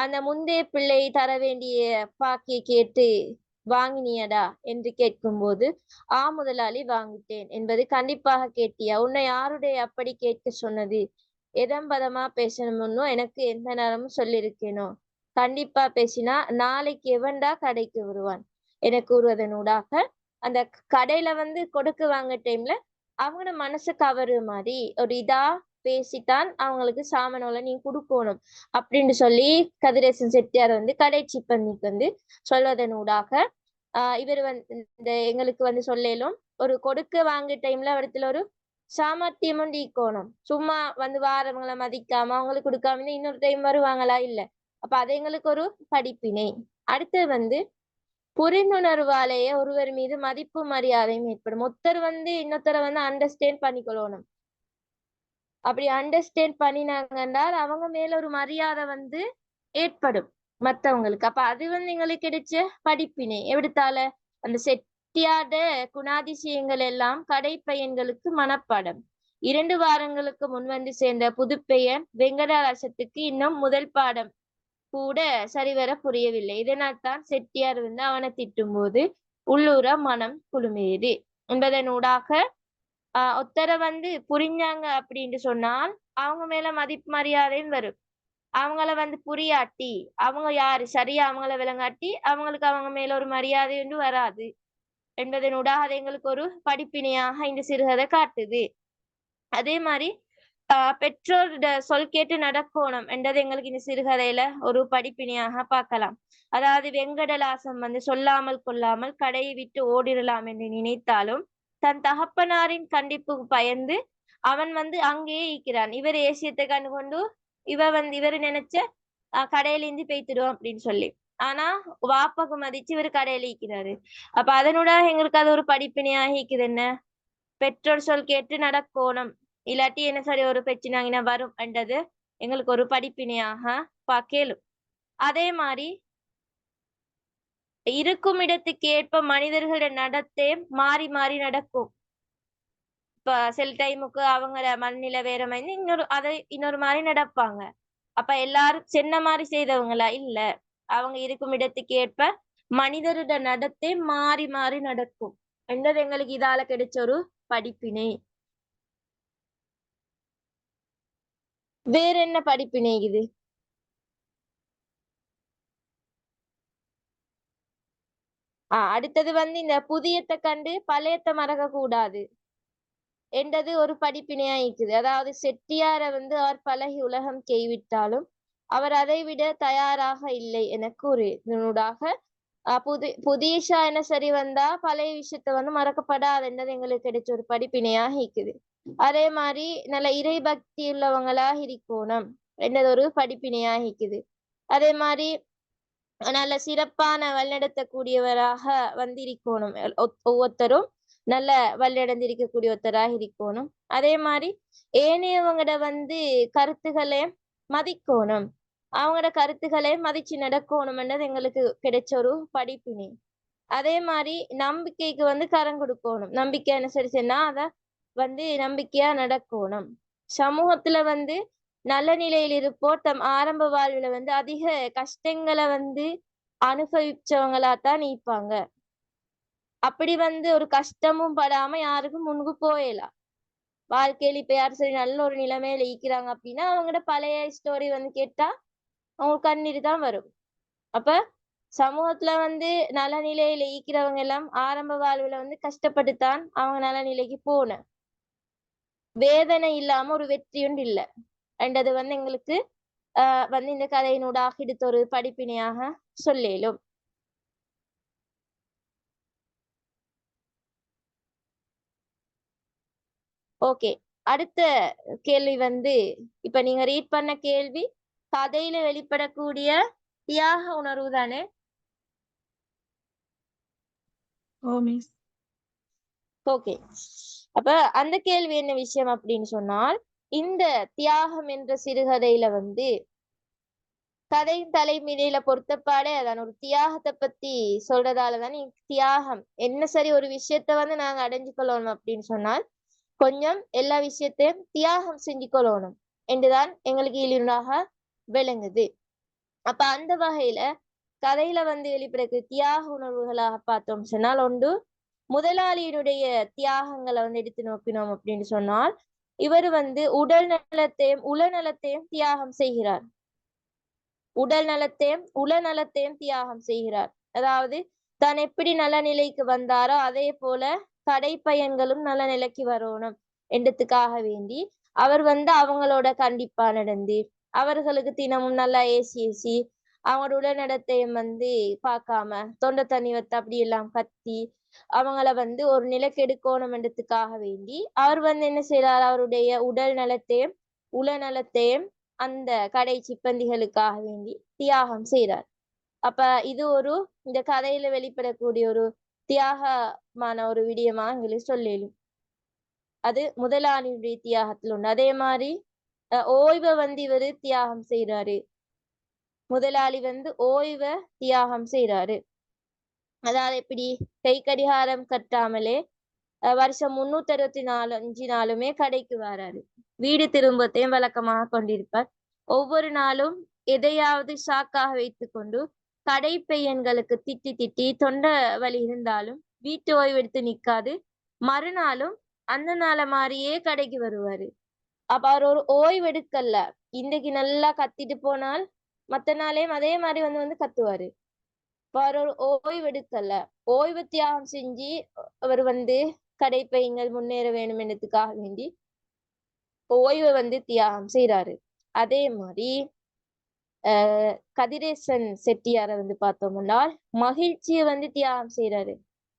அந்த முந்தைய பிள்ளை தர வேண்டிய பாக்கியை கேட்டு வாங்கினியடா என்று கேட்கும்போது முதலாளி வாங்கிட்டேன் என்பது கண்டிப்பாக கேட்டியா? உன்னை யாருடைய அப்படி கேட்க சொன்னது? எதம்பதமா பேசணும்னு எனக்கு எந்த நேரமும் சொல்லியிருக்கேனோ? கண்டிப்பா பேசினா நாளைக்கு எவன்டா கடைக்கு வருவான் என கூறுவதனூடாக அந்த கடையில கொடுக்க வாங்க டைம்ல அவங்களோட மனசு கவரு மாதிரி ஒரு இதா பேசித்தான் அவங்களுக்கு சாமானோல நீ கொடுக்கணும் அப்படின்னு சொல்லி கதிரேசன் செட்டியார் கடை சிப்பந்திக்கு சொல்வதனூடாக இவர் இந்த எங்களுக்கு சொல்லலும் ஒரு கொடுக்க வாங்க டைம்ல இடத்துல ஒரு சாமர்த்தியமும் ஈக்கணும். சும்மா வாரவங்களை மதிக்காம அவங்களுக்கு கொடுக்காம இன்னொரு டைம் வருவாங்களா? இல்ல. அப்ப அது எங்களுக்கு ஒரு படிப்பினை. அடுத்து புரிந்துணர்வாலேயே ஒருவர் மீது மதிப்பு மரியாதையும் ஏற்படும். ஒருத்தர் இன்னொருத்தரை அண்டர்ஸ்டாண்ட் பண்ணிக்கொள்ளணும். அப்படி அண்டர்ஸ்டாண்ட் பண்ணினாங்கன்றால் அவங்க மேல ஒரு மரியாதை ஏற்படும் மத்தவங்களுக்கு. அப்ப அது எங்களுக்கு கிடைச்ச படிப்பினை. எப்படித்தால அந்த செட்டியாட குணாதிசயங்கள் எல்லாம் கடை பையன்களுக்கு மனப்பாடம். 2 வாரங்களுக்கு முன் சேர்ந்த புதுப்பெயர் வெங்கடாசத்துக்கு இன்னும் முதல் பாடம் கூட சரிவர புரியவில்லை. இதனால் தான் செட்டியார் அவனை திட்டும் போது உள்ளூர மனம் குழுமியது என்பதனூடாக ஒத்தரை புரிஞ்சாங்க அப்படின்னு சொன்னால் அவங்க மேல மதிப்பு மரியாதையும் வரும். அவங்கள புரியாட்டி அவங்க யாரு சரியா அவங்கள விளங்காட்டி அவங்களுக்கு அவங்க மேல ஒரு மரியாதை வராது என்பதனூடாக அது எங்களுக்கு ஒரு படிப்பினையாக இந்த சிறுகதை காட்டுது. அதே மாதிரி பெற்றோர் சொல் கேட்டு நடக்கணும் என்றது எங்களுக்கு இந்த சிறுகதையில ஒரு படிப்பினையாக பார்க்கலாம். அதாவது வெங்கடலாசம் சொல்லாமல் கொள்ளாமல் கடையை விட்டு ஓடிடலாம் என்று நினைத்தாலும் தன் தகப்பனாரின் கண்டிப்புக்கு பயந்து அவன் அங்கேயே இருக்கிறான். இவர் ஏசியத்தை கண்டு கொண்டு இவர் நினைச்ச கடையில இருந்து பேய்த்திடுவோம் அப்படின்னு சொல்லி. ஆனா வாப்பாக்கு மதிச்சு இவர் கடையில இருக்கிறாரு. அப்ப அதனோட எங்களுக்கு அது ஒரு படிப்பினையாக இருக்குது. என்ன? பெற்றோர் சொல் கேட்டு நடக்கணும், இல்லாட்டி என்ன சரி ஒரு பிரச்சனை வரும் என்றது எங்களுக்கு ஒரு படிப்பினையாக பார்க்கலும். அதே மாதிரி இருக்கும் இடத்துக்கு ஏற்ப மனிதர்களோட நடத்தை மாறி மாறி நடக்கும். இப்ப சில டைமுக்கு அவங்க மனநிலை வேற மாதிரி இன்னொரு மாதிரி நடப்பாங்க. அப்ப எல்லாரும் சென்ன மாதிரி செய்தவங்களா? இல்ல. அவங்க இருக்கும் இடத்துக்கு ஏற்ப மனிதரோட நடத்தை மாறி மாறி நடக்கும் என்றது எங்களுக்கு இதால கிடைச்ச ஒரு படிப்பினை. வேற என்ன படிப்பினை இது? அடுத்தது இந்த புதியத்தை கண்டு பழையத்தை மறக்க கூடாது என்றது ஒரு படிப்பினையா இருக்குது. அதாவது செட்டியார அவர் பழகி உலகம் கைவிட்டாலும் அவர் அதை விட தயாராக இல்லை என கூறினூடாக புதியஷா என்ன சரி வந்தா பழைய விஷயத்த மறக்கப்படாது என்றது எங்களுக்கு கிடைச்ச ஒரு படிப்பினையாக இருக்குது. அதே மாதிரி நல்ல இறை பக்தி உள்ளவங்களா இருக்கணும் என்றது ஒரு படிப்பினையாக இருக்குது. அதே மாதிரி நல்ல சிறப்பான வழிநடத்தக்கூடியவராக இருக்கணும். ஒவ்வொருத்தரும் நல்ல வழிநடந்திருக்கக்கூடிய ஒருத்தராக இருக்கணும். அதே மாதிரி ஏனையவங்களோட கருத்துக்களை மதிக்கணும், அவங்களோட கருத்துக்களை மதிச்சு நடக்கணும் என்றது எங்களுக்கு கிடைச்ச ஒரு படிப்பினை. அதே மாதிரி நம்பிக்கைக்கு கரம் கொடுக்கணும். நம்பிக்கை என்ன சரி சொன்னா அதை நம்பிக்கையா நடக்கணும். சமூகத்துல நல்ல நிலையில் இருப்போர் தம் ஆரம்ப வாழ்வுல அதிக கஷ்டங்களை அனுபவிச்சவங்களாத்தான் நீப்பாங்க. அப்படி ஒரு கஷ்டமும் படாம யாருக்கும் முன்னுக்கு போயலாம். வாழ்க்கையில இப்ப யாரும் சரி நல்ல ஒரு நிலைமையில ஈக்கிறாங்க அப்படின்னா அவங்களோட பழைய ஸ்டோரி கேட்டா அவங்களுக்கு கண்ணீர் தான் வரும். அப்ப சமூகத்துல நல்ல நிலையில ஈக்கிறவங்க எல்லாம் ஆரம்ப வாழ்வுல கஷ்டப்பட்டுத்தான் அவங்க நல்ல நிலைக்கு போன. வேதனை இல்லாம ஒரு வெற்றி ஒன்று இல்லை என்றது எங்களுக்கு இந்த கதையினூடாக எடுத்த ஒரு படிப்பினையாக சொல்லும். ஓகே, அடுத்த கேள்வி இப்ப நீங்க ரீட் பண்ண கேள்வி கதையில வெளிப்படக்கூடிய தியாக உணர்வு தானே? ஓகே, அப்ப அந்த கேள்வி என்ன விஷயம் அப்படின்னு சொன்னால், இந்த தியாகம் என்ற சிறுகதையில கதையின் தலைமையில பொறுத்தப்பாடே அதான் ஒரு தியாகத்தை பத்தி சொல்றதாலதான் தியாகம் என்ன சரி ஒரு விஷயத்த நாங்க அடைஞ்சு கொள்ளணும் அப்படின்னு சொன்னால் கொஞ்சம் எல்லா விஷயத்தையும் தியாகம் செஞ்சு கொள்ளணும் என்றுதான் எங்களுக்கு இழிவாக விளங்குது. அப்ப அந்த வகையில கதையில வந்து வெளிப்படக்கூடிய தியாக உணர்வுகளாக பார்த்தோம் சொன்னால் ஒன்று முதலாளியினுடைய தியாகங்களை வந்து எடுத்து நோக்கினோம் அப்படின்னு சொன்னால் இவர் வந்து உடல் நலத்தையும் உளநலத்தையும் தியாகம் செய்கிறார். உடல் நலத்தையும் உளநலத்தையும் தியாகம் செய்கிறார். அதாவது தான் எப்படி நல்ல நிலைக்கு வந்தாரோ அதே போல கடைப்பயன்களும் நல்ல நிலைக்கு வரணும் என்றதுக்காக வேண்டி அவர் வந்து அவங்களோட கண்டிப்பா நடந்து அவர்களுக்கு தினமும் நல்லா ஏசி அவங்களோட உடல்நலத்தையும் வந்து பார்க்காம தொண்டை தண்ணி வத்து அப்படி எல்லாம் கத்தி அவங்கள வந்து ஒரு நிலைக்கு எடுக்கணும் என்றதுக்காக வேண்டி அவர் வந்து என்ன செய்யறார், அவருடைய உடல் நலத்தையும் உளநலத்தையும் அந்த கடை சிப்பந்திகளுக்காக வேண்டி தியாகம் செய்கிறார். அப்ப இது ஒரு இந்த கதையில வெளிப்படக்கூடிய ஒரு தியாகமான ஒரு விடயமா எங்களுக்கு சொல்லலும். அது முதலாளியுடைய தியாகத்தில் உண்டு. அதே மாதிரி ஓய்வை வந்து இவரு தியாகம் செய்யறாரு. முதலாளி வந்து ஓய்வை தியாகம் செய்யறாரு. அதாவது எப்படி கை கடிகாரம் கட்டாமலே வருஷம் 365 நாளுமே கடைக்கு வராரு. வீடு திரும்பத்தையும் வழக்கமாக கொண்டிருப்பார். ஒவ்வொரு நாளும் எதையாவது ஷாக்காக வைத்துக்கொண்டு கடை பையன்களுக்கு திட்டி தொண்டை வலி இருந்தாலும் வீட்டு ஓய்வு எடுத்து நிக்காது. மறுநாளும் அந்த நாளை மாதிரியே கடைக்கு வருவாரு. அப்ப அவர் ஒரு ஓய்வு எடுக்கல. இன்னைக்கு நல்லா கத்திட்டு போனால் மத்த நாளையும் அதே மாதிரி வந்து கத்துவாரு. அவர் ஒரு ஓய்வு எடுக்கல. ஓய்வு தியாகம் செஞ்சு அவர் வந்து கடைப்பையங்கள் முன்னேற வேணும் என்றதுக்காக வேண்டி ஓய்வை வந்து தியாகம் செய்யறாரு. அதே மாதிரி கதிரேசன் செட்டியாரை வந்து பார்த்தோம்னா மகிழ்ச்சியை வந்து தியாகம் செய்யறாரு.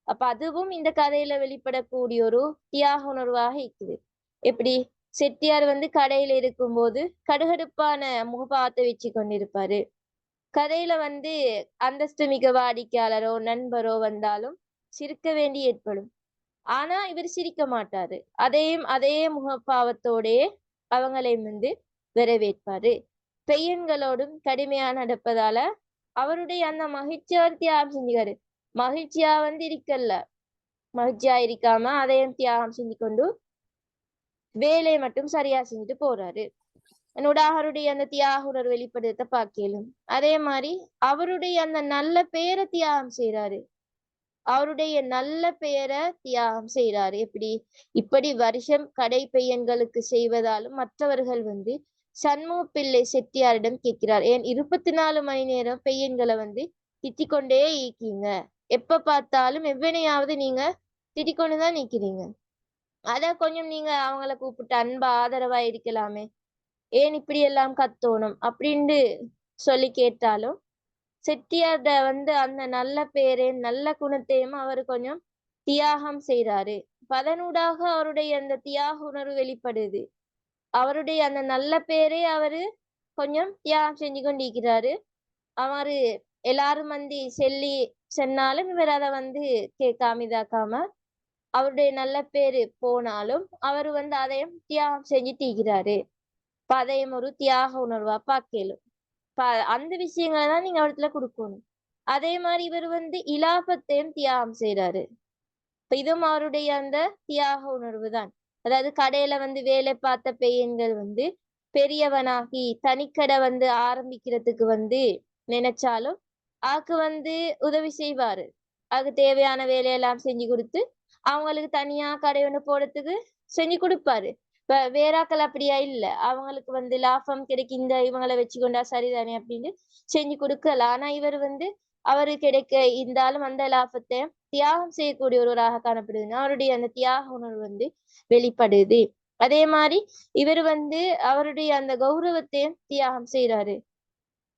அப்ப அதுவும் இந்த கதையில வெளிப்படக்கூடிய ஒரு தியாக உணர்வாக இருக்குது. எப்படி செட்டியார் வந்து கடையில இருக்கும்போது கடுகடுப்பான முகபாவத்தை வச்சு கொண்டிருப்பாரு. கதையில வந்து அந்தஸ்து மிக வாடிக்கையாளரோ நண்பரோ வந்தாலும் சிரிக்க வேண்டி ஏற்படும். ஆனா இவர் சிரிக்க மாட்டாரு. அதே முகப்பாவத்தோடே அவங்களையும் வந்து வரவேற்பாரு. பெயன்களோடும் கடுமையா நடப்பதால அவருடைய அந்த மகிழ்ச்சியா தியாகம் செஞ்சுக்காரு. மகிழ்ச்சியா வந்து இருக்கல்ல, மகிழ்ச்சியா இருக்காம அதையும் தியாகம் செஞ்சு கொண்டு வேலையை மட்டும் சரியா செஞ்சுட்டு போறாரு. என்னோட அவருடைய அந்த தியாக உணர்வு வெளிப்படுத்த பார்க்கலும். அதே மாதிரி அவருடைய அந்த நல்ல பெயரை தியாகம் செய்யறாரு. அவருடைய நல்ல பெயரை தியாகம் செய்யறாரு. இப்படி வருஷம் கடை பையன்களுக்கு செய்வதாலும் மற்றவர்கள் வந்து சண்முக பிள்ளை செட்டியாரிடம் கேட்கிறார், ஏன் 24 மணி நேரம் பையன்களை வந்து திட்டிக்கொண்டே இருக்கீங்க, எப்ப பார்த்தாலும் எவ்வனையாவது நீங்க திட்டிக்கொண்டுதான் நிக்கிறீங்க, அத கொஞ்சம் நீங்க அவங்கள கூப்பிட்டு அன்பா ஆதரவா இருக்கலாமே, ஏன் இப்படி எல்லாம் கத்தோணும் அப்படின்னு சொல்லி கேட்டாலும் செட்டியார்ட வந்து அந்த நல்ல பேரையும் நல்ல குணத்தையும் அவர் கொஞ்சம் தியாகம் செய்யறாரு. அதனூடாக அவருடைய அந்த தியாக உணர்வு வெளிப்படுது. அவருடைய அந்த நல்ல பேரை அவரு கொஞ்சம் தியாகம் செஞ்சு கொண்டிருக்கிறாரு. அவரு எல்லாரும் வந்து சொன்னாலும் இவர் அதை வந்து கேட்காம இதாக்காம அவருடைய நல்ல பேரு போனாலும் அவர் வந்து அதையும் தியாகம் செஞ்சுட்டு இருக்கிறாரு. அதையும் ஒரு தியாக உணர்வா பார்க்கலும். அந்த விஷயங்களை தான் நீங்க இடத்துல கொடுக்கணும். அதே மாதிரி இவர் வந்து இலாபத்தையும் தியாகம் செய்யறாரு. இதுவும் அவருடைய அந்த தியாக உணர்வு தான். அதாவது கடையில வந்து வேலை பார்த்த பையன்கள் வந்து பெரியவனாகி தனிக்கடை வந்து ஆரம்பிக்கிறதுக்கு வந்து நினைச்சாலும் அதுக்கு வந்து உதவி செய்வாரு. அதுக்கு தேவையான வேலையெல்லாம் செஞ்சு கொடுத்து அவங்களுக்கு தனியா கடை ஒண்ணு போடுறதுக்கு செஞ்சு கொடுப்பாரு. இப்ப வேறாக்கள் அப்படியா இல்ல, அவங்களுக்கு வந்து லாபம் கிடைக்கும், இந்த இவங்களை வச்சுக்கொண்டா சரிதானே அப்படின்னு செஞ்சு கொடுக்கலாம். ஆனா இவர் வந்து அவரு கிடைக்க இருந்தாலும் அந்த லாபத்தை தியாகம் செய்யக்கூடிய ஒருவராக காணப்படுதுன்னா அவருடைய அந்த தியாக உணர்வு வந்து வெளிப்படுது. அதே மாதிரி இவர் வந்து அவருடைய அந்த கௌரவத்தையும் தியாகம் செய்யறாரு.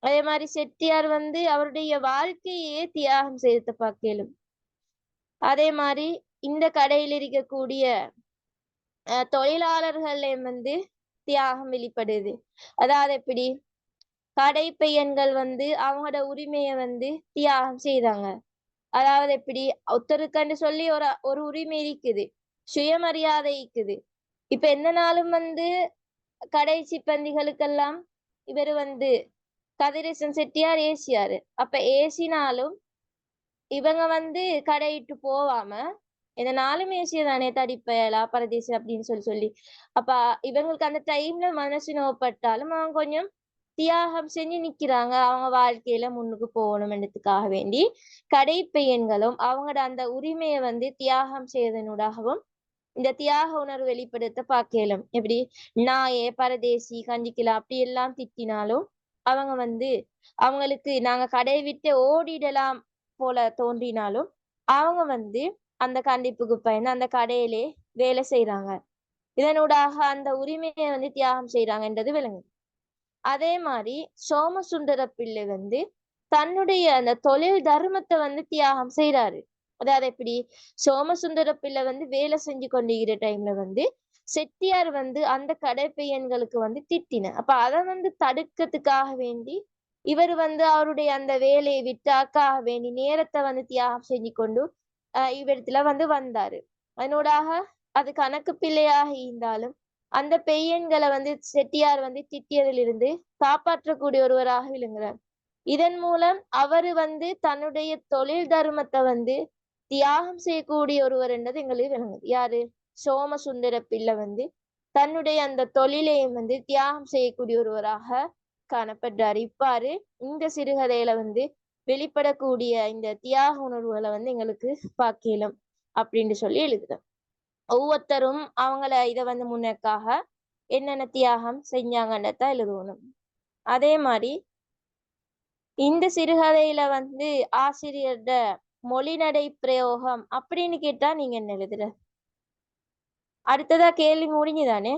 அதே மாதிரி செட்டியார் வந்து அவருடைய வாழ்க்கையே தியாகம் செய்யறத பார்க்கலும். அதே மாதிரி இந்த கடையில் இருக்கக்கூடிய தொழிலாளர்களையும் வந்து தியாகம் வெளிப்படுது. அதாவது எப்படி கடை பையன்கள் வந்து அவங்களோட உரிமையை வந்து தியாகம் செய்யறாங்க. அதாவது எப்படி ஒருத்தருக்குன்னு சொல்லி ஒரு உரிமை இருக்குது, சுயமரியாதை இருக்குது. இப்ப எந்த நாளும் வந்து கடை சிப்பந்திகளுக்கெல்லாம் இவர் வந்து கதிரேசன் செட்டியார் ஏசியாரு. அப்ப ஏசினாலும் இவங்க வந்து கடையிட்டு போவாம இந்த 4 மேசியதானே தடிப்பயலா பரதேசி அப்படின்னு சொல்லி அப்ப இவங்களுக்கு அந்த டைம்ல மனசு நோப்பட்டாலும் அவங்க கொஞ்சம் தியாகம் செஞ்சு நிக்கிறாங்க அவங்க வாழ்க்கையில முன்னுக்கு போகணும்ன்றதுக்காக வேண்டி கடை பையன்களும் அவங்களோட அந்த உரிமையை வந்து தியாகம் செய்வதனூடாகவும் இந்த தியாக உணர்வு வெளிப்படுத்த பார்க்கலாம். எப்படி நாயே பரதேசி கஞ்சிக்கலாம் அப்படி எல்லாம் திட்டினாலும் அவங்க வந்து அவங்களுக்கு நாங்க கடை விட்டு ஓடிடலாம் போல தோன்றினாலும் அவங்க வந்து அந்த கண்டிப்புக்கு பயந்து அந்த கடையிலே வேலை செய்யறாங்க. இதனூடாக அந்த உரிமையை வந்து தியாகம் செய்யறாங்கன்றது விளங்குது. அதே மாதிரி சோமசுந்தர பிள்ளை வந்து தன்னுடைய அந்த தொழில் தர்மத்தை வந்து தியாகம் செய்யறாரு. அதாவது எப்படி சோமசுந்தர பிள்ளை வந்து வேலை செஞ்சு கொண்டிருக்கிற டைம்ல வந்து செட்டியார் வந்து அந்த கடை பையன்களுக்கு வந்து திட்டின. அப்ப அதை வந்து தடுக்கிறதுக்காக வேண்டி இவர் வந்து அவருடைய அந்த வேலையை விட்டாக்காக வேண்டி நேரத்தை வந்து தியாகம் செஞ்சு கொண்டு இவ்விடத்துல வந்து வந்தாரு. அதனூடாக அது கணக்கு பிள்ளையாக இருந்தாலும் அந்த பெய்யன்களை வந்து செட்டியார் வந்து திட்டியதிலிருந்து காப்பாற்றக்கூடிய ஒருவராக விளங்குறார். இதன் மூலம் அவரு வந்து தன்னுடைய தொழில் தர்மத்தை வந்து தியாகம் செய்யக்கூடிய ஒருவர் என்றது எங்களுக்கு விளங்குது. யாரு? சோமசுந்தர பிள்ளை வந்து தன்னுடைய அந்த தொழிலையும் வந்து தியாகம் செய்யக்கூடிய ஒருவராக காணப்படுறாரு. இவ்வாறு இந்த சிறுகதையில வந்து வெளிப்படக்கூடிய இந்த தியாக உணர்வுகளை வந்து எங்களுக்கு பார்க்கலாம் அப்படின்னு சொல்லி எழுதுறேன். ஒவ்வொருத்தரும் அவங்கள இதை வந்து முன்னக்காக என்னென்ன தியாகம் செஞ்சாங்கன்றதான் எழுதணும். அதே மாதிரி இந்த சிறுகதையில வந்து ஆசிரியரோட மொழிநடை பிரயோகம் அப்படின்னு கேட்டா நீங்க என்ன எழுதுற? அடுத்ததா கேள்வி முடிஞ்சுதானே?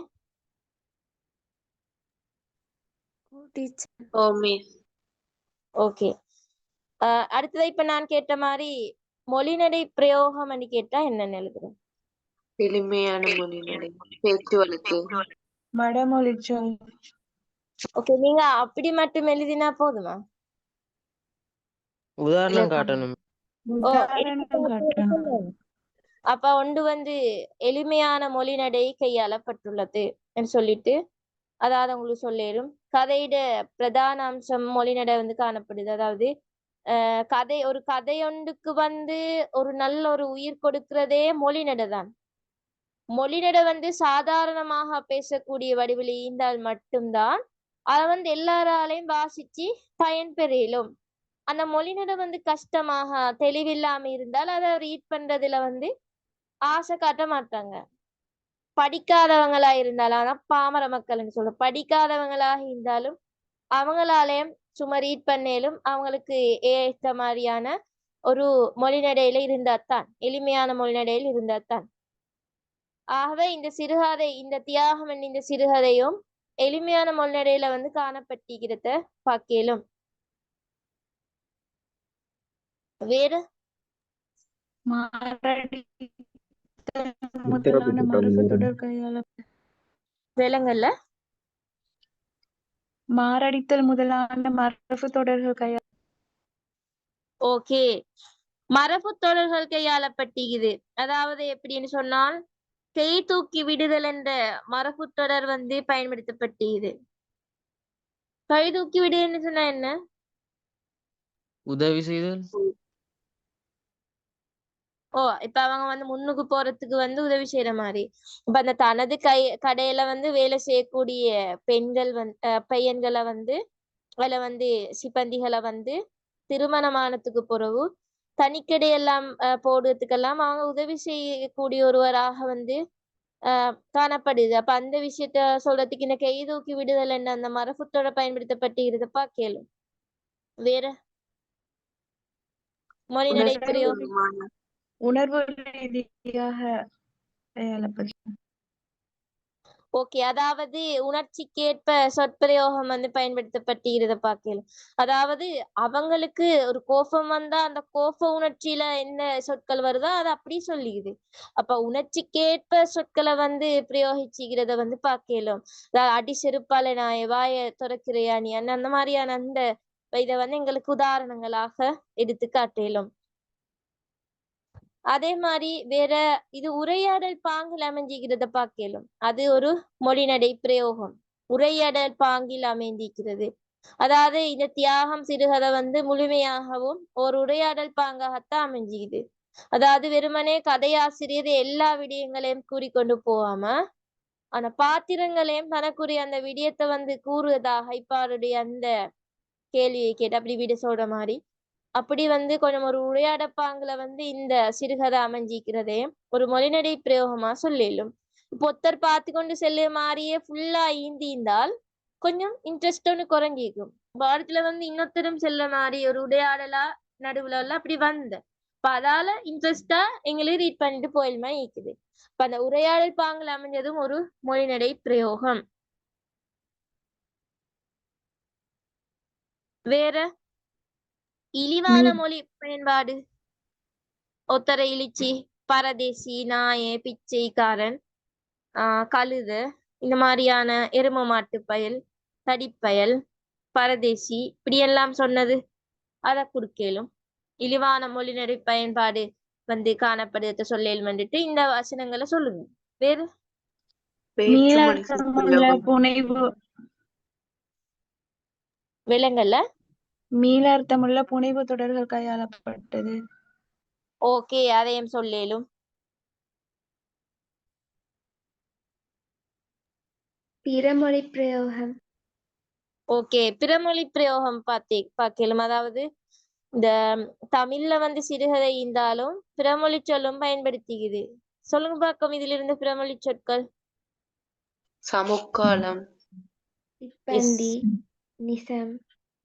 ஓகே. அடுத்ததா இப்ப நான் கேட்ட மாதிரி மொழிநடை பிரயோகம் கேட்டா என்னன்னு எழுதுறேன்? எளிமையான மொழிநடை, பேச்சு வழக்கு, வடமொழி சொல். ஓகே, நீங்க அப்படி மட்டும் எழுதினா போதுமா? உதாரணம் காட்டணும். உதாரணம் காட்டணும். அப்ப ஒன்று வந்து எளிமையான மொழிநடை கையாளப்பட்டுள்ளது என்று சொல்லிட்டு அதாவது உங்களுக்கு சொல்லிடும். கதையிட பிரதான அம்சம் மொழிநடை வந்து காணப்படுது. அதாவது ஒரு கதையொன்றுக்கு வந்து ஒரு நல்ல ஒரு உயிர் கொடுக்கிறதே மொழிநடை தான். மொழிநடை வந்து சாதாரணமாக பேசக்கூடிய வடிவில் இருந்தால் மட்டும்தான் அதை வந்து எல்லாராலையும் வாசிச்சு பயன்பெறலும். அந்த மொழிநடை வந்து கஷ்டமாக தெளிவில்லாம இருந்தால் அதை ரீட் பண்றதுல வந்து ஆசை காட்ட மாட்டாங்க. படிக்காதவங்களா இருந்தாலும் ஆனா பாமர மக்கள்னு சொல்ல படிக்காதவங்களாக இருந்தாலும் அவங்களாலையும் சும்மா ரீட் பண்ணேலும் அவங்களுக்கு ஏற்ற மாதிரியான ஒரு மொழிநடையில இருந்தாத்தான், எளிமையான மொழிநடையில் இருந்தாத்தான். ஆகவே இந்த சிறுகதை, இந்த தியாகம் இந்த சிறுகதையும் எளிமையான மொழிநடையில வந்து காணப்பட்டிருக்கிறத பார்க்கலும். வேறு முதலான மரபு தொடர் கையாள விலங்கல்ல மாரடித்தல் முதலான மரபு தொடர்கள் கையாள. ஓகே, மரபு தொடர்கள் கையாளப்பட்டிருக்குது. அதாவது எப்படின்னு சொன்னால் கை தூக்கி விடுதல் என்ற மரபு தொடர் வந்து பயன்படுத்தப்பட்டிருக்குது. கை தூக்கி விடுன்னு சொன்னா என்ன? உதவி செய்தல். இப்ப அவங்க வந்து முன்னுக்கு போறதுக்கு வந்து உதவி செய்யற மாதிரி. இப்ப அந்த தனது கடையில வந்து வேலை செய்யக்கூடிய பெண்கள் பையன்களை வந்து அதுல வந்து சிப்பந்திகளை வந்து திருமணமானத்துக்கு பிறகு தனிக்கடையெல்லாம் போடுறதுக்கெல்லாம் அவங்க உதவி செய்யக்கூடிய ஒருவராக வந்து காணப்படுது. அப்ப அந்த விஷயத்த சொல்றதுக்கு இந்த கை தூக்கி விடுதல் என்ன அந்த மரபுத்தோட பயன்படுத்தப்பட்டிருப்பா கேளு. வேற மொழிநடை பிரயோகம் உணர்வு ரீதியாக கையாளப்படுகிறது. ஓகே, அதாவது உணர்ச்சிக்கேற்ப சொற்பிரயோகம் வந்து பயன்படுத்தப்பட்டிருத பார்க்கலாம். அதாவது அவங்களுக்கு ஒரு கோபம் வந்தா அந்த கோப உணர்ச்சியில என்ன சொற்கள் வருதோ அதை அப்படி சொல்லிக்குது. அப்ப உணர்ச்சிக்கேற்ப சொற்களை வந்து பிரயோகிச்சுக்கிறத வந்து பார்க்கலாம். அடி செருப்பால நான் வாய துறக்கிறையா நீ அந்த மாதிரியான அந்த இதை வந்து எங்களுக்கு உதாரணங்களாக எடுத்து காட்டலும். அதே மாதிரி வேற இது உரையாடல் பாங்கில் அமைஞ்சிக்கிறத பார்க்கலும். அது ஒரு மொழிநடை பிரயோகம், உரையாடல் பாங்கில் அமைந்திருக்கிறது. அதாவது இந்த தியாகம் சிறுகதை வந்து முழுமையாகவும் ஒரு உரையாடல் பாங்காகத்தான் அமைஞ்சிக்குது. அதாவது வெறுமனே கதையாசிரியர் எல்லா விடயங்களையும் கூறிக்கொண்டு போகாம ஆனா பாத்திரங்களையும் தனக்குரிய அந்த விடயத்தை வந்து கூறுவதாக ஹைப்பாருடைய அந்த கேள்வியை கேட்டு அப்படி விட சொல்ற மாதிரி அப்படி வந்து கொஞ்சம் ஒரு உரையாடப்பாங்குல வந்து இந்த சிறுகதை அமைஞ்சிக்கிறதே ஒரு மொழிநடை பிரயோகமா சொல்லிடும். இப்போ ஒருத்தர் பார்த்து கொண்டு செல்ல மாதிரியே ஃபுல்லா ஈந்திந்தால் கொஞ்சம் இன்ட்ரெஸ்ட் ஒன்று குறைஞ்சிக்கும். பாடத்துல வந்து இன்னொருத்தரும் செல்ல மாதிரி ஒரு உரையாடலா நடுவுல எல்லாம் அப்படி வந்த இப்ப அதால இன்ட்ரெஸ்டா எங்களுக்கு ரீட் பண்ணிட்டு போயிடுமா இருக்குது. இப்ப அந்த உரையாடல் பாங்குல அமைஞ்சதும் ஒரு மொழிநடை பிரயோகம். வேற இழிவான மொழி பயன்பாடு ஒத்தரை இழிச்சி பரதேசி நாயே பிச்சைக்காரன் கழுது இந்த மாதிரியான எரும மாட்டு பயல் தடிப்பயல் பரதேசி இப்படியெல்லாம் சொன்னது அதை குறுக்கேலும் இழிவான மொழிநடை பயன்பாடு வந்து காணப்படுறத சொல்லேலும் வந்துட்டு இந்த வசனங்களை சொல்லுங்க. வேறு விலங்கல்ல மீளார்த்தமுள்ள புனைவு தொடர்கள் கையாளப்பட்டது. ஓகே, அதையும் சொல்லேலும். பிறமொழி பிரயோகம். ஓகே, பிறமொழி பிரயோகம் பார்க்கலும். அதாவது இந்த தமிழ்ல வந்து சிறுகதை இருந்தாலும் பிறமொழி சொல்லும் பயன்படுத்திக்குது. சொல்லுங்க பார்க்கும் இதுல இருந்து பிறமொழி சொற்கள். சமுக்காலம், சிப்பந்தி, நிசம்,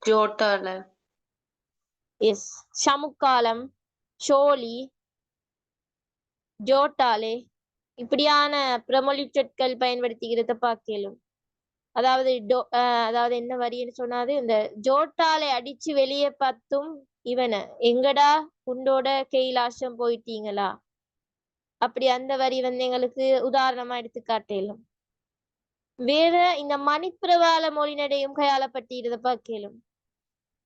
ஜோட்டால, எஸ், சமுக்காலம், சோழி, ஜோட்டாலே இப்படியான பிரமொழி சொற்கள் பயன்படுத்திக்கிறத பார்க்கலும். அதாவது அதாவது என்ன வரின்னு சொன்னாது, இந்த ஜோட்டாலை அடிச்சு வெளியே பார்த்தும் இவனை எங்கடா குண்டோட கைலாசம் போயிட்டீங்களா அப்படி அந்த வரி வந்து எங்களுக்கு உதாரணமா எடுத்து காட்டலும். வேற இந்த மணிப்பிரவாள மொழிநடையும் கையாளப்பட்டிருந்த பார்க்கலும்.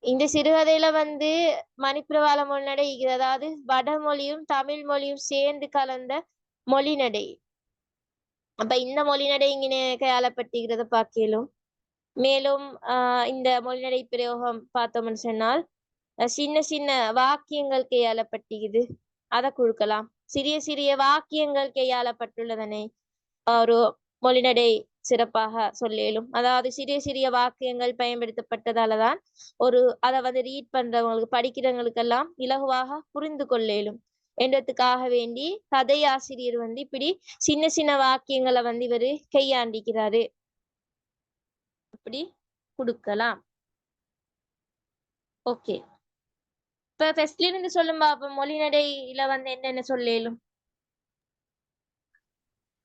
இந்த சிறுகதையில வந்து மணிப்பிரவாள மொழிநடை, அதாவது வடமொழியும் தமிழ் மொழியும் சேர்ந்து கலந்த மொழிநடை. அப்ப இந்த மொழிநடை இங்கே கையாளப்பட்டிருக்கிறத பார்க்கலும். மேலும் இந்த மொழிநடை பிரயோகம் பார்த்தோம்னு சொன்னால் சின்ன சின்ன வாக்கியங்கள் கையாளப்பட்டிருக்குது, அதை கொடுக்கலாம். சிறிய சிறிய வாக்கியங்கள் கையாளப்பட்டுள்ளதனை ஒரு மொழிநடை சிறப்பாக சொல்லும். அதாவது சிறிய சிறிய வாக்கியங்கள் பயன்படுத்தப்பட்டதாலதான் அதை வந்து ரீட் பண்றவங்களுக்கு படிக்கிறவங்களுக்கெல்லாம் இலகுவாக புரிந்து கொள்ளலும் என்றதுக்காக வேண்டி கதை ஆசிரியர் வந்து இப்படி சின்ன சின்ன வாக்கியங்களை வந்து இவரு கையாண்டிக்கிறாரு. அப்படி கொடுக்கலாம். ஓகே, இப்ப ஃபர்ஸ்ட்ல இருந்து சொல்லும் பாப்போம். மொழிநடையில வந்து என்னென்ன சொல்லலும்.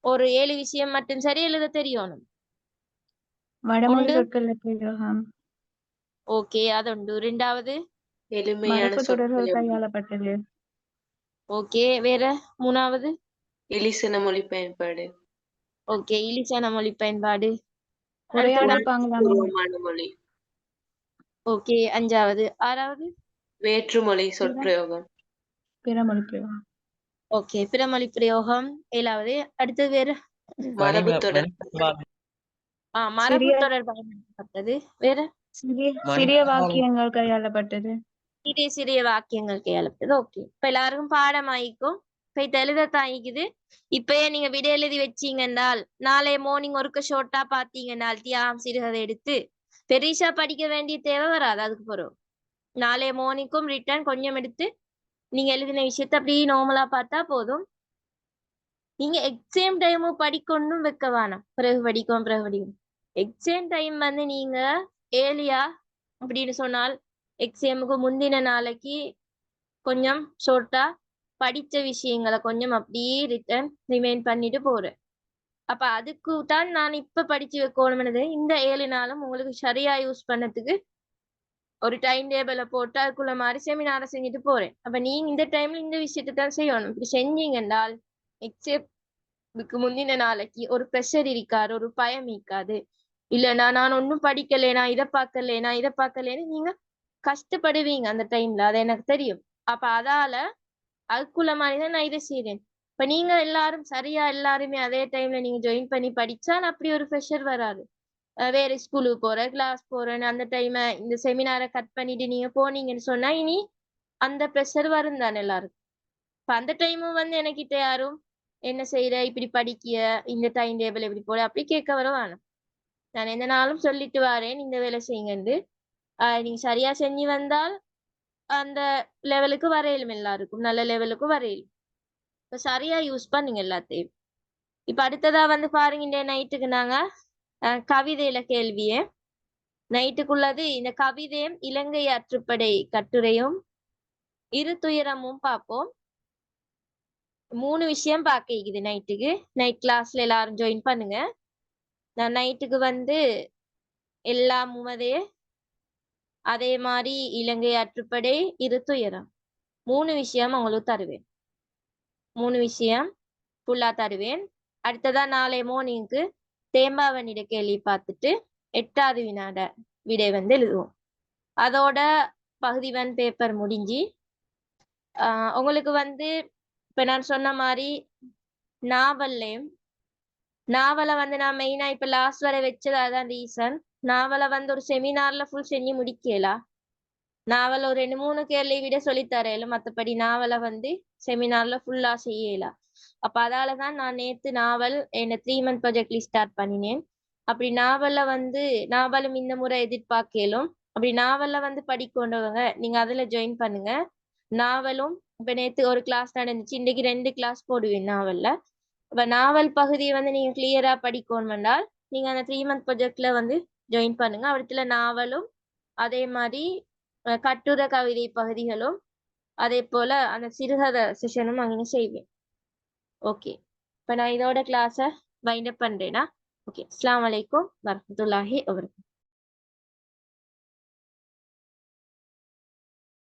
ஒரு 7 விஷயம் மட்டும் சரி எழுத தெரியணும். வடமொழி சொற்கள் பிரயோகம். ஓகே, அது உண்டு. ரெண்டாவது எளிமையான தொடர்கள் கையாளப்பட்டது. ஓகே, வேற மூணாவது இலிசன மொழி பயன்பாடு. ஓகே, இலிசன மொழி பயன்பாடு. மொழி. ஓகே, அஞ்சாவது. ஆறாவது வேற்றுமொழி சொற்பிரயோகம். பிறமொழி பிரயோகம். ஓகே, பிறமொழி பிரயோகம். ஏழாவது. அடுத்தது வேற மரபு தொடர். மரபு தொடர் பயன்படுத்தப்பட்டது. வேற சிறிய வாக்கியங்கள் கையாளப்பட்டது. சிறிய சிறிய வாக்கியங்கள் கையாளப்பட்டது. ஓகே, இப்ப எல்லாருக்கும் பாடம் ஆயிக்கும். இப்ப எழுத தாங்கிக்குது. இப்பயே நீங்க விட எழுதி வச்சீங்கன்னால் நாளைய மார்னிங் ஒருக்க ஷோர்ட்டா பாத்தீங்கன்னால் தியாகம் சிறுகதை எடுத்து பெரிசா படிக்க வேண்டிய தேவை வராது. அதுக்கு போறோம் நாளைய மார்னிங்கும் ரிட்டர்ன் கொஞ்சம் எடுத்து நீங்க எழுதின விஷயத்த அப்படி நார்மலா பார்த்தா போதும். நீங்க எக்ஸாம் டைமும் படிக்கணும் வைக்க வேணாம். பிறகு படிக்கும். எக்ஸாம் டைம் வந்து நீங்க ஏர்லியா அப்படின்னு சொன்னால் எக்ஸாமுக்கு முந்தின நாளைக்கு கொஞ்சம் ஷோர்ட்டா படிச்ச விஷயங்களை கொஞ்சம் அப்படியே ரிட்டர்ன் ரிமைண்ட் பண்ணிட்டு போறேன். அப்ப அதுக்கு தான் நான் இப்ப படிச்சு வைக்கணும்னது. இந்த 7 நாளும் உங்களுக்கு சரியா யூஸ் பண்ணதுக்கு ஒரு டைம் டேபிள போட்டு அதுக்குள்ள மாதிரி செமினாரை செஞ்சுட்டு போறேன். அப்ப நீங்க இந்த டைம்ல இந்த விஷயத்தை தான் செய்யணும். இப்படி செஞ்சீங்கன்னால் எக்ஸாமுக்கு முந்தின நாளைக்கு ஒரு ப்ரெஷர் இருக்காது, ஒரு பயம் இருக்காது. இல்லைன்னா நான் ஒன்னும் படிக்கலைனா இதை பார்க்கலேன்னு நீங்க கஷ்டப்படுவீங்க அந்த டைம்ல. அது எனக்கு தெரியும். அப்ப அதால அதுக்குள்ள மாதிரிதான் நான் இதை செய்யறேன். இப்ப நீங்க எல்லாரும் சரியா எல்லாருமே அதே டைம்ல நீங்க ஜாயின் பண்ணி படிச்சால் அப்படி ஒரு ப்ரெஷர் வராது. வேற ஸ்கூலுக்கு போறேன், கிளாஸ் போறேன்னு அந்த டைமை இந்த செமினாரை கட் பண்ணிட்டு நீங்க போனீங்கன்னு சொன்னா இனி அந்த ப்ரெஷர் வரும் தானே எல்லாருக்கும். இப்ப அந்த டைமும் வந்து எனக்கிட்ட யாரும் என்ன செய்யற, இப்படி படிக்கிய, இந்த டைம் டேபிள் எப்படி போட, அப்படி கேட்க வர வேணும். நான் எந்த நாளும் சொல்லிட்டு வரேன் இந்த வேலை செய்யுங்கன்னு. நீங்க சரியா செஞ்சு வந்தால் அந்த லெவலுக்கு வரையிலும், எல்லாருக்கும் நல்ல லெவலுக்கு வரையிலும். இப்போ சரியா யூஸ் பண்ணுங்க எல்லாத்தையும். இப்ப அடுத்ததா வந்து பாருங்க, இந்த நைட்டுக்கு நாங்க கவிதையில கேள்வியே நைட்டுக்குள்ளது. இந்த கவிதையும் இலங்கை ஆற்றுப்படை கட்டுரையும் இரு துயரமும் பார்ப்போம். 3 விஷயம் பார்க்க இருக்குது நைட்டுக்கு. நைட் கிளாஸ்ல எல்லாரும் ஜாயின் பண்ணுங்க. நான் நைட்டுக்கு வந்து எல்லாம் உமதே, அதே மாதிரி இலங்கை ஆற்றுப்படை இரு துயரம் 3 விஷயம் உங்களுக்கு தருவேன். 3 விஷயம் ஃபுல்லா தருவேன். அடுத்ததா நாளை மார்னிங்க்கு தேம்பாவணிட கேள்வி பார்த்துட்டு 8வது வினாட விடை வந்து எழுதுவோம். அதோட பகுதி 1 பேப்பர் முடிஞ்சு உங்களுக்கு வந்து இப்ப நான் சொன்ன மாதிரி நாவலை வந்து நான் மெயினா இப்ப லாஸ்ட் வரை வச்சது அதான் ரீசன். நாவலை வந்து ஒரு செமினார்ல ஃபுல் செஞ்சு முடிக்கலாம். நாவல் ஒரு 2-3 கேள்வி விட சொல்லித்தரையில, மற்றபடி நாவலை வந்து செமினார்ல ஃபுல்லா செய்யலாம். அப்ப அதாலதான் நான் நேத்து நாவல் என்ன 3 month ப்ராஜெக்ட்ல ஸ்டார்ட் பண்ணினேன். அப்படி நாவலும் இந்த முறை எதிர்பார்க்கலும். அப்படி நாவல்ல வந்து படிக்கொண்டவங்க நீங்க அதுல ஜாயின் பண்ணுங்க. நாவலும் இப்ப நேத்து ஒரு கிளாஸ் நடந்துச்சு, இன்னைக்கு 2 கிளாஸ் போடுவேன் நாவல்ல. இப்ப நாவல் பகுதியை வந்து நீங்க கிளியரா படிக்கணும் என்றால் நீங்க அந்த 3 month ப்ராஜெக்ட்ல வந்து ஜாயின் பண்ணுங்க. அவத்துல நாவலும் அதே மாதிரி கட்டுரை கவிதை பகுதிகளும் அதே போல அந்த சிறுகதை செஷனும் அங்கே செய்வேன். ஓகே, இப்ப நான் இதோட கிளாஸை வைண்ட் அப் பண்றேனா? ஓகே, அஸ்ஸலாமு அலைக்கும் வரஹ்மத்துல்லாஹி வபரகாத்துஹு.